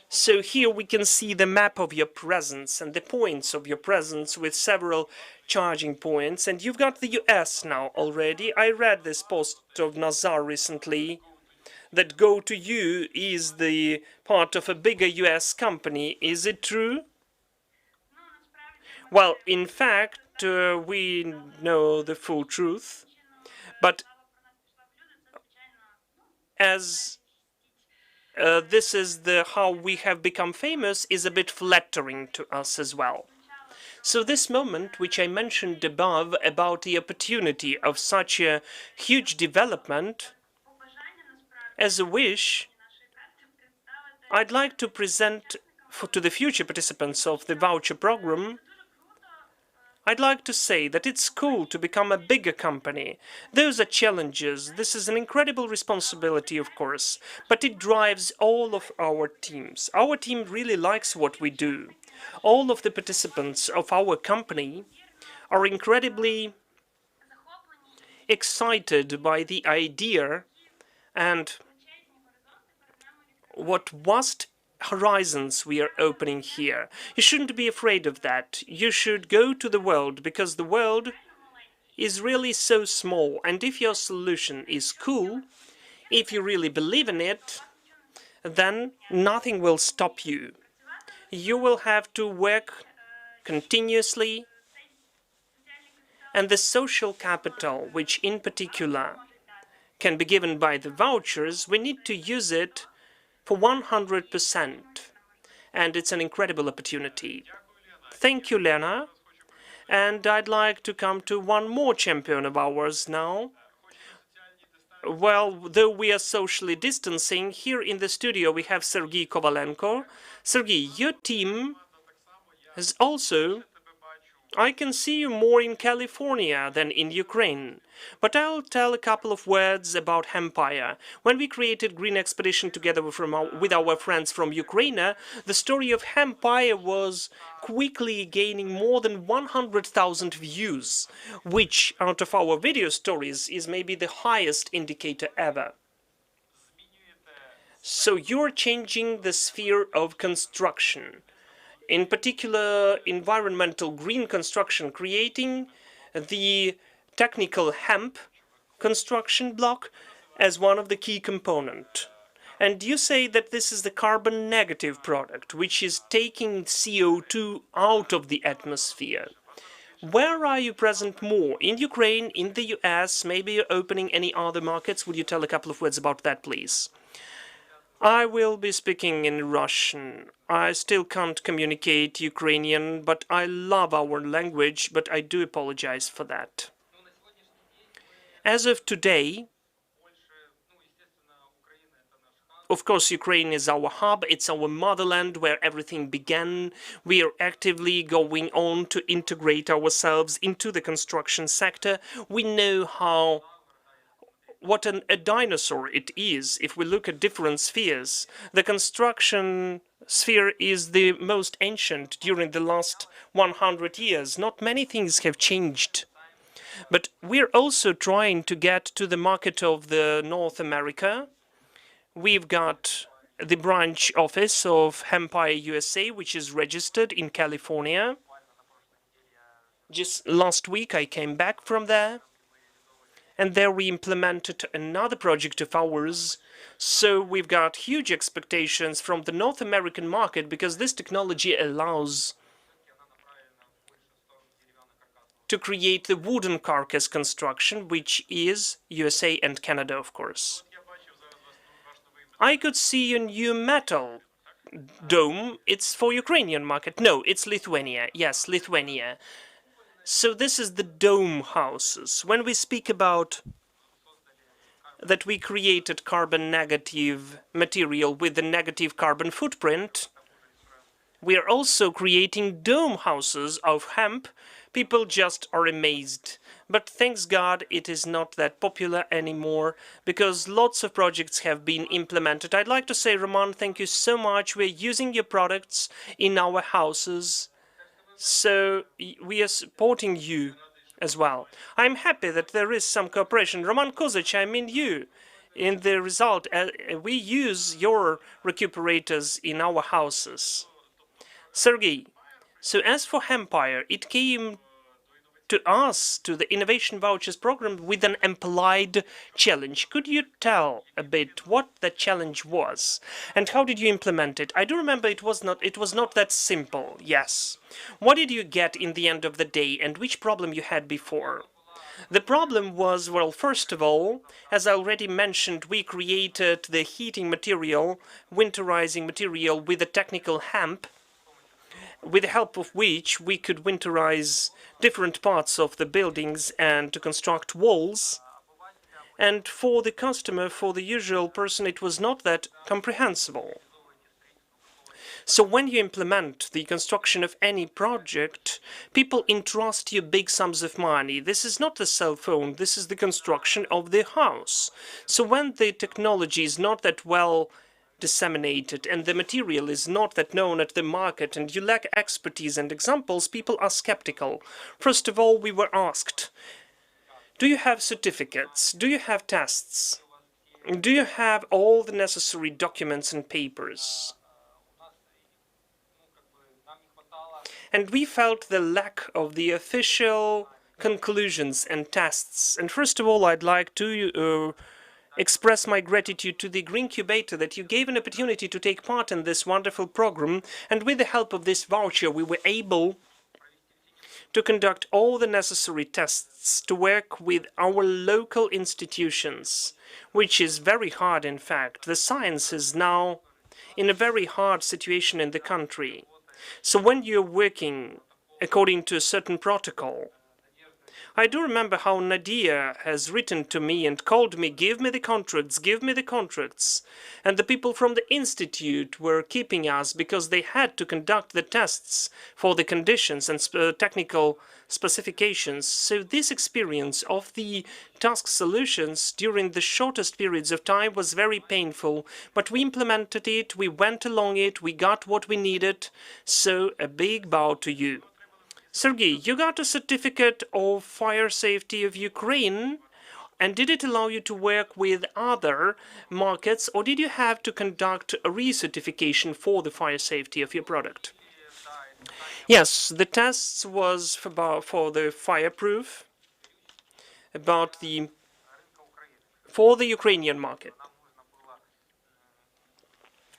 So here we can see the map of your presence and the points of your presence with several charging points. And you've got the US now already. I read this post of Nazar recently that GoToYou is the part of a bigger US company. Is it true? Well, in fact, we know the full truth, but as this is how we have become famous, is a bit flattering to us as well. So this moment, which I mentioned above about the opportunity of such a huge development, as a wish, I'd like to present to the future participants of the voucher program, I'd like to say that it's cool to become a bigger company. Those are challenges. This is an incredible responsibility, of course, but it drives all of our teams. Our team really likes what we do. All of the participants of our company are incredibly excited by the idea And what vast horizons we are opening here. You shouldn't be afraid of that. You should go to the world, because the world is really so small. And if your solution is cool, if you really believe in it, then nothing will stop you. You will have to work continuously, and the social capital, which in particular can be given by the vouchers, we need to use it for 100%. And it's an incredible opportunity. Thank you, Lena. And I'd like to come to one more champion of ours now. Well, though we are socially distancing, here in the studio we have Sergei Kovalenko. Sergei, your team has also... I can see you more in California than in Ukraine. But I'll tell a couple of words about Hempire. When we created Green Expedition together with our friends from Ukraine, the story of Hempire was quickly gaining more than 100,000 views, which, out of our video stories, is maybe the highest indicator ever. So you're changing the sphere of construction. In particular, environmental green construction, creating the technical hemp construction block as one of the key components. And you say that this is the carbon negative product, which is taking CO2 out of the atmosphere. Where are you present more? In Ukraine, in the US, maybe you're opening any other markets? Would you tell a couple of words about that, please? I will be speaking in Russian. I still can't communicate Ukrainian, but I love our language, but I do apologize for that. As of today, of course, Ukraine is our hub, it's our motherland where everything began. We are actively going on to integrate ourselves into the construction sector. We know what a dinosaur it is. If we look at different spheres, the construction sphere is the most ancient during the last 100 years. Not many things have changed. But we're also trying to get to the market of the North America. We've got the branch office of Hempire USA, which is registered in California. Just last week I came back from there. And there we implemented another project of ours. So we've got huge expectations from the North American market, because this technology allows to create the wooden carcass construction, which is USA and Canada, of course. I could see a new metal dome. It's for Ukrainian market. No, it's Lithuania. Yes, Lithuania. So this is the dome houses. When we speak about that we created carbon negative material with a negative carbon footprint, we are also creating dome houses of hemp. People just are amazed. But thanks God it is not that popular anymore, because lots of projects have been implemented. I'd like to say, Roman, thank you so much. We're using your products in our houses. So we are supporting you as well. I'm happy that there is some cooperation. Roman Kozic, I mean you. In the result, we use your recuperators in our houses. Sergei, so as for Hempire, it came to us, to the Innovation Vouchers program, with an implied challenge. Could you tell a bit what that challenge was, and how did you implement it? I do remember it was not that simple, yes. What did you get in the end of the day, and which problem you had before? The problem was, well, first of all, as I already mentioned, we created the heating material, winterizing material with a technical hemp, with the help of which we could winterize different parts of the buildings and to construct walls. And for the customer, for the usual person, it was not that comprehensible. So when you implement the construction of any project, people entrust you big sums of money. This is not the cell phone, this is the construction of the house. So when the technology is not that well disseminated and the material is not that known at the market and you lack expertise and examples, people are skeptical. First of all, we were asked, do you have certificates? Do you have tests? Do you have all the necessary documents and papers? And we felt the lack of the official conclusions and tests. And first of all, I'd like to express my gratitude to the Green Incubator that you gave an opportunity to take part in this wonderful program. And with the help of this voucher, we were able to conduct all the necessary tests to work with our local institutions, which is very hard, in fact. The science is now in a very hard situation in the country. So when you're working according to a certain protocol, I do remember how Nadia has written to me and called me, give me the contracts, give me the contracts. And the people from the institute were keeping us because they had to conduct the tests for the conditions and technical specifications. So this experience of the task solutions during the shortest periods of time was very painful. But we implemented it, we went along it, we got what we needed. So a big bow to you. Sergey, you got a certificate of fire safety of Ukraine, and did it allow you to work with other markets, or did you have to conduct a recertification for the fire safety of your product? Yes, the tests was for the fireproof, for the Ukrainian market.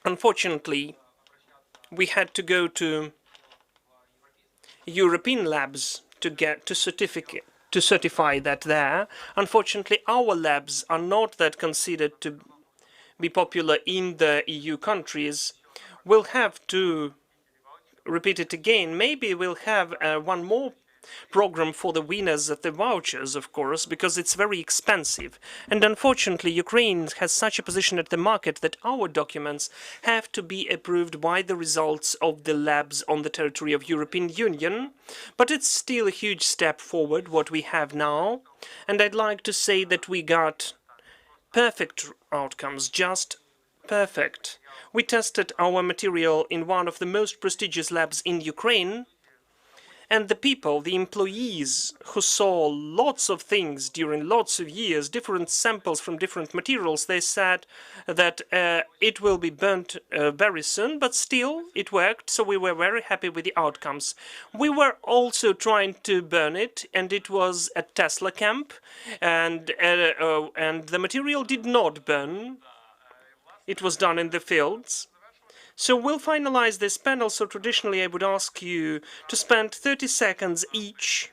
Unfortunately, we had to go to European labs to certify that there. Unfortunately, our labs are not that considered to be popular in the EU countries. We'll have to repeat it again. Maybe we'll have one more program for the winners of the vouchers, of course, because it's very expensive. And unfortunately, Ukraine has such a position at the market that our documents have to be approved by the results of the labs on the territory of European Union. But it's still a huge step forward, what we have now. And I'd like to say that we got perfect outcomes, just perfect. We tested our material in one of the most prestigious labs in Ukraine. And the people, the employees who saw lots of things during lots of years, different samples from different materials, they said that it will be burnt very soon, but still it worked, so we were very happy with the outcomes. We were also trying to burn it, and it was at Tesla camp, and the material did not burn. It was done in the fields. So we'll finalize this panel, so traditionally I would ask you to spend 30 seconds each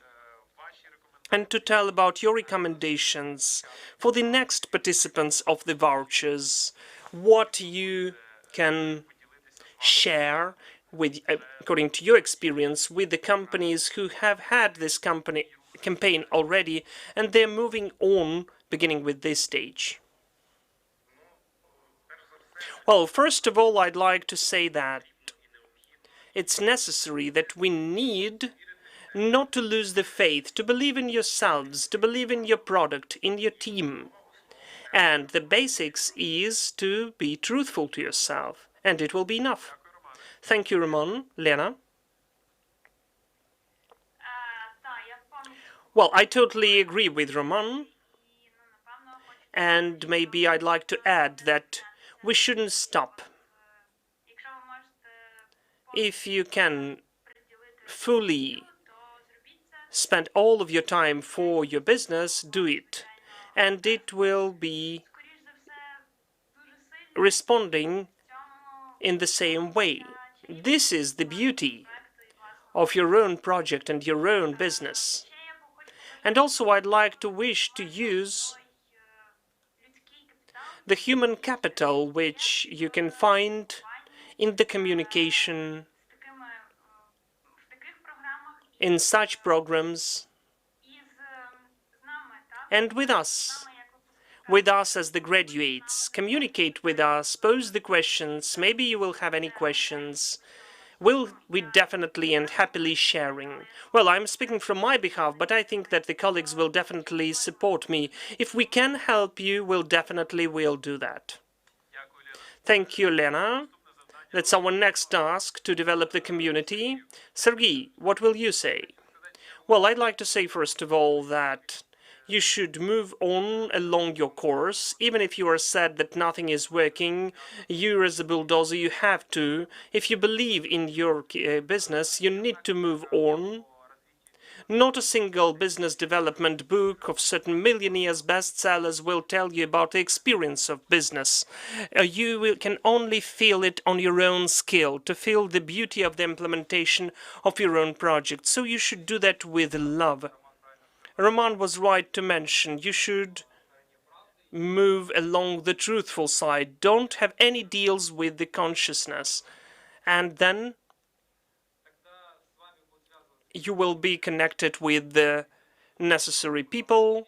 and to tell about your recommendations for the next participants of the vouchers, what you can share with, according to your experience, with the companies who have had this campaign already, and they're moving on, beginning with this stage. Well, first of all, I'd like to say that it's necessary that we need not to lose the faith, to believe in yourselves, to believe in your product, in your team. And the basics is to be truthful to yourself, and it will be enough. Thank you, Roman. Lena? Well, I totally agree with Roman, and maybe I'd like to add that we shouldn't stop. If you can fully spend all of your time for your business, do it. And it will be responding in the same way. This is the beauty of your own project and your own business. And also, I'd like to wish to use the human capital which you can find in the communication in such programs and with us as the graduates. Communicate with us, pose the questions. Maybe you will have any questions. We'll be definitely and happily sharing. Well, I'm speaking from my behalf, but I think that the colleagues will definitely support me. If we can help you, we'll do that. Thank you, Lena. That's our next task, to develop the community. Sergey, what will you say? Well, I'd like to say, first of all, that You should move on along your course. Even if you are sad that nothing is working, you as a bulldozer, you have to. If you believe in your business, you need to move on. Not a single business development book of certain millionaires' bestsellers will tell you about the experience of business. Can only feel it on your own skill, to feel the beauty of the implementation of your own project. So you should do that with love. Roman was right to mention you should move along the truthful side. Don't have any deals with the consciousness. And then you will be connected with the necessary people.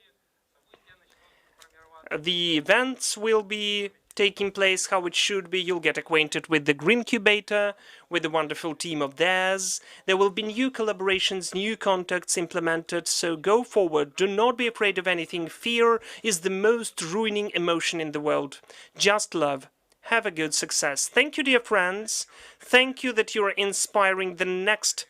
The events will be taking place how it should be. You'll get acquainted with the Green Incubator, with the wonderful team of theirs. There will be new collaborations, new contacts implemented. So go forward. Do not be afraid of anything. Fear is the most ruining emotion in the world. Just love. Have a good success. Thank you, dear friends. Thank you that you are inspiring the next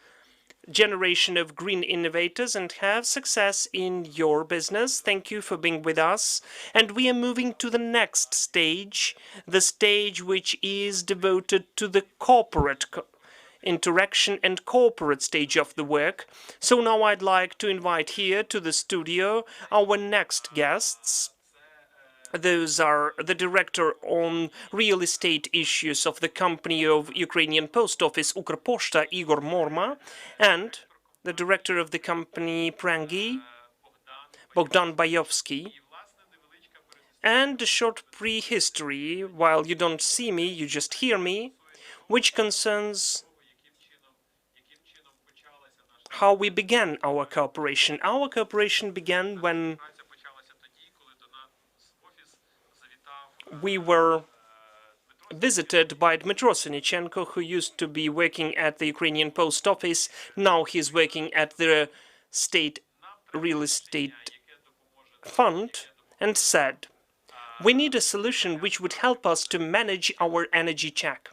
generation of green innovators and have success in your business. Thank you for being with us. And we are moving to the next stage, the stage which is devoted to the corporate interaction and corporate stage of the work. So now I'd like to invite here to the studio our next guests. Those are the director on real estate issues of the company of Ukrainian Post Office Ukrposhta Igor Morma, and the director of the company Prangi Bogdan Bayovsky. And a short prehistory, while you don't see me, you just hear me, which concerns how we began our cooperation. Our cooperation began when we were visited by Dmytro Senichenko, who used to be working at the Ukrainian Post Office. Now he's working at the State Real Estate Fund, and said, we need a solution which would help us to manage our energy check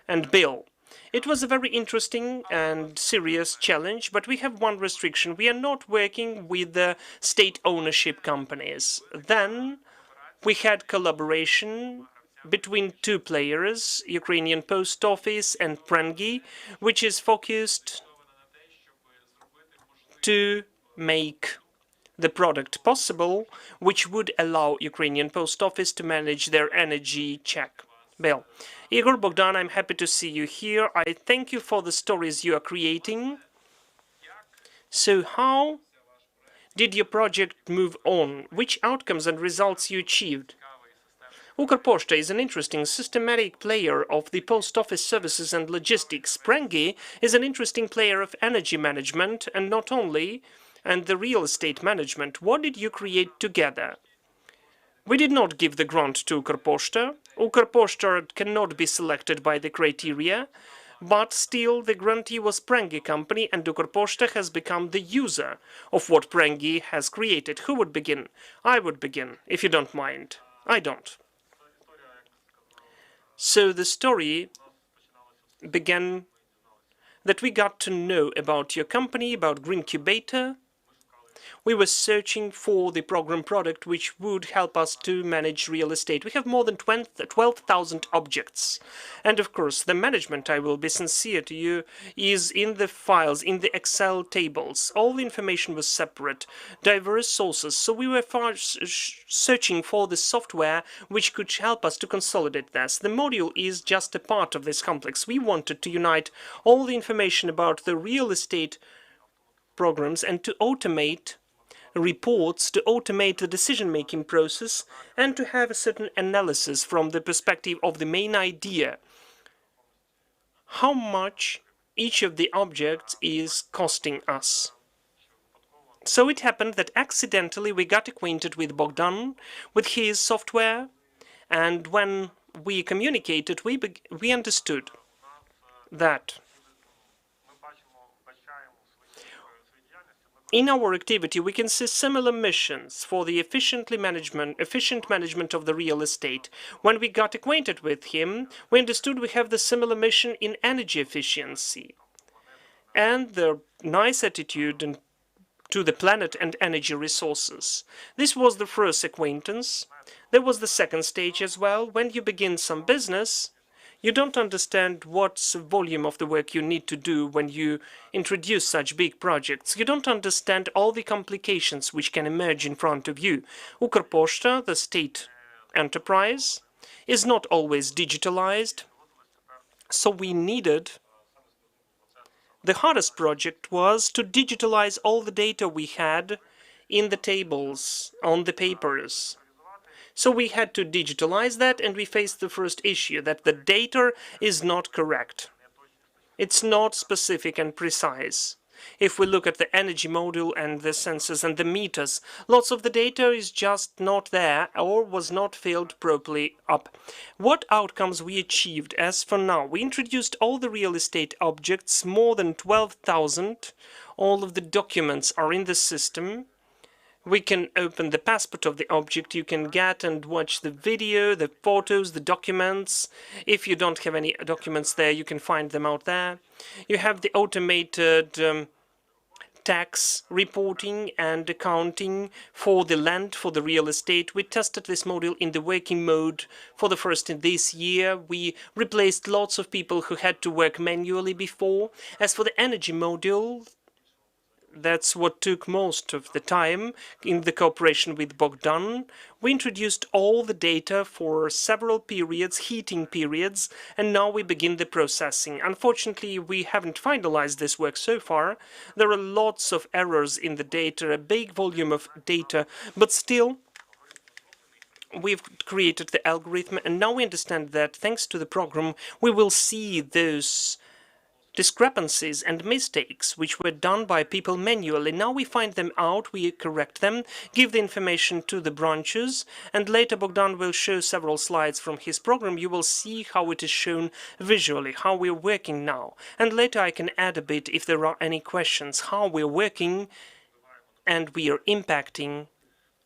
and bill. It was a very interesting and serious challenge, but we have one restriction. We are not working with the state ownership companies. Then we had collaboration between two players, Ukrainian Post Office and Prangi, which is focused to make the product possible, which would allow Ukrainian Post Office to manage their energy check bill. Igor, Bogdan, I'm happy to see you here. I thank you for the stories you are creating. So how did your project move on? Which outcomes and results you achieved? Ukrposhta is an interesting systematic player of the post office services and logistics. Prangi is an interesting player of energy management and not only, and the real estate management. What did you create together? We did not give the grant to Ukrposhta. Ukrposhta cannot be selected by the criteria, but still the grantee was Prangi company, and Ukrposhta has become the user of what Prangi has created. Who would begin? I would begin, if you don't mind. I don't. So the story began that we got to know about your company, about Green Incubator. We were searching for the program product which would help us to manage real estate. We have more than 12,000 objects. And of course, the management, I will be sincere to you, is in the files, in the Excel tables. All the information was separate, diverse sources. So we were searching for the software which could help us to consolidate this. The module is just a part of this complex. We wanted to unite all the information about the real estate programs and to automate reports, to automate the decision-making process, and to have a certain analysis from the perspective of the main idea. How much each of the objects is costing us. So it happened that accidentally we got acquainted with Bogdan, with his software, and when we communicated, we understood that in our activity, we can see similar missions for the efficient management of the real estate. When we got acquainted with him, we understood we have the similar mission in energy efficiency. And the nice attitude and to the planet and energy resources. This was the first acquaintance. There was the second stage as well. When you begin some business, you don't understand what's the volume of the work you need to do when you introduce such big projects. You don't understand all the complications which can emerge in front of you. Ukrposhta, the state enterprise, is not always digitalized, so we needed. The hardest project was to digitalize all the data we had in the tables, on the papers. So we had to digitalize that, and we faced the first issue, that the data is not correct. It's not specific and precise. If we look at the energy module and the sensors and the meters, lots of the data is just not there or was not filled properly up. What outcomes we achieved as for now? We introduced all the real estate objects, more than 12,000. All of the documents are in the system. We can open the passport of the object. You can get and watch the video, the photos, the documents. If you don't have any documents there, you can find them out there. You have the automated tax reporting and accounting for the land, for the real estate. We tested this module in the working mode for the first in this year. We replaced lots of people who had to work manually before. As for the energy module, that's what took most of the time in the cooperation with Bogdan. We introduced all the data for several periods, heating periods, and now we begin the processing. Unfortunately, we haven't finalized this work so far. There are lots of errors in the data, a big volume of data, but still, we've created the algorithm, and now we understand that thanks to the program, we will see those discrepancies and mistakes which were done by people manually. Now we find them out, we correct them, give the information to the branches, and later Bogdan will show several slides from his program. You will see how it is shown visually, how we're working now. And later I can add a bit if there are any questions, how we're working and we are impacting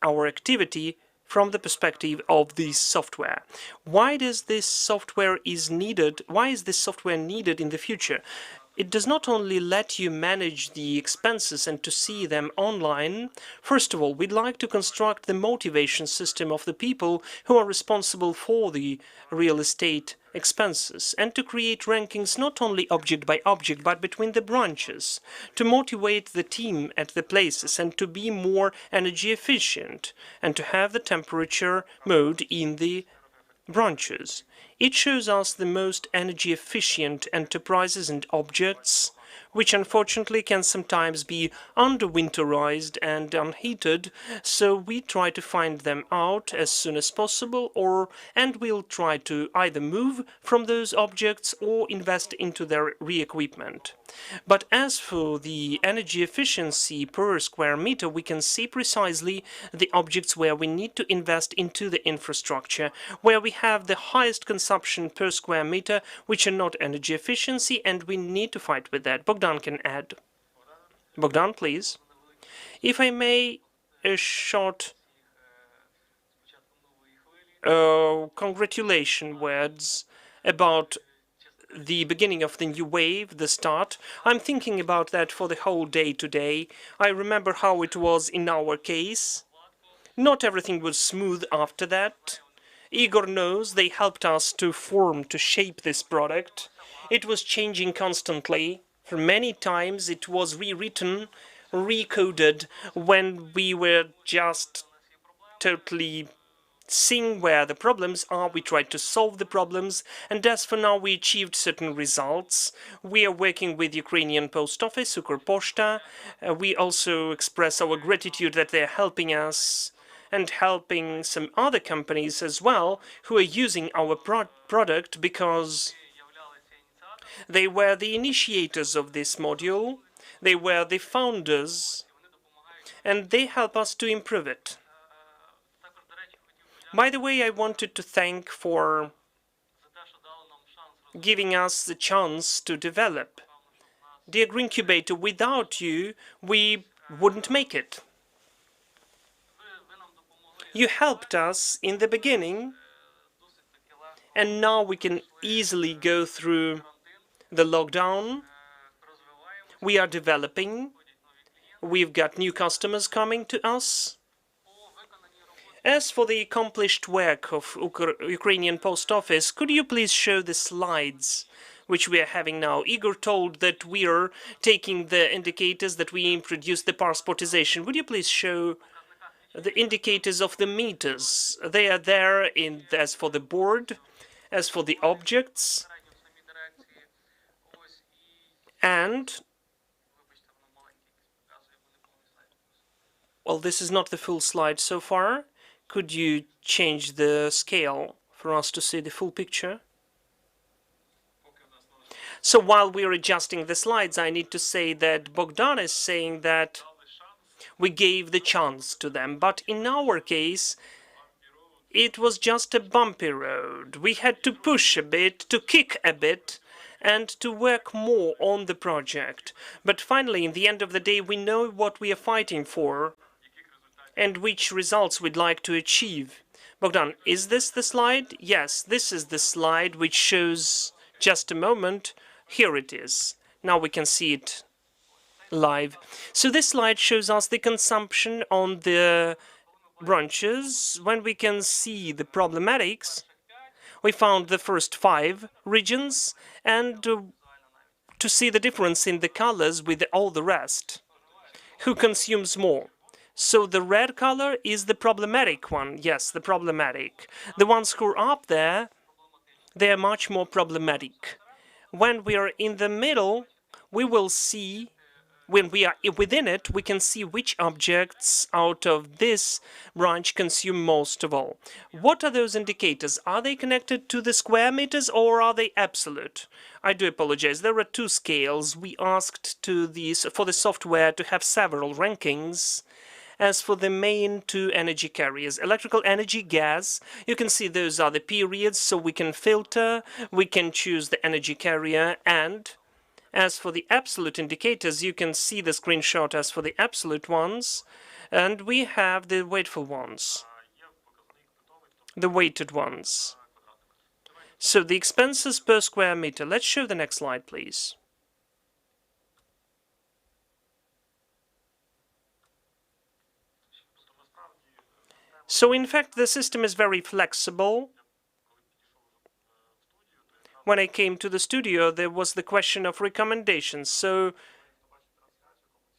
our activity from the perspective of this software. Why is this software needed in the future? It does not only let you manage the expenses and to see them online. First of all, we'd like to construct the motivation system of the people who are responsible for the real estate expenses, and to create rankings not only object by object but between the branches, to motivate the team at the places and to be more energy efficient, and to have the temperature mode in the branches. It shows us the most energy efficient enterprises and objects, which unfortunately can sometimes be under-winterized and unheated, so we try to find them out as soon as possible, and we'll try to either move from those objects or invest into their re-equipment. But as for the energy efficiency per square meter, we can see precisely the objects where we need to invest into the infrastructure, where we have the highest consumption per square meter, which are not energy efficiency, and we need to fight with that. Bogdan can add. Bogdan, please. If I may, a short congratulation words about the beginning of the new wave, the start. I'm thinking about that for the whole day today. I remember how it was in our case. Not everything was smooth after that. Igor knows they helped us to shape this product. It was changing constantly. For many times it was rewritten, recoded when we were just totally seeing where the problems are. We tried to solve the problems, and as for now we achieved certain results. We are working with Ukrainian Post Office, Ukrposhta. We also express our gratitude that they are helping us and helping some other companies as well who are using our product, because they were the initiators of this module, they were the founders, and they help us to improve it. By the way, I wanted to thank for giving us the chance to develop. Dear Greencubator, without you, we wouldn't make it. You helped us in the beginning, and now we can easily go through the lockdown. We are developing, We've got new customers coming to us. As for the accomplished work of Ukrainian Post Office, could you please show the slides which we are having now? Igor told that we are taking the indicators that we introduced the passportization. Would you please show the indicators of the meters? They are there as for the board, as for the objects, and well, this is not the full slide so far. Could you change the scale for us to see the full picture? So while we're adjusting the slides, I need to say that Bogdan is saying that we gave the chance to them, but in our case, it was just a bumpy road. We had to push a bit, to kick a bit, and to work more on the project. But finally, in the end of the day, we know what we are fighting for and which results we'd like to achieve. Bogdan, is this the slide? Yes, this is the slide which shows, just a moment, here it is. Now we can see it live. So this slide shows us the consumption on the branches. When we can see the problematics, we found the first 5 regions, and to see the difference in the colors with all the rest. Who consumes more? So the red color is the problematic one. Yes, the problematic. The ones who are up there, they are much more problematic. When we are in the middle, we will see, when we are within it, we can see which objects out of this branch consume most of all. What are those indicators? Are they connected to the square meters or are they absolute? I do apologize. There are 2 scales. We asked for the software to have several rankings. As for the main 2 energy carriers, electrical energy, gas, you can see those are the periods, so we can filter, we can choose the energy carrier, and as for the absolute indicators, you can see the screenshot as for the absolute ones, and we have the weightful ones, the weighted ones. So the expenses per square meter. Let's show the next slide, please. So in fact, the system is very flexible. When I came to the studio, there was the question of recommendations. So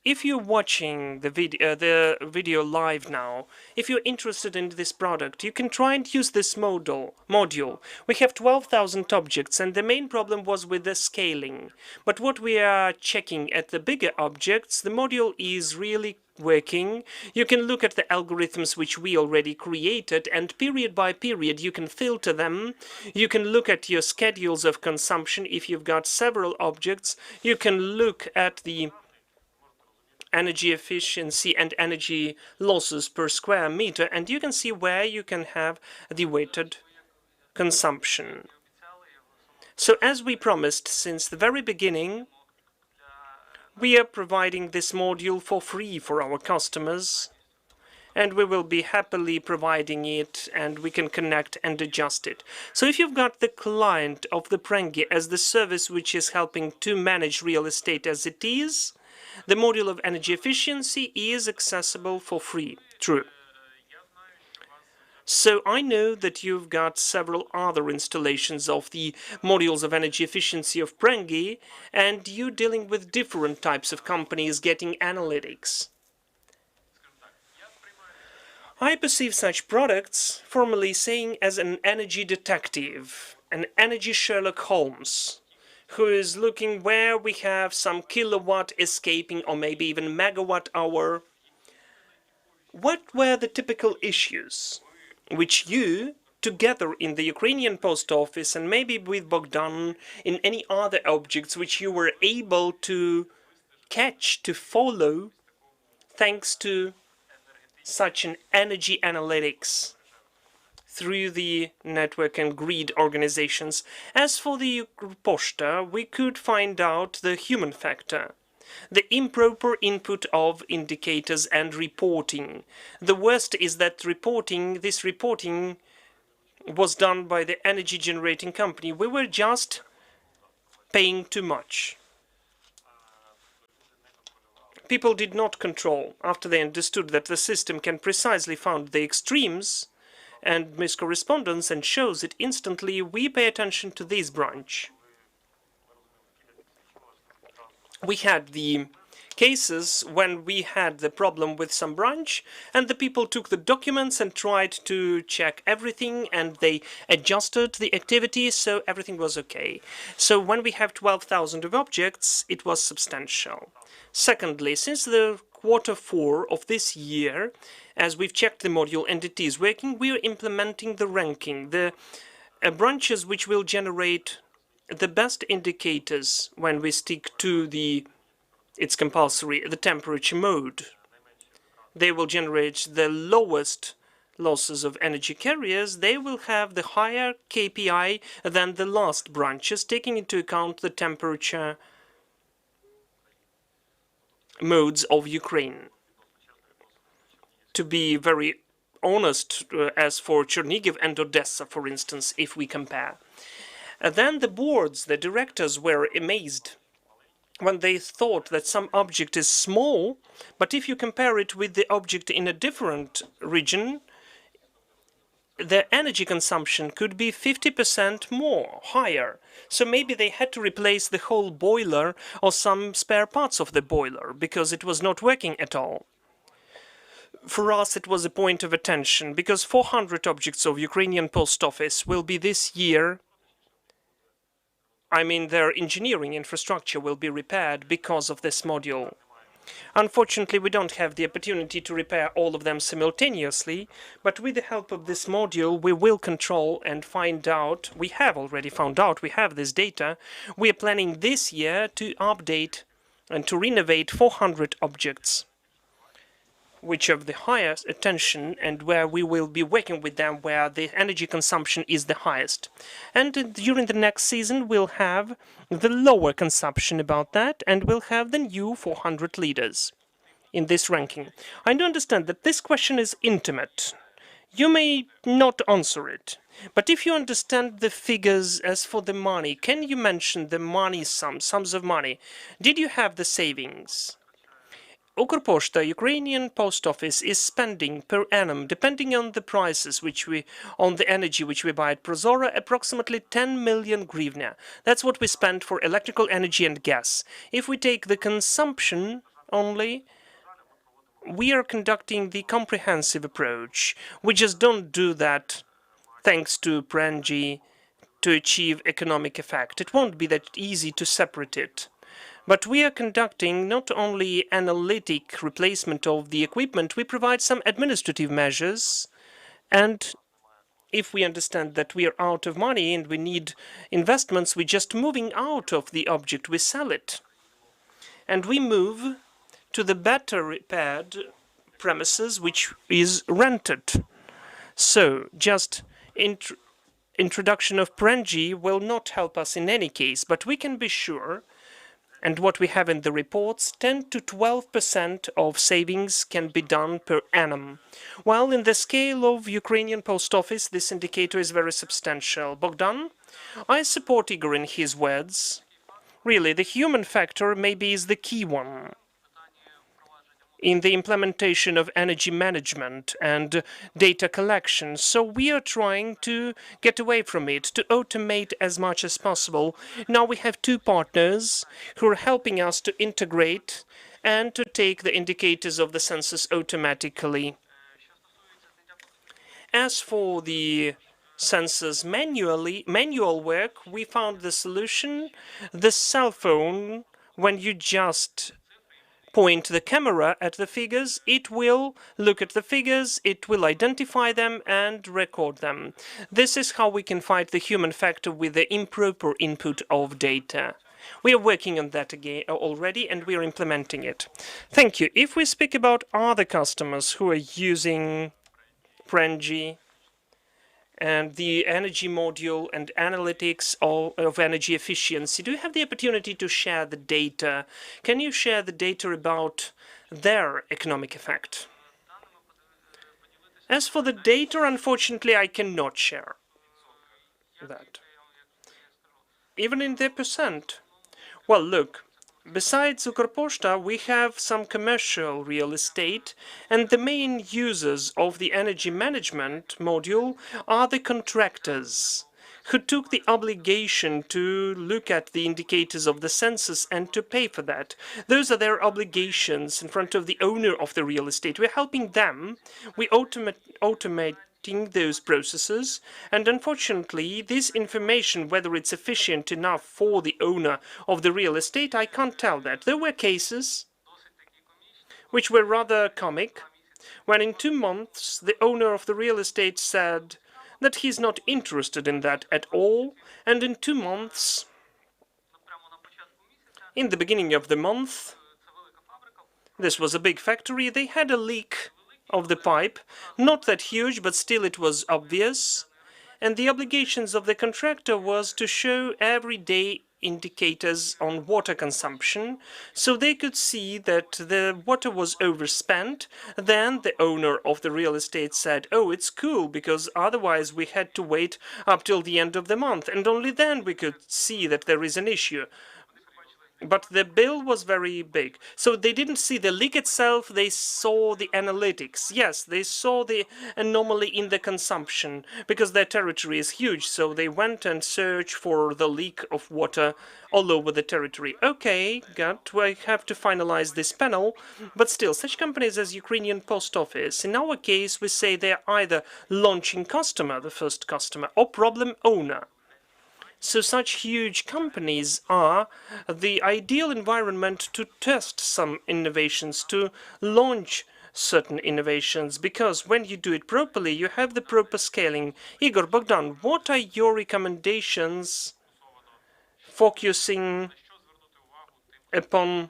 if you're watching the video live now, if you're interested in this product, you can try and use this module. We have 12,000 objects, and the main problem was with the scaling. But what we are checking at the bigger objects, the module is really working. You can look at the algorithms which we already created, and period by period you can filter them. You can look at your schedules of consumption if you've got several objects. You can look at the energy efficiency and energy losses per square meter, and you can see where you can have the weighted consumption. So as we promised since the very beginning, we are providing this module for free for our customers, and we will be happily providing it, and we can connect and adjust it. So if you've got the client of the Prengi as the service which is helping to manage real estate as it is, the module of energy efficiency is accessible for free. True. So I know that you've got several other installations of the modules of energy efficiency of Prengi, and you're dealing with different types of companies getting analytics. I perceive such products, formally saying, as an energy detective, an energy Sherlock Holmes, who is looking where we have some kilowatt escaping or maybe even megawatt hour. What were the typical issues which you, together in the Ukrainian Post Office and maybe with Bogdan in any other objects which you were able to catch, to follow, thanks to such an energy analytics through the network and grid organizations? As for the Posta, we could find out the human factor, the improper input of indicators and reporting. The worst is that this reporting was done by the energy generating company. We were just paying too much. People did not control after they understood that the system can precisely find the extremes and miscorrespondence and shows it instantly. We pay attention to this branch. We had the cases when we had the problem with some branch and the people took the documents and tried to check everything and they adjusted the activity so everything was okay. So when we have 12,000 of objects, it was substantial. Secondly, since the Q4 of this year, as we've checked the module and it is working, we are implementing the ranking, the branches which will generate the best indicators when we stick to it's compulsory, the temperature mode. They will generate the lowest losses of energy carriers. They will have the higher KPI than the last branches, taking into account the temperature modes of Ukraine. To be very honest, as for Chernihiv and Odessa, for instance, if we compare. Then the boards, the directors were amazed when they thought that some object is small, but if you compare it with the object in a different region, the energy consumption could be 50% more, higher. So maybe they had to replace the whole boiler or some spare parts of the boiler because it was not working at all. For us, it was a point of attention because 400 objects of Ukrainian post office will be this year. I mean, their engineering infrastructure will be repaired because of this module. Unfortunately, we don't have the opportunity to repair all of them simultaneously, but with the help of this module, we will control and find out. We have already found out, we have this data. We are planning this year to update and to renovate 400 objects, which have the highest attention and where we will be working with them where the energy consumption is the highest. And during the next season, we'll have the lower consumption about that, and we'll have the new 400 leaders in this ranking. I do understand that this question is intimate. You may not answer it, but if you understand the figures as for the money, can you mention the money sums of money? Did you have the savings? Ukrposhta, Ukrainian post office, is spending per annum, depending on the prices on the energy which we buy at Prozora, approximately 10 million hryvnia. That's what we spend for electrical energy and gas. If we take the consumption only, we are conducting the comprehensive approach. We just don't do that thanks to PRNG to achieve economic effect. It won't be that easy to separate it. But we are conducting not only analytic replacement of the equipment, we provide some administrative measures. And if we understand that we are out of money and we need investments, we're just moving out of the object, we sell it. And we move to the better repaired premises, which is rented. So just introduction of PRNG will not help us in any case, but we can be sure. And what we have in the reports, 10 to 12% of savings can be done per annum. While in the scale of Ukrainian post office, this indicator is very substantial. Bogdan, I support Igor in his words. Really, the human factor maybe is the key one in the implementation of energy management and data collection. So we are trying to get away from it, to automate as much as possible. Now we have two partners who are helping us to integrate and to take the indicators of the census automatically. As for the census manual work, we found the solution. The cell phone, when you just point the camera at the figures, it will look at the figures, it will identify them and record them. This is how we can fight the human factor with the improper input of data. We are working on that again already and we are implementing it. Thank you. If we speak about other customers who are using PRNG and the energy module and analytics of energy efficiency, do you have the opportunity to share the data? Can you share the data about their economic effect? As for the data, unfortunately, I cannot share that. Even in the percent. Well, look, Besides Ukrposhta, we have some commercial real estate, and the main users of the energy management module are the contractors, who took the obligation to look at the indicators of the census and to pay for that. Those are their obligations in front of the owner of the real estate. We're helping them. We automate those processes, and unfortunately this information, whether it's efficient enough for the owner of the real estate, I can't tell that. There were cases which were rather comic, when in 2 months the owner of the real estate said that he's not interested in that at all, and in 2 months, in the beginning of the month, this was a big factory, they had a leak of the pipe, not that huge, but still it was obvious, and the obligations of the contractor was to show everyday indicators on water consumption, so they could see that the water was overspent. Then the owner of the real estate said, oh, it's cool, because otherwise we had to wait up till the end of the month, and only then we could see that there is an issue. But the bill was very big. So they didn't see the leak itself, they saw the analytics. Yes, they saw the anomaly in the consumption, because their territory is huge, so they went and searched for the leak of water all over the territory. Okay, we have to finalize this panel, but still, such companies as Ukrainian Post Office, in our case, we say they're either launching customer, the first customer, or problem owner. So such huge companies are the ideal environment to test some innovations, to launch certain innovations, because when you do it properly, you have the proper scaling. Igor, Bogdan, what are your recommendations focusing upon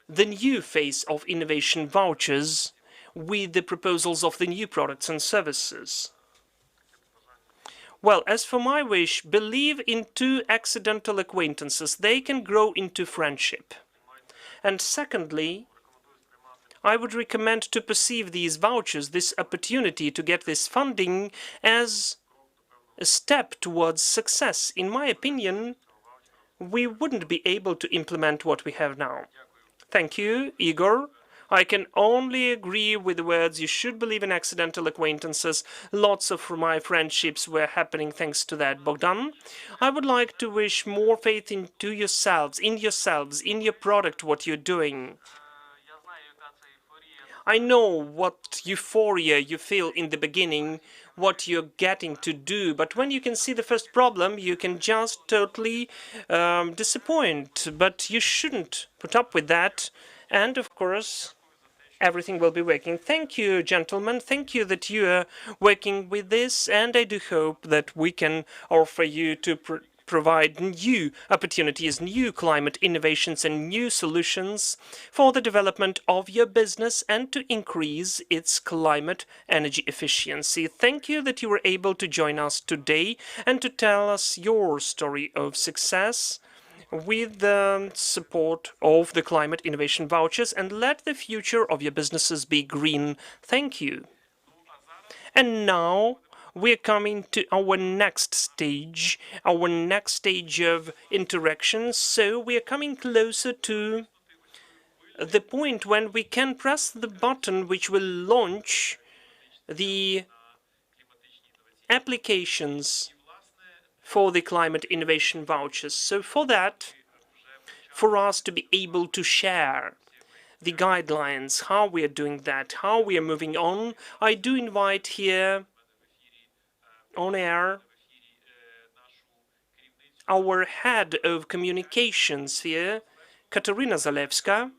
the new phase of innovation vouchers with the proposals of the new products and services? Well, as for my wish, believe in 2 accidental acquaintances. They can grow into friendship. And secondly, I would recommend to perceive these vouchers, this opportunity to get this funding, as a step towards success. In my opinion, we wouldn't be able to implement what we have now. Thank you, Igor. I can only agree with the words, you should believe in accidental acquaintances. Lots of my friendships were happening thanks to that. Bogdan, I would like to wish more faith into yourselves, in your product, what you're doing. I know what euphoria you feel in the beginning, what you're getting to do, but when you can see the first problem, you can just totally disappoint. But you shouldn't put up with that. And of course, everything will be working. Thank you, gentlemen. Thank you that you are working with this, and I do hope that we can offer you to provide new opportunities, new climate innovations, and new solutions for the development of your business and to increase its climate energy efficiency. Thank you that you were able to join us today and to tell us your story of success with the support of the Climate Innovation Vouchers, and let the future of your businesses be green. Thank you. And now we're coming to our next stage of interaction. So we are coming closer to the point when we can press the button which will launch the applications for the Climate Innovation Vouchers. So for that, for us to be able to share the guidelines, how we are doing that, how we are moving on, I do invite here on air our head of communications here, Katerina Zalewska.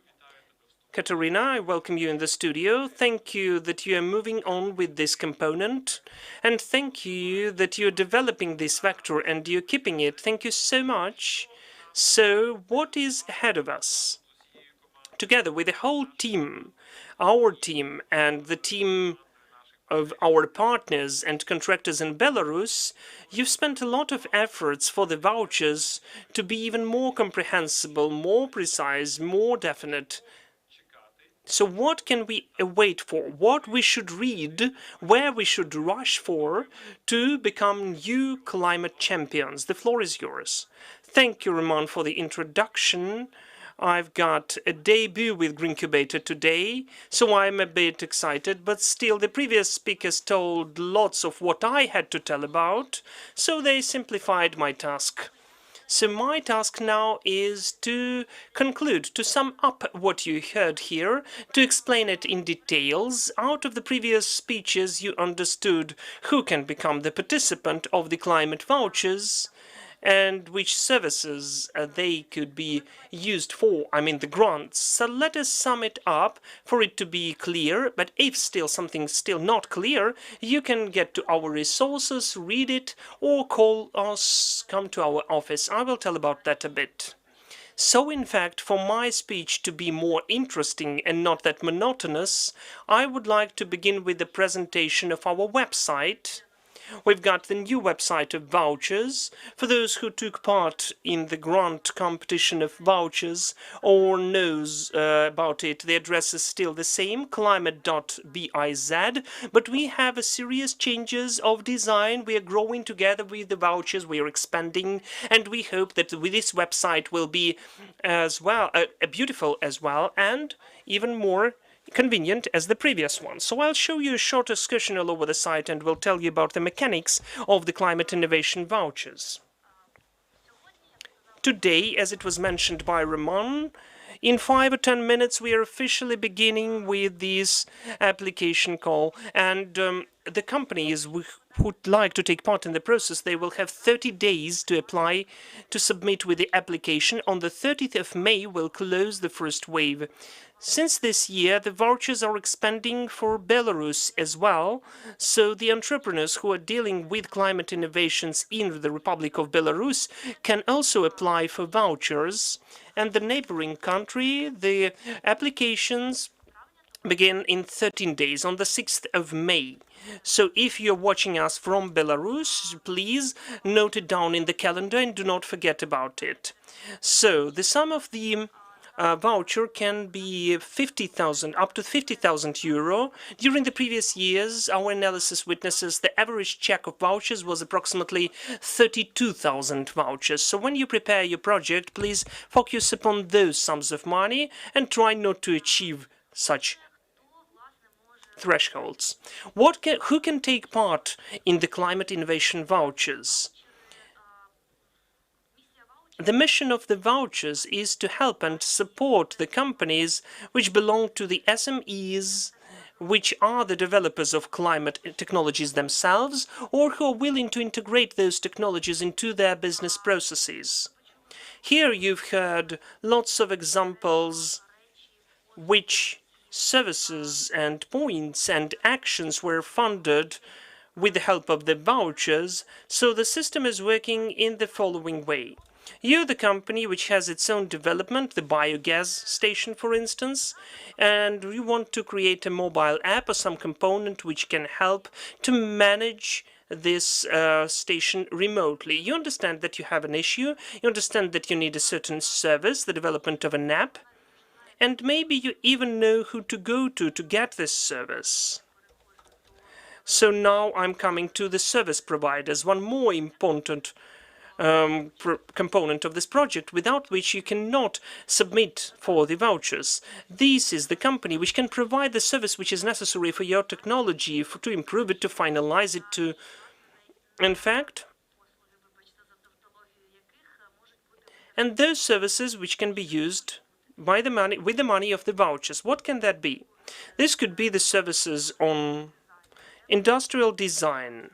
Katerina, I welcome you in the studio. Thank you that you are moving on with this component, and thank you that you're developing this vector and you're keeping it. Thank you so much. So what is ahead of us? Together with the whole team, our team and the team of our partners and contractors in Belarus, you've spent a lot of efforts for the vouchers to be even more comprehensible, more precise, more definite. So what can we wait for? What we should read, where we should rush for to become new climate champions? The floor is yours. Thank you, Roman, for the introduction. I've got a debut with Greencubator today, so I'm a bit excited, but still the previous speakers told lots of what I had to tell about, so they simplified my task. So my task now is to conclude, to sum up what you heard here, to explain it in details. Out of the previous speeches, you understood who can become the participant of the climate vouchers and which services they could be used for, I mean the grants. So let us sum it up for it to be clear, but if still something's still not clear, you can get to our resources, read it, or call us, come to our office. I will tell about that a bit. So in fact, for my speech to be more interesting and not that monotonous, I would like to begin with the presentation of our website. We've got the new website of vouchers. For those who took part in the grant competition of vouchers or knows about it, the address is still the same, climate.biz, but we have a serious changes of design. We are growing together with the vouchers, we are expanding, and we hope that with this website will be as well, beautiful as well, and even more convenient as the previous one. So I'll show you a short excursion all over the site and will tell you about the mechanics of the Climate Innovation Vouchers. Today, as it was mentioned by Ramon, in 5 or 10 minutes we are officially beginning with this application call, and the companies who would like to take part in the process, they will have 30 days to apply to submit with the application. On the 30th of May we'll close the first wave. Since this year, the vouchers are expanding for Belarus as well, so the entrepreneurs who are dealing with climate innovations in the Republic of Belarus can also apply for vouchers. And the neighboring country, the applications begin in 13 days, on the 6th of May. So if you're watching us from Belarus, please note it down in the calendar and do not forget about it. So the sum of the voucher can be 50,000, up to 50,000 euro. During the previous years, our analysis witnesses the average check of vouchers was approximately 32,000 vouchers. So when you prepare your project, please focus upon those sums of money and try not to achieve such thresholds. Who can take part in the climate innovation vouchers? The mission of the vouchers is to help and support the companies which belong to the SMEs, which are the developers of climate technologies themselves, or who are willing to integrate those technologies into their business processes. Here you've heard lots of examples which services and points and actions were funded with the help of the vouchers, so the system is working in the following way. You're the company which has its own development, the biogas station, for instance, and you want to create a mobile app or some component which can help to manage this station remotely. You understand that you have an issue, you understand that you need a certain service, the development of an app, and maybe you even know who to go to get this service. So now I'm coming to the service providers, one more important component of this project, without which you cannot submit for the vouchers. This is the company which can provide the service which is necessary for your technology, to improve it, to finalize it, to, in fact, and those services which can be used by the money, with the money of the vouchers. What can that be? This could be the services on industrial design,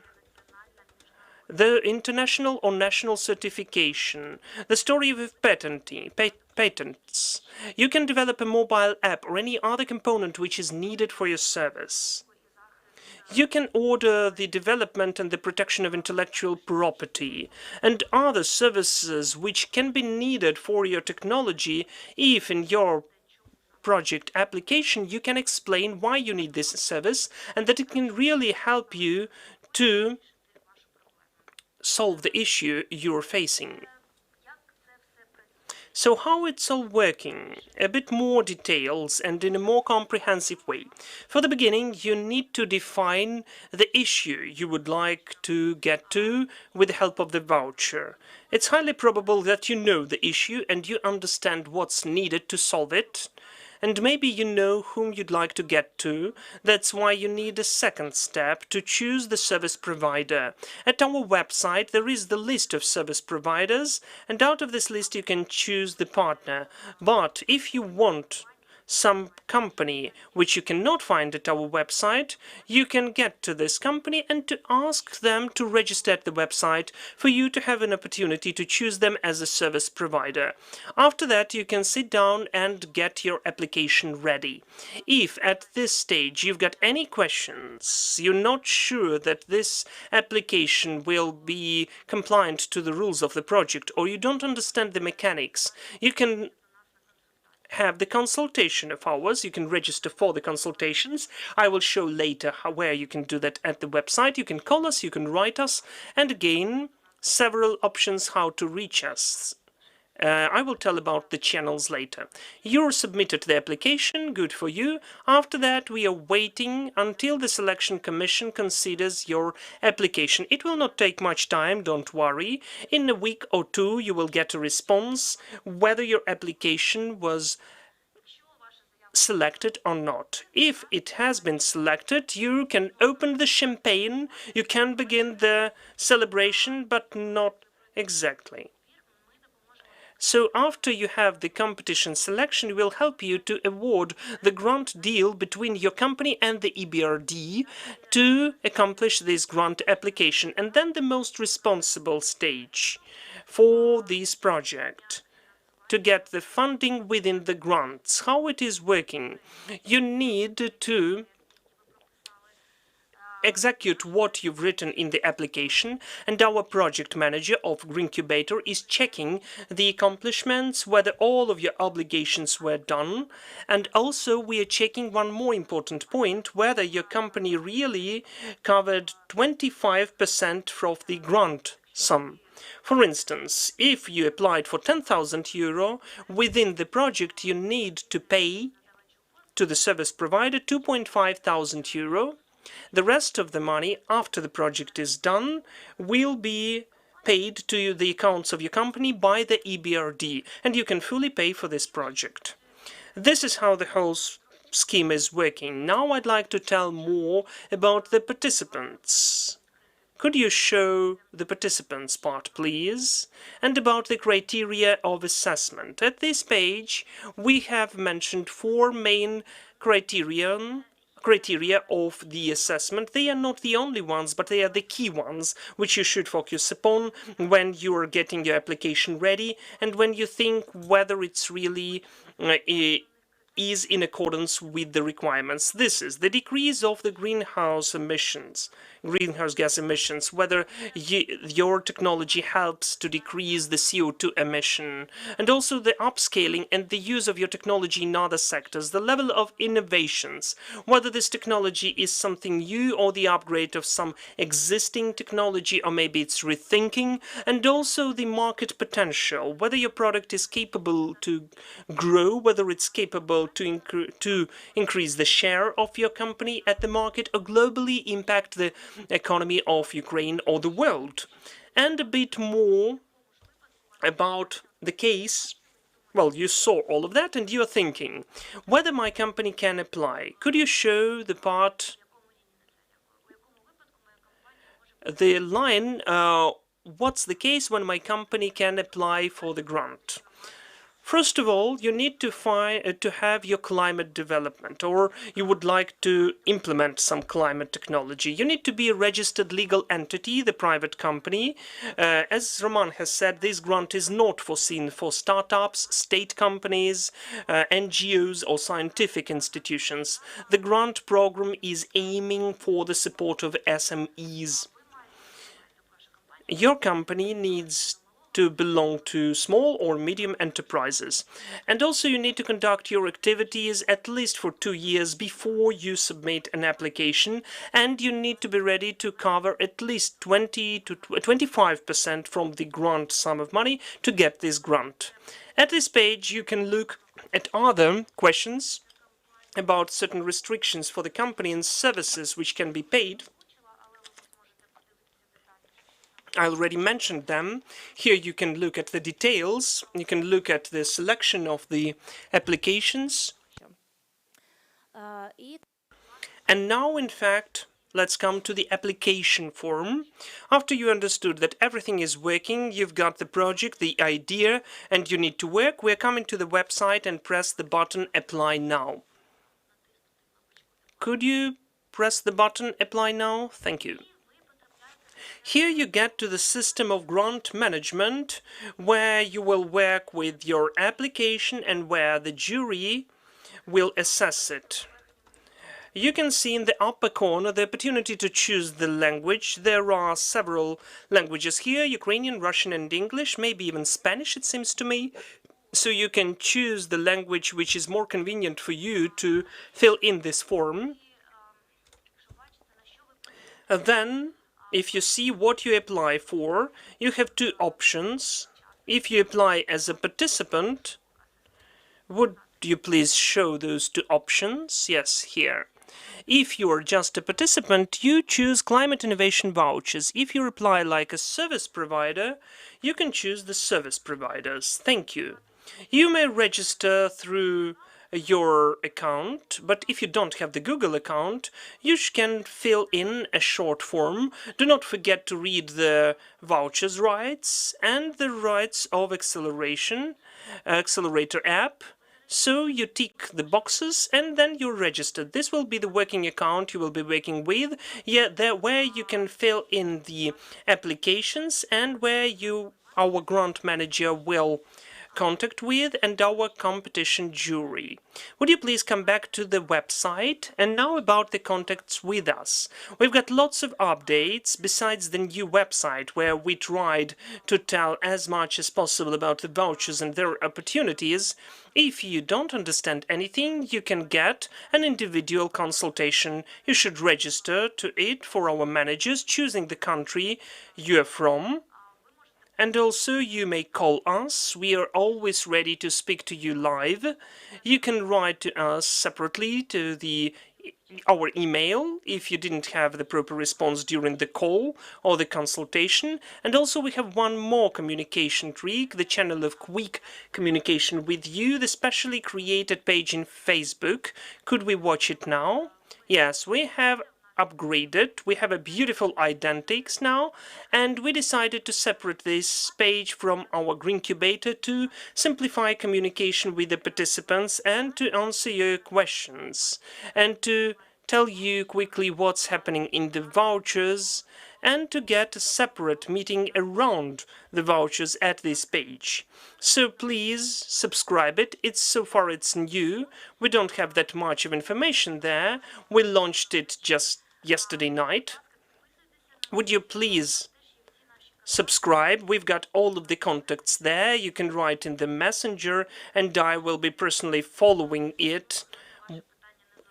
the international or national certification, the story of patents. You can develop a mobile app or any other component which is needed for your service. You can order the development and the protection of intellectual property and other services which can be needed for your technology if in your project application you can explain why you need this service and that it can really help you to solve the issue you're facing. So how it's all working? A bit more details and in a more comprehensive way. For the beginning, you need to define the issue you would like to get to with the help of the voucher. It's highly probable that you know the issue and you understand what's needed to solve it. And maybe you know whom you'd like to get to. That's why you need a second step to choose the service provider. At our website there is the list of service providers, and out of this list you can choose the partner. But if you want some company which you cannot find at our website, you can get to this company and to ask them to register at the website for you to have an opportunity to choose them as a service provider. After that, you can sit down and get your application ready. If at this stage you've got any questions, you're not sure that this application will be compliant to the rules of the project, or you don't understand the mechanics, you can have the consultation of ours. You can register for the consultations. I will show later where you can do that at the website. You can call us, you can write us, and again, several options how to reach us. I will tell about the channels later. You submitted the application, good for you. After that, we are waiting until the selection commission considers your application. It will not take much time, don't worry. In a week or two, you will get a response whether your application was selected or not. If it has been selected, you can open the champagne, you can begin the celebration, but not exactly. So after you have the competition selection, we will help you to award the grant deal between your company and the EBRD to accomplish this grant application. And then the most responsible stage for this project, to get the funding within the grants. How it is working? You need to execute what you've written in the application, and our project manager of Greencubator is checking the accomplishments, whether all of your obligations were done, and also we are checking one more important point, whether your company really covered 25% of the grant sum. For instance, if you applied for 10,000 euro, within the project you need to pay to the service provider 2,500 euro. The rest of the money, after the project is done, will be paid to the accounts of your company by the EBRD, and you can fully pay for this project. This is how the whole scheme is working. Now I'd like to tell more about the participants. Could you show the participants part, please? And about the criteria of assessment. At this page, we have mentioned four main criteria of the assessment. They are not the only ones, but they are the key ones which you should focus upon when you are getting your application ready and when you think whether it's really is in accordance with the requirements. This is the decrease of the greenhouse gas emissions, whether your technology helps to decrease the CO2 emission, and also the upscaling and the use of your technology in other sectors, the level of innovations, whether this technology is something new or the upgrade of some existing technology, or maybe it's rethinking, and also the market potential, whether your product is capable to grow, whether it's capable to increase the share of your company at the market or globally impact the economy of Ukraine or the world. And a bit more about the case. Well, you saw all of that and you're thinking whether my company can apply. Could you show the part, the line, what's the case when my company can apply for the grant? First of all, you need to have your climate development, or you would like to implement some climate technology. You need to be a registered legal entity, the private company. As Roman has said, this grant is not foreseen for startups, state companies, NGOs or scientific institutions. The grant program is aiming for the support of SMEs. Your company needs to belong to small or medium enterprises. And also you need to conduct your activities at least for 2 years before you submit an application, and you need to be ready to cover at least 20 to 25% from the grant sum of money to get this grant. At this page you can look at other questions about certain restrictions for the company and services which can be paid. I already mentioned them. Here you can look at the details, you can look at the selection of the applications. And now, in fact, let's come to the application form. After you understood that everything is working, you've got the project, the idea, and you need to work, we're coming to the website and press the button Apply Now. Could you press the button Apply Now? Thank you. Here you get to the system of grant management, where you will work with your application and where the jury will assess it. You can see in the upper corner the opportunity to choose the language. There are several languages here: Ukrainian, Russian and English, maybe even Spanish, it seems to me. So you can choose the language which is more convenient for you to fill in this form. Then, if you see what you apply for, you have two options. If you apply as a participant, would you please show those two options? Yes, here. If you are just a participant, you choose Climate Innovation Vouchers. If you apply like a service provider, you can choose the service providers. Thank you. You may register through your account, but if you don't have the Google account, you can fill in a short form. Do not forget to read the vouchers rights and the rights of accelerator app. So you tick the boxes and then you're registered. This will be the working account you will be working with, where you can fill in the applications and where our grant manager will contact with and our competition jury. Would you please come back to the website? And now about the contacts with us. We've got lots of updates besides the new website, where we tried to tell as much as possible about the vouchers and their opportunities. If you don't understand anything, you can get an individual consultation. You should register to it for our managers, choosing the country you're from. And also you may call us. We are always ready to speak to you live. You can write to us separately to our email if you didn't have the proper response during the call or the consultation. And also we have one more communication trick, the channel of quick communication with you, the specially created page in Facebook. Could we watch it now? Yes, we have upgraded. We have a beautiful identics now, and we decided to separate this page from our Greencubator to simplify communication with the participants and to answer your questions and to tell you quickly what's happening in the vouchers and to get a separate meeting around the vouchers at this page. So please subscribe it. So far it's new. We don't have that much of information there. We launched it just yesterday night. Would you please subscribe? We've got all of the contacts there. You can write in the messenger and I will be personally following it.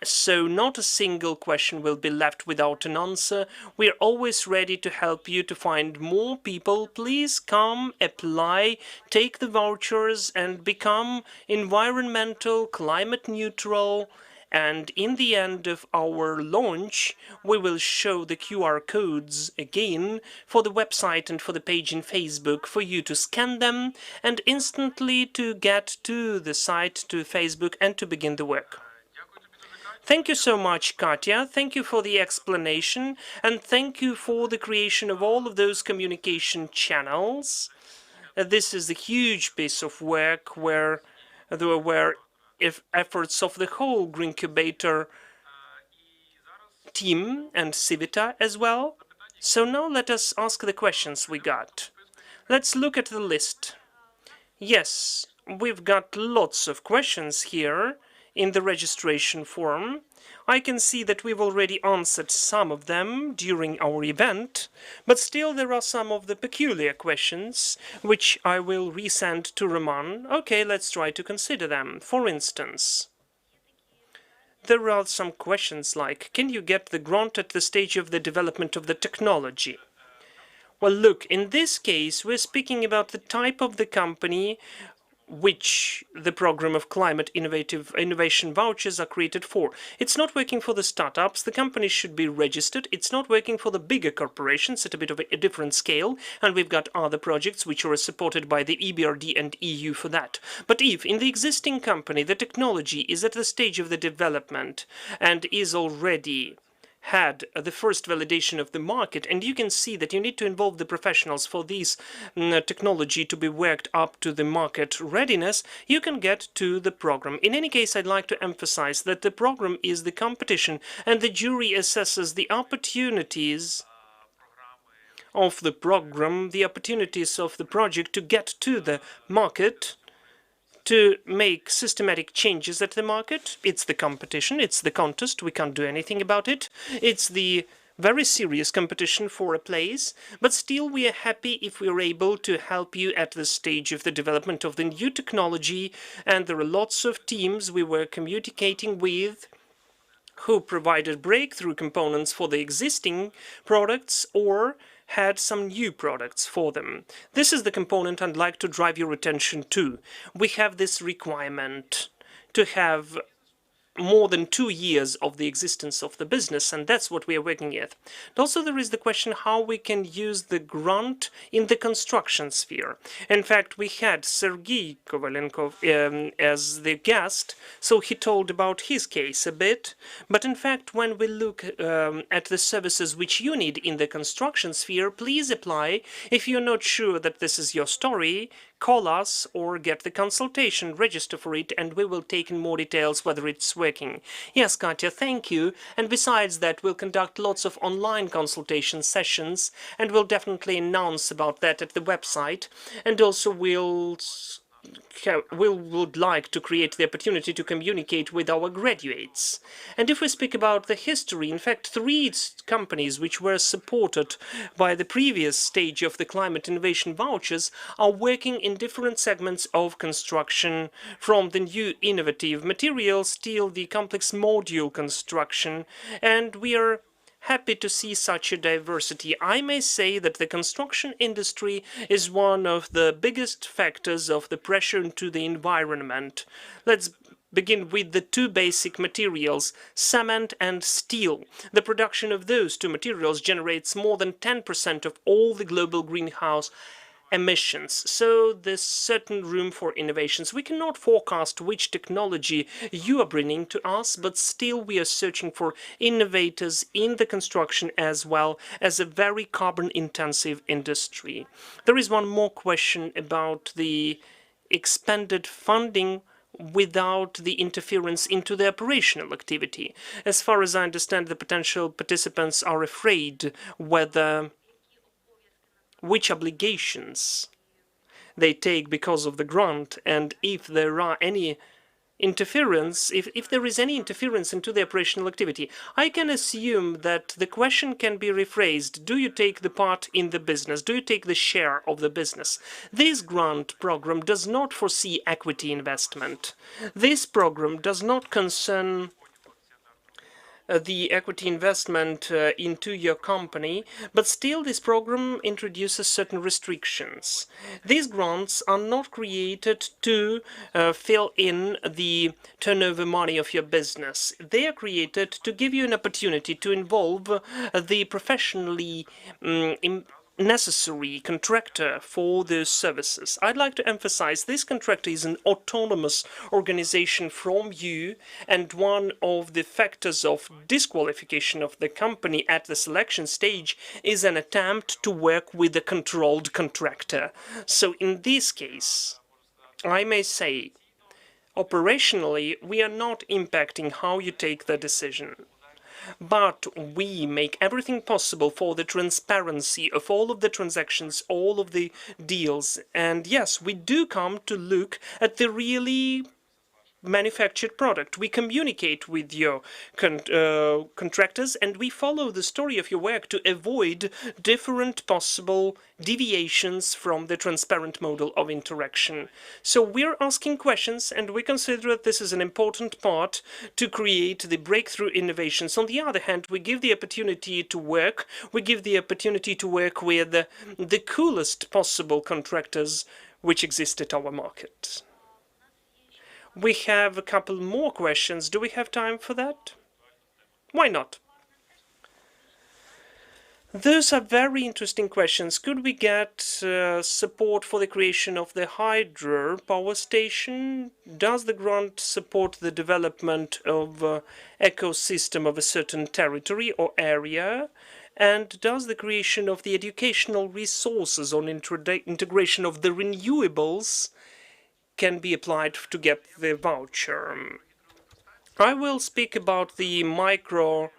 So not a single question will be left without an answer. We are always ready to help you to find more people. Please come, apply, take the vouchers and become environmental, climate neutral. And in the end of our launch, we will show the QR codes again for the website and for the page in Facebook for you to scan them and instantly to get to the site, to Facebook, and to begin the work. Thank you so much, Katya. Thank you for the explanation, and thank you for the creation of all of those communication channels. This is a huge piece of work where there were efforts of the whole Greencubator team and Civita as well. So now let us ask the questions we got. Let's look at the list. Yes, we've got lots of questions here in the registration form. I can see that we've already answered some of them during our event, but still there are some of the peculiar questions which I will resend to Roman. Okay, let's try to consider them. For instance, there are some questions like, can you get the grant at the stage of the development of the technology? Well, look, in this case, we're speaking about the type of the company which the program of Climate Innovation Vouchers are created for. It's not working for the startups. The companies should be registered. It's not working for the bigger corporations at a bit of a different scale. And we've got other projects which are supported by the EBRD and EU for that. But if in the existing company the technology is at the stage of the development and is already had the first validation of the market, and you can see that you need to involve the professionals for this technology to be worked up to the market readiness, you can get to the program. In any case, I'd like to emphasize that the program is the competition, and the jury assesses the opportunities of the program, the opportunities of the project to get to the market, to make systematic changes at the market. It's the competition, it's the contest, we can't do anything about it. It's the very serious competition for a place, but still we are happy if we are able to help you at the stage of the development of the new technology, and there are lots of teams we were communicating with who provided breakthrough components for the existing products or had some new products for them. This is the component I'd like to drive your attention to. We have this requirement to have more than 2 years of the existence of the business, and that's what we are working at. And also there is the question how we can use the grant in the construction sphere. In fact, we had Sergei Kovalenkov as the guest, so he told about his case a bit. But in fact, when we look at the services which you need in the construction sphere, please apply. If you're not sure that this is your story, call us or get the consultation, register for it, and we will take in more details whether it's working. Yes, Katya, thank you. And besides that, we'll conduct lots of online consultation sessions, and we'll definitely announce about that at the website. And also we would like to create the opportunity to communicate with our graduates. And if we speak about the history, in fact, 3 companies which were supported by the previous stage of the Climate Innovation Vouchers are working in different segments of construction, from the new innovative materials till the complex module construction, and we are happy to see such a diversity. I may say that the construction industry is one of the biggest factors of the pressure into the environment. Let's begin with the 2 basic materials, cement and steel. The production of those 2 materials generates more than 10% of all the global greenhouse emissions. So there's certain room for innovations. We cannot forecast which technology you are bringing to us, but still we are searching for innovators in the construction as well as a very carbon-intensive industry. There is one more question about the expanded funding without the interference into the operational activity. As far as I understand, the potential participants are afraid which obligations they take because of the grant, and if there are any interference, if there is any interference into the operational activity. I can assume that the question can be rephrased: do you take the part in the business? Do you take the share of the business? This grant program does not foresee equity investment. This program does not concern the equity investment into your company, but still this program introduces certain restrictions. These grants are not created to fill in the turnover money of your business. They are created to give you an opportunity to involve the professionally necessary contractor for those services. I'd like to emphasize this contractor is an autonomous organization from you, and one of the factors of disqualification of the company at the selection stage is an attempt to work with a controlled contractor. So in this case, I may say, operationally, we are not impacting how you take the decision. But we make everything possible for the transparency of all of the transactions, all of the deals. And yes, we do come to look at the really manufactured product. We communicate with your contractors, and we follow the story of your work to avoid different possible deviations from the transparent model of interaction. So we're asking questions, and we consider that this is an important part to create the breakthrough innovations. On the other hand, we give the opportunity to work. We give the opportunity to work with the coolest possible contractors which exist at our market. We have a couple more questions. Do we have time for that? Why not? Those are very interesting questions. Could we get support for the creation of the hydro power station? Does the grant support the development of ecosystem of a certain territory or area? And does the creation of the educational resources on integration of the renewables can be applied to get the voucher? I will speak about the micro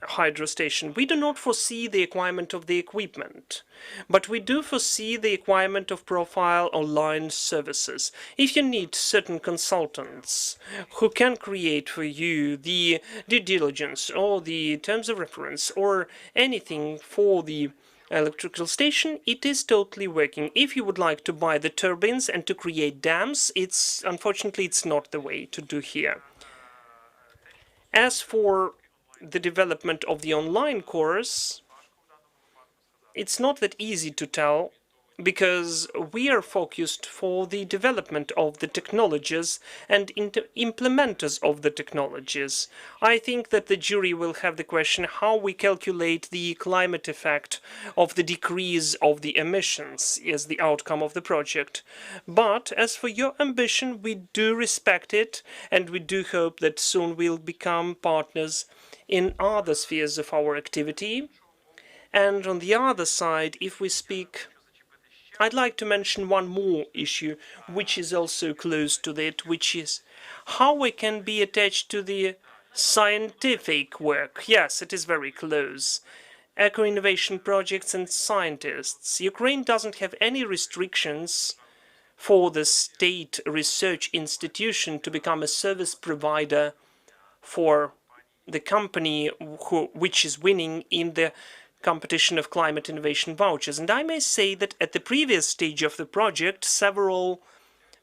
hydro station. We do not foresee the acquirement of the equipment, but we do foresee the acquirement of profile online services. If you need certain consultants who can create for you the due diligence or the terms of reference or anything for the electrical station, it is totally working. If you would like to buy the turbines and to create dams, unfortunately it's not the way to do here. As for the development of the online course, it's not that easy to tell, because we are focused for the development of the technologies and implementers of the technologies. I think that the jury will have the question how we calculate the climate effect of the decrease of the emissions as the outcome of the project. But as for your ambition, we do respect it, and we do hope that soon we'll become partners in other spheres of our activity. And on the other side, if we speak, I'd like to mention one more issue, which is also close to that, which is how we can be attached to the scientific work. Yes, it is very close. Eco-innovation projects and scientists. Ukraine doesn't have any restrictions for the state research institution to become a service provider for the company which is winning in the competition of Climate Innovation Vouchers. And I may say that at the previous stage of the project, several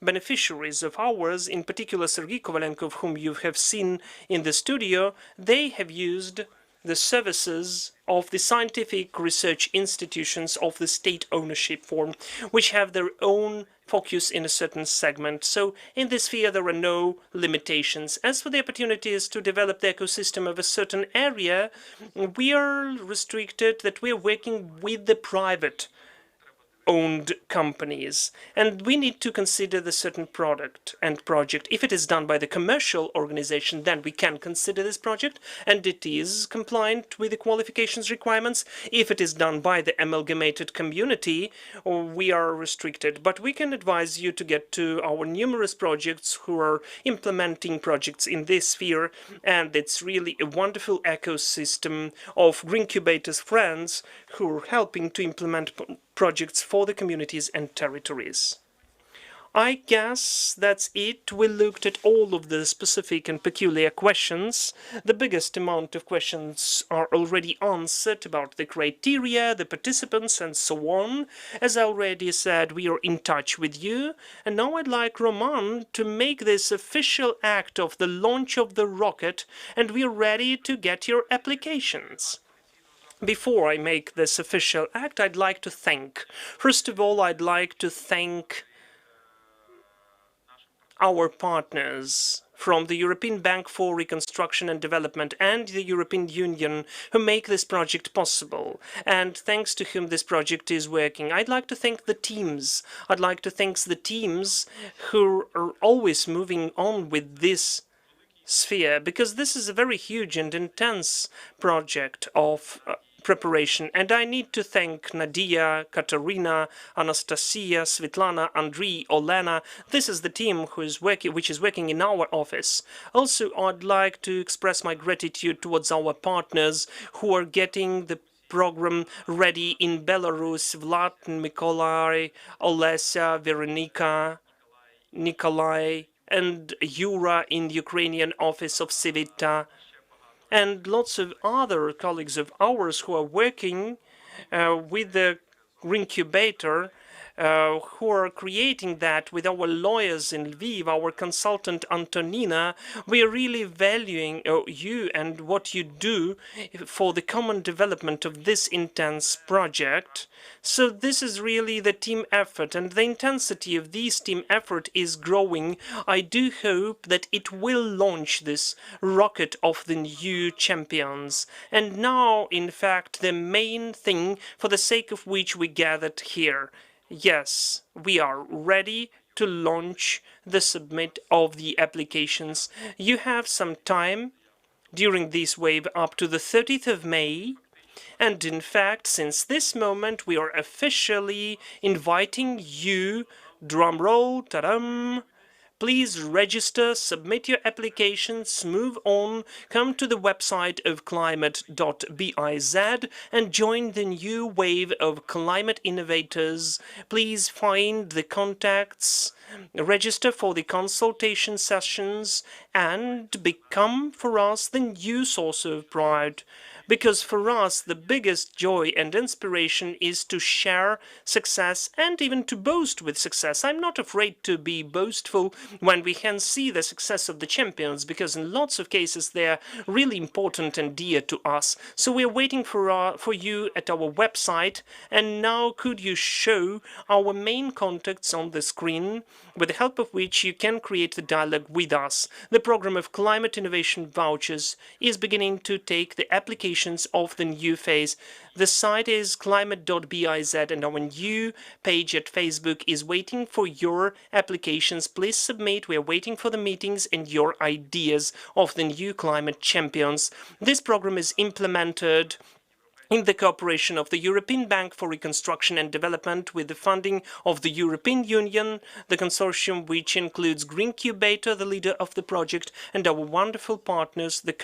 beneficiaries of ours, in particular Sergei Kovalenkov, whom you have seen in the studio, they have used the services of the scientific research institutions of the state ownership form, which have their own focus in a certain segment. So in this sphere, there are no limitations. As for the opportunities to develop the ecosystem of a certain area, we are restricted that we are working with the private owned companies, and we need to consider the certain product and project. If it is done by the commercial organization, then we can consider this project and it is compliant with the qualifications requirements. If it is done by the amalgamated community, we are restricted, but we can advise you to get to our numerous projects who are implementing projects in this sphere, and it's really a wonderful ecosystem of Greencubators friends who are helping to implement projects for the communities and territories. I guess that's it. We looked at all of the specific and peculiar questions. The biggest amount of questions are already answered about the criteria, the participants, and so on. As I already said, we are in touch with you. And now I'd like Roman to make this official act of the launch of the rocket, and we're ready to get your applications. Before I make this official act, I'd like to thank. First of all, I'd like to thank our partners from the European Bank for Reconstruction and Development and the European Union who make this project possible, and thanks to whom this project is working. I'd like to thank the teams. I'd like to thank the teams who are always moving on with this sphere, because this is a very huge and intense project of preparation, and I need to thank Nadia, Katerina, Anastasia, Svetlana, Andriy, Olena. This is the team which is working in our office. Also, I'd like to express my gratitude towards our partners who are getting the program ready in Belarus: Vlad, Nikolai, Olesya, Veronika, Nikolai, and Yura in the Ukrainian office of Civita, and lots of other colleagues of ours who are working with the incubator, who are creating that with our lawyers in Lviv, our consultant Antonina. We are really valuing you and what you do for the common development of this intense project. So this is really the team effort, and the intensity of this team effort is growing. I do hope that it will launch this rocket of the new champions. And now, in fact, the main thing for the sake of which we gathered here. Yes, we are ready to launch the submit of the applications. You have some time during this wave up to the 30th of May. And in fact, since this moment, we are officially inviting you, drum roll, ta-dam, please register, submit your applications, move on, come to the website of climate.biz and join the new wave of climate innovators. Please find the contacts, register for the consultation sessions, and become for us the new source of pride. Because for us, the biggest joy and inspiration is to share success and even to boast with success. I'm not afraid to be boastful when we can see the success of the champions, because in lots of cases they are really important and dear to us. So we are waiting for you at our website. And now could you show our main contacts on the screen, with the help of which you can create the dialogue with us. The program of Climate Innovation Vouchers is beginning to take the application of the new phase. The site is climate.biz, and our new page at Facebook is waiting for your applications. Please submit. We are waiting for the meetings and your ideas of the new climate champions. This program is implemented in the cooperation of the European Bank for Reconstruction and Development, with the funding of the European Union, the consortium which includes Greencubator, the leader of the project, and our wonderful partners, the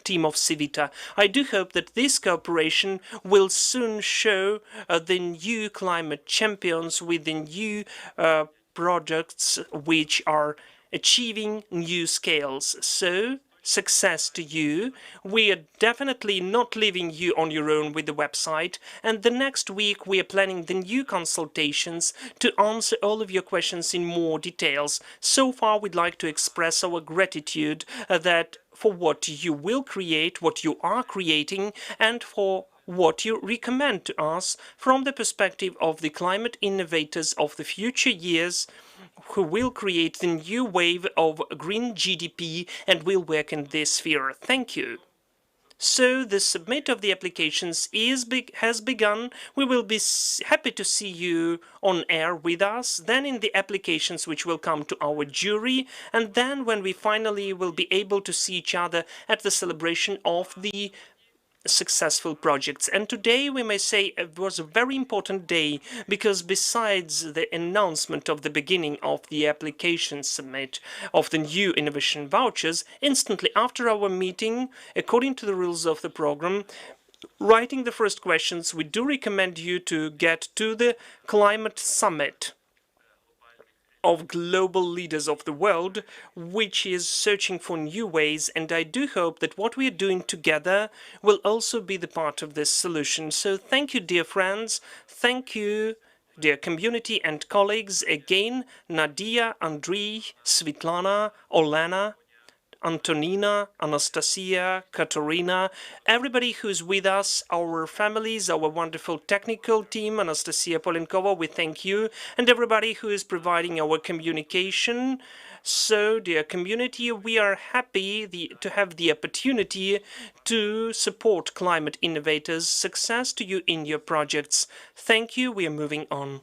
team of Civita. I do hope that this cooperation will soon show the new climate champions with the new projects which are achieving new scales. So, success to you. We are definitely not leaving you on your own with the website, and the next week we are planning the new consultations to answer all of your questions in more details. So far, we'd like to express our gratitude that for what you will create, what you are creating, and for what you recommend to us from the perspective of the climate innovators of the future years, who will create the new wave of green GDP and will work in this sphere. Thank you. So the submit of the applications has begun. We will be happy to see you on air with us, then in the applications which will come to our jury, and then when we finally will be able to see each other at the celebration of the successful projects. And today we may say it was a very important day, because besides the announcement of the beginning of the application submit of the new innovation vouchers, instantly after our meeting, according to the rules of the program, writing the first questions, we do recommend you to get to the climate summit of global leaders of the world, which is searching for new ways, and I do hope that what we are doing together will also be the part of this solution. So thank you, dear friends, thank you, dear community and colleagues, again, Nadia, Andrei, Svetlana, Olena, Antonina, Anastasia, Katerina, everybody who's with us, our families, our wonderful technical team, Anastasia Polenkova, we thank you, and everybody who is providing our communication. So, dear community, we are happy to have the opportunity to support climate innovators. Success to you in your projects. Thank you. We are moving on.